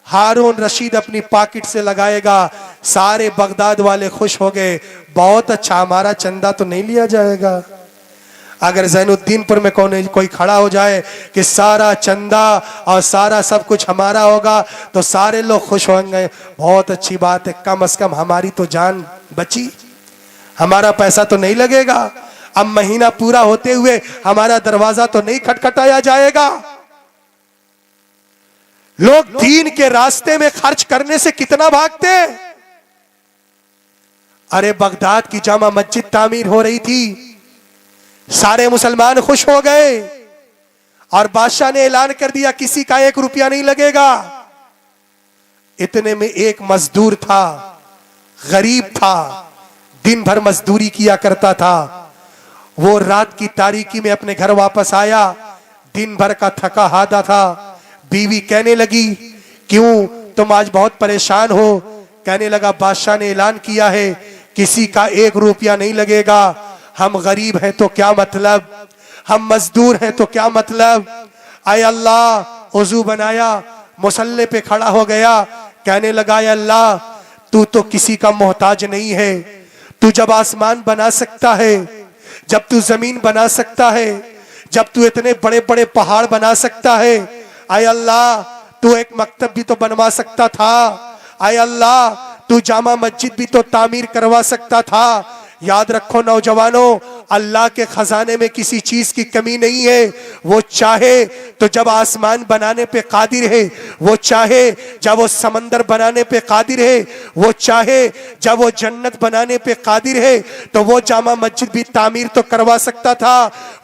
S2: हारून रशीद अपनी पॉकेट से लगाएगा। सारे बगदाद वाले खुश हो गए, बहुत अच्छा, हमारा चंदा तो नहीं लिया जाएगा। अगर ज़ैनुद्दीनपुर में कोई खड़ा हो जाए कि सारा चंदा और सारा सब कुछ हमारा होगा तो सारे लोग खुश होंगे, बहुत अच्छी बात है, कम से कम हमारी तो जान बची, हमारा पैसा तो नहीं लगेगा। अब महीना पूरा होते हुए हमारा दरवाजा तो नहीं खटखटाया जाएगा। लोग दीन के रास्ते में खर्च करने से कितना भागते हैं। अरे बगदाद की जामा मस्जिद तामीर हो रही थी, सारे मुसलमान खुश हो गए और बादशाह ने ऐलान कर दिया किसी का 1 रुपया नहीं लगेगा। इतने में एक मजदूर था, गरीब था, दिन भर मजदूरी किया करता था। वो रात की तारीकी में अपने घर वापस आया, दिन भर का थका हादा था। बीवी कहने लगी क्यों तुम आज बहुत परेशान हो? कहने लगा बादशाह ने ऐलान किया है किसी का 1 रुपया नहीं लगेगा। हम गरीब हैं तो क्या मतलब, हम मजदूर हैं तो क्या मतलब। आय अल्लाह, वजू बनाया, मुसल्ले पे खड़ा हो गया, कहने लगा आय अल्लाह, तू तो किसी का मोहताज नहीं है। तू जब आसमान बना सकता है, जब तू जमीन बना सकता है, जब तू इतने बड़े बड़े पहाड़ बना सकता है, आय अल्लाह तू एक मकतब भी तो बनवा सकता था। आय अल्लाह तू जामा मस्जिद भी तो तामीर करवा सकता था। याद रखो नौजवानों, अल्लाह के खजाने में किसी चीज की कमी नहीं है। वो चाहे तो जब आसमान बनाने पे कादिर है, वो चाहे जब वो समंदर बनाने पे कादिर है, वो चाहे जब वो जन्नत बनाने पे कादिर है, तो वो जामा मस्जिद भी तामीर तो करवा सकता था।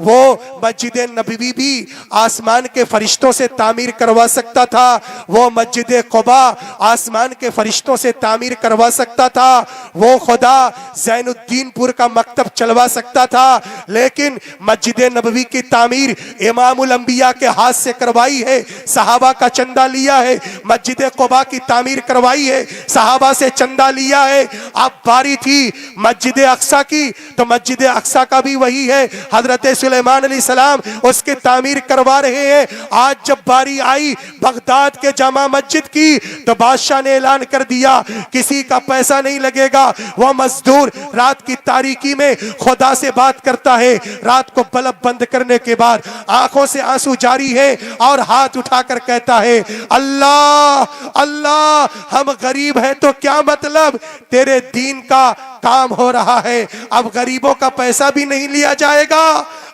S2: वो मस्जिद नबवी भी आसमान के फरिश्तों से तामीर करवा सकता था। वो मस्जिद क़ुबा आसमान के फरिश्तों से तामीर करवा सकता था। वो खुदा ज़ैनुद्दीनपुर का मकतब चलवा सकता था। था, लेकिन मस्जिद नबवी की तामीर इमामुल अंबिया के हाथ से करवाई है, सहाबा का चंदा लिया है। मस्जिद कुबा की तामीर करवाई है, सहाबा से चंदा लिया है। अब बारी थी मस्जिद अक्सा की, तो मस्जिद अक्सा का भी वही है, हजरत सुलेमान अलैहिस्सलाम उसकी तामीर करवा रहे हैं। आज जब बारी आई बगदाद के जामा मस्जिद की, तो बादशाह ने ऐलान कर दिया किसी का पैसा नहीं लगेगा। वह मजदूर रात की तारीकी में खुदा से बात करता है, रात को बल्ब बंद करने के बाद आंखों से आंसू जारी है और हाथ उठाकर कहता है, अल्लाह अल्लाह, हम गरीब हैं तो क्या मतलब, तेरे दीन का काम हो रहा है, अब गरीबों का पैसा भी नहीं लिया जाएगा।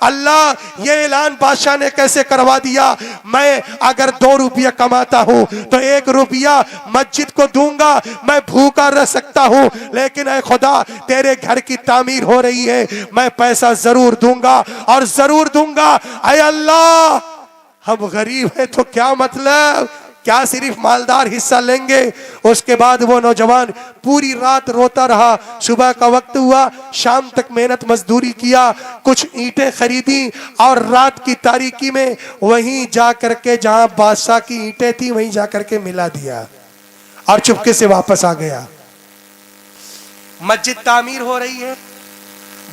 S2: अल्लाह, ये ऐलान बादशाह ने कैसे करवा दिया। मैं अगर 2 रुपया कमाता हूं तो 1 रुपया मस्जिद को दूंगा, मैं भूखा रह सकता हूं, लेकिन ऐ खुदा, तेरे घर की तामीर हो रही है, मैं पैसा जरूर दूंगा और जरूर दूंगा। ऐ अल्लाह, हम गरीब हैं तो क्या मतलब, क्या सिर्फ मालदार हिस्सा लेंगे। उसके बाद वो नौजवान पूरी रात रोता रहा। सुबह का वक्त हुआ, शाम तक मेहनत मजदूरी किया, कुछ ईंटें खरीदी और रात की तारीकी में वहीं जा करके, जहां बादशाह की ईंटें थी, वहीं जा करके मिला दिया और चुपके से वापस आ गया। मस्जिद तामीर हो रही है,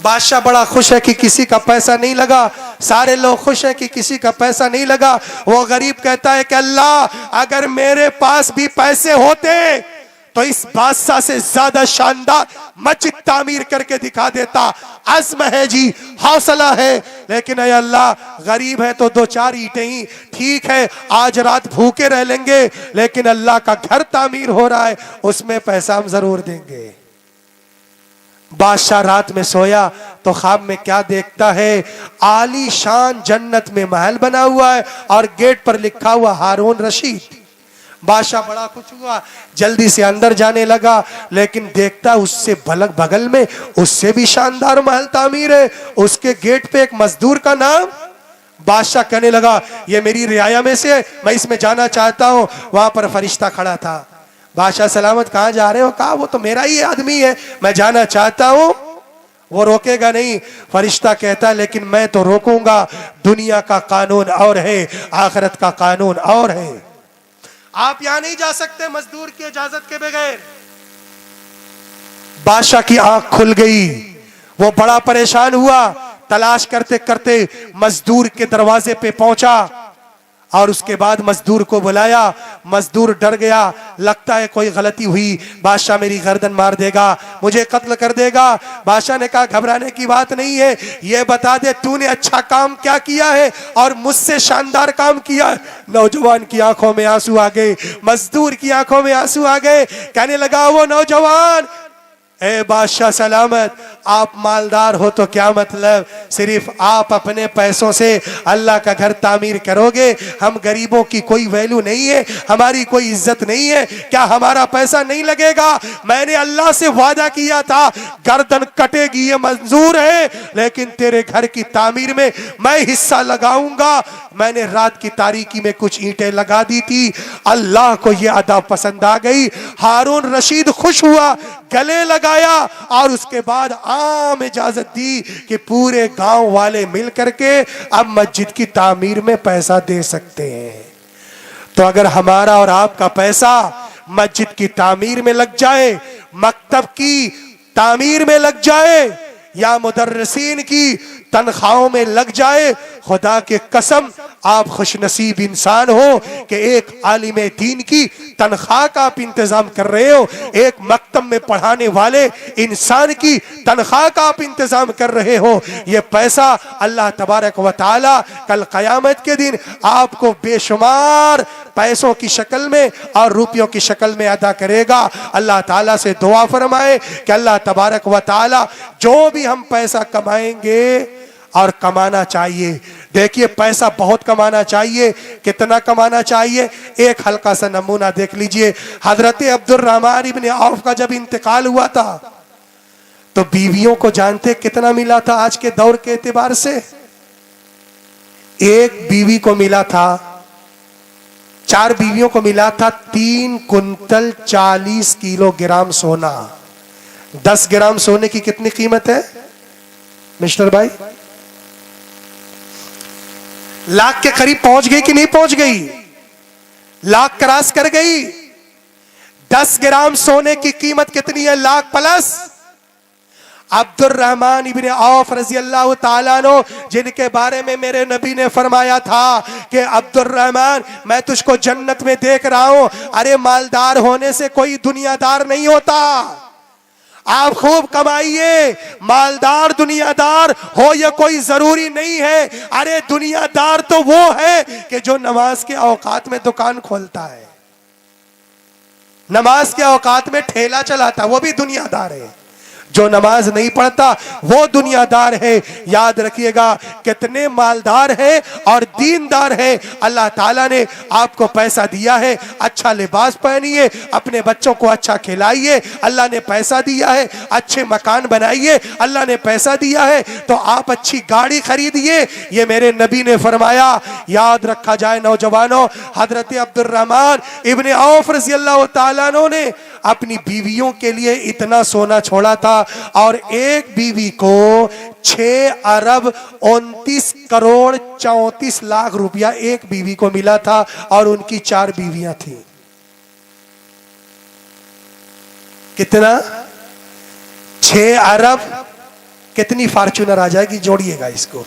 S2: बादशाह बड़ा खुश है कि किसी का पैसा नहीं लगा, सारे लोग खुश हैं कि किसी का पैसा नहीं लगा। वो गरीब कहता है कि अल्लाह, अगर मेरे पास भी पैसे होते तो इस बादशाह से ज्यादा शानदार मस्जिद तामीर करके दिखा देता। अज़्म है जी, हौसला है, लेकिन ऐ अल्लाह, गरीब है तो 2-4 ईंटें ही ठीक है, आज रात भूखे रह लेंगे, लेकिन अल्लाह का घर तामीर हो रहा है, उसमें पैसा हम जरूर देंगे। बादशाह रात में सोया तो ख्वाब में क्या देखता है, आली शान जन्नत में महल बना हुआ है और गेट पर लिखा हुआ हारून रशीद। बादशाह बड़ा खुश हुआ, जल्दी से अंदर जाने लगा, लेकिन देखता उससे बगल में उससे भी शानदार महल तामीर है, उसके गेट पे एक मजदूर का नाम। बादशाह कहने लगा, ये मेरी रियाया में से, मैं इसमें जाना चाहता हूं। वहां पर फरिश्ता खड़ा था। बादशाह, सलामत, कहां जा रहे हो? कहा, वो तो मेरा ही आदमी है, मैं जाना चाहता हूं। वो रोकेगा नहीं। फरिश्ता कहता है, लेकिन मैं तो रोकूंगा, दुनिया का कानून और है, आखिरत का कानून और है, आप यहां नहीं जा सकते मजदूर की इजाजत के बगैर। बादशाह की आंख खुल गई, वो बड़ा परेशान हुआ, तलाश करते करते मजदूर के दरवाजे पे पहुंचा और उसके बाद मजदूर को बुलाया। मजदूर डर गया, लगता है कोई गलती हुई, बादशाह मेरी गर्दन मार देगा, मुझे कत्ल कर देगा। बादशाह ने कहा, घबराने की बात नहीं है, ये बता दे तूने अच्छा काम क्या किया है और मुझसे शानदार काम किया है। नौजवान की आंखों में आंसू आ गए, मजदूर की आंखों में आंसू आ गए। कहने लगा वो नौजवान, ए बादशाह सलामत, आप मालदार हो तो क्या मतलब, सिर्फ आप अपने पैसों से अल्लाह का घर तामीर करोगे, हम गरीबों की कोई वैल्यू नहीं है, हमारी कोई इज्जत नहीं है, क्या हमारा पैसा नहीं लगेगा? मैंने अल्लाह से वादा किया था, गर्दन कटेगी ये मंजूर है, लेकिन तेरे घर की तामीर में मैं हिस्सा लगाऊंगा। मैंने रात की तारीकी में कुछ ईंटें लगा दी थी, अल्लाह को ये अदा पसंद आ गई। हारून रशीद खुश हुआ, गले लगाया और उसके बाद आम इजाजत दी कि पूरे गांव वाले मिल करके अब मस्जिद की तामीर में पैसा दे सकते हैं। तो अगर हमारा और आपका पैसा मस्जिद की तामीर में लग जाए, मकतब की तामीर में लग जाए या मुदर्रिसीन की तनख्वाहों में लग जाए, खुदा के कसम आप खुशनसीब इंसान हो कि एक आलिम दीन की तनख्वाह का आप इंतजाम कर रहे हो, एक मकतब में पढ़ाने वाले इंसान की तनख्वाह का आप इंतजाम कर रहे हो। ये पैसा अल्लाह तबारक व तआला कल क़यामत के दिन आपको बेशुमार पैसों की शक्ल में और रुपयों की शक्ल में अदा करेगा। अल्लाह ताला से दुआ फरमाए कि अल्लाह तबारक व तआला जो भी हम पैसा कमाएंगे, और कमाना चाहिए, देखिए पैसा बहुत कमाना चाहिए। कितना कमाना चाहिए? एक हल्का सा नमूना देख लीजिए। हजरत अब्दुर्रहमान इब्न औफ का जब इंतकाल हुआ था तो बीवियों को जानते कितना मिला था आज के दौर के एतबार से? एक बीवी को मिला था, 4 बीवियों को मिला था 3 कुंतल 40 किलोग्राम सोना। 10 ग्राम सोने की कितनी कीमत है? मिस्टर भाई, लाख के करीब पहुंच गई कि नहीं पहुंच गई? लाख क्रॉस कर गई। 10 ग्राम सोने की कीमत कितनी है? Lakh plus. Abdurrahman ibn Awf रजी अल्लाह ताला अन्हु, जिनके बारे में मेरे नबी ने फरमाया था कि अब्दुर्रहमान, मैं तुझको जन्नत में देख रहा हूं। अरे मालदार होने से कोई दुनियादार नहीं होता। आप खूब कमाइए, मालदार दुनियादार हो या कोई जरूरी नहीं है। अरे दुनियादार तो वो है कि जो नमाज के औकात में दुकान खोलता है, नमाज के औकात में ठेला चलाता है, वो भी दुनियादार है। जो नमाज नहीं पढ़ता वो दुनियादार है। याद रखिएगा, कितने मालदार हैं और दीनदार हैं। अल्लाह ताला ने आपको पैसा दिया है, अच्छा लिबास पहनिए, अपने बच्चों को अच्छा खिलाइए, अल्लाह ने पैसा दिया है। अच्छे मकान बनाइए, अल्लाह ने पैसा दिया है। तो आप अच्छी गाड़ी खरीदिए, ये मेरे नबी ने फरमाया। याद रखा जाए नौजवानों, हजरत अब्दुर्रहमान इब्ने औफ रज़ी अल्लाह ताला अन्हु ने अपनी बीवियों के लिए इतना सोना छोड़ा था, और एक बीवी को 6 अरब 29 करोड़ 34 लाख रुपया एक बीवी को मिला था, और उनकी 4 बीवियां थी। कितना? 6 अरब। कितनी फॉर्च्यूनर आ जाएगी? जोड़िएगा इसको।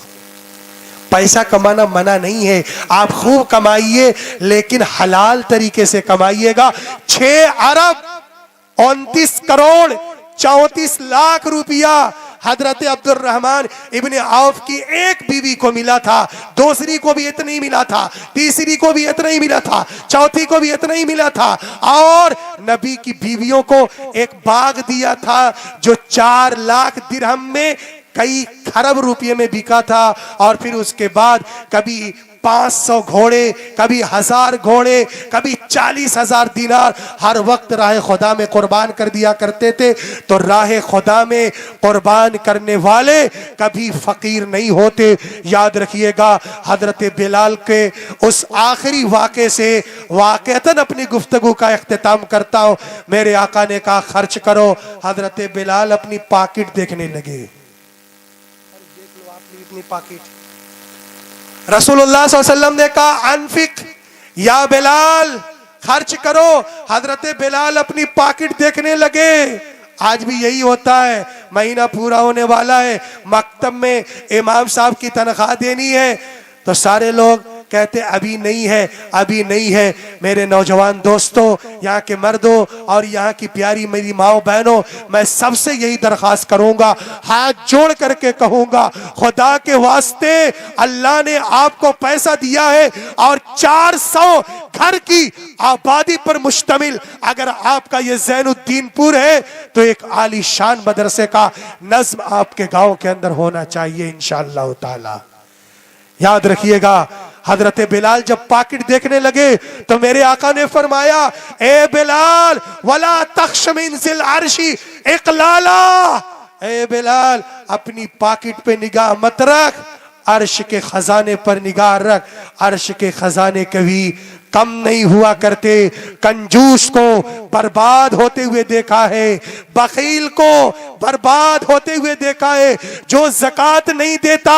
S2: पैसा कमाना मना नहीं है, आप खूब कमाइए, लेकिन हलाल तरीके से कमाइएगा। 6 अरब 29 करोड़ 34 लाख रुपया हजरत अब्दुर्रहमान इब्ने औफ की एक बीवी को मिला था। दूसरी को भी इतना ही मिला था, तीसरी को भी इतना ही मिला था, चौथी को भी इतना ही मिला था। और नबी की बीवियों को एक बाग दिया था जो 4 लाख दिरहम में कई खरब रुपये में बिका था। और फिर उसके बाद कभी 500 घोड़े, कभी 1000 घोड़े, कभी 40,000 दिनार हर वक्त राह खुदा में कुर्बान कर दिया करते थे। तो राह खुदा में कुर्बान करने वाले कभी फकीर नहीं होते। याद रखिएगा, हजरत बिलाल के उस आखिरी वाक़े से वाक़तन अपनी गुफ्तगू का इख्तिताम करता हूं। मेरे आका ने कहा, खर्च करो। हजरत बिलाल अपनी पॉकेट देखने लगे। देख लो आपने इतनी पॉकेट। रसूलुल्लाह सल्लल्लाहु अलैहि वसल्लम ने कहा, अनफिक या बिलाल, खर्च करो। हजरत बिलाल अपनी पॉकेट देखने लगे। आज भी यही होता है, महीना पूरा होने वाला है, मकतब में इमाम साहब की तनख्वाह देनी है, तो सारे लोग कहते अभी नहीं है, अभी नहीं है। मेरे नौजवान दोस्तों, यहाँ के मर्दों और यहाँ की प्यारी मेरी माओ बहनों, मैं सबसे यही दरख्वास्त करूंगा, हाथ जोड़ करके कहूंगा, खुदा के वास्ते, अल्लाह ने आपको पैसा दिया है और 400 घर की आबादी पर मुश्तमिल अगर आपका ये ज़ैनुद्दीनपुर है, तो एक आलीशान मदरसे का नज्म आपके गांव के अंदर होना चाहिए इंशाअल्लाह ताला। याद रखिएगा, हजरत बिलाल जब पॉकेट देखने लगे तो मेरे आका ने फरमाया, ए बिलाल, वला तख्श मिन ज़िल अर्शी इक़लाला, ए बिलाल, अपनी पॉकेट पे निगाह मत रख, अर्श के खजाने पर निगाह रख। अर्श के खजाने कभी कम नहीं हुआ करते। कंजूस को बर्बाद होते हुए देखा है, बखील को बर्बाद होते हुए देखा है। जो ज़कात नहीं देता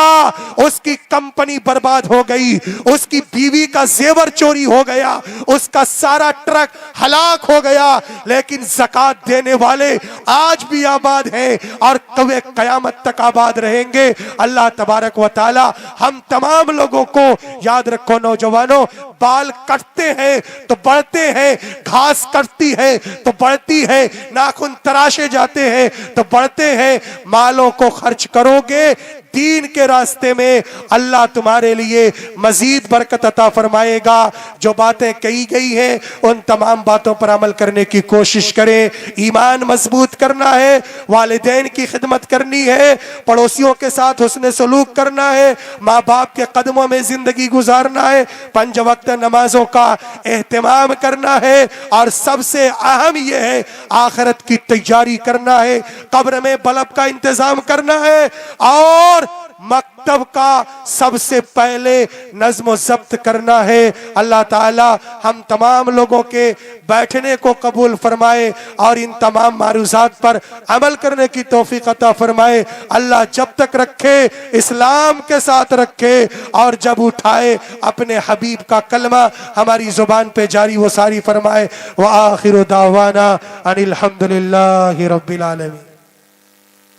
S2: उसकी कंपनी बर्बाद हो गई, उसकी बीवी का जेवर चोरी हो गया, उसका सारा ट्रक हलाक हो गया। लेकिन ज़कात देने वाले आज भी आबाद हैं और कभी कयामत तक आबाद रहेंगे। अल्लाह तबारक व तआला हम तमाम लोगों को, याद रखो नौजवानों, बाल कटते हैं तो बढ़ते हैं, घास कटती है तो बढ़ती है, नाखून तराशे जाते हैं तो बढ़ते हैं। मालों को खर्च करोगे दीन के रास्ते में, अल्लाह तुम्हारे लिए मजीद बरकत अता फरमाएगा। जो बातें कही गई हैं उन तमाम बातों पर अमल करने की कोशिश करें। ईमान मजबूत करना है, वालिदैन की खिदमत करनी है, पड़ोसियों के साथ हुस्न सलूक करना है, माँ बाप के कदमों में जिंदगी गुजारना है, 5 वक्त नमाजों का एहतमाम करना है, और सबसे अहम यह है आखिरत की तैयारी करना है, कब्र में बलब का इंतजाम करना है, और मकतब का सबसे पहले नज़्म ज़ब्त करना है। अल्लाह ताला हम तमाम लोगों के बैठने को कबूल फरमाए और इन तमाम मारूज़ात पर अमल करने की तौफीक अता फरमाए। अल्लाह जब तक रखे इस्लाम के साथ रखे और जब उठाए अपने हबीब का कलमा हमारी जुबान पे जारी वो सारी फरमाए। व आखिरु दावाना अनिल हम्दुलिल्लाहि रब्बिल आलमीन।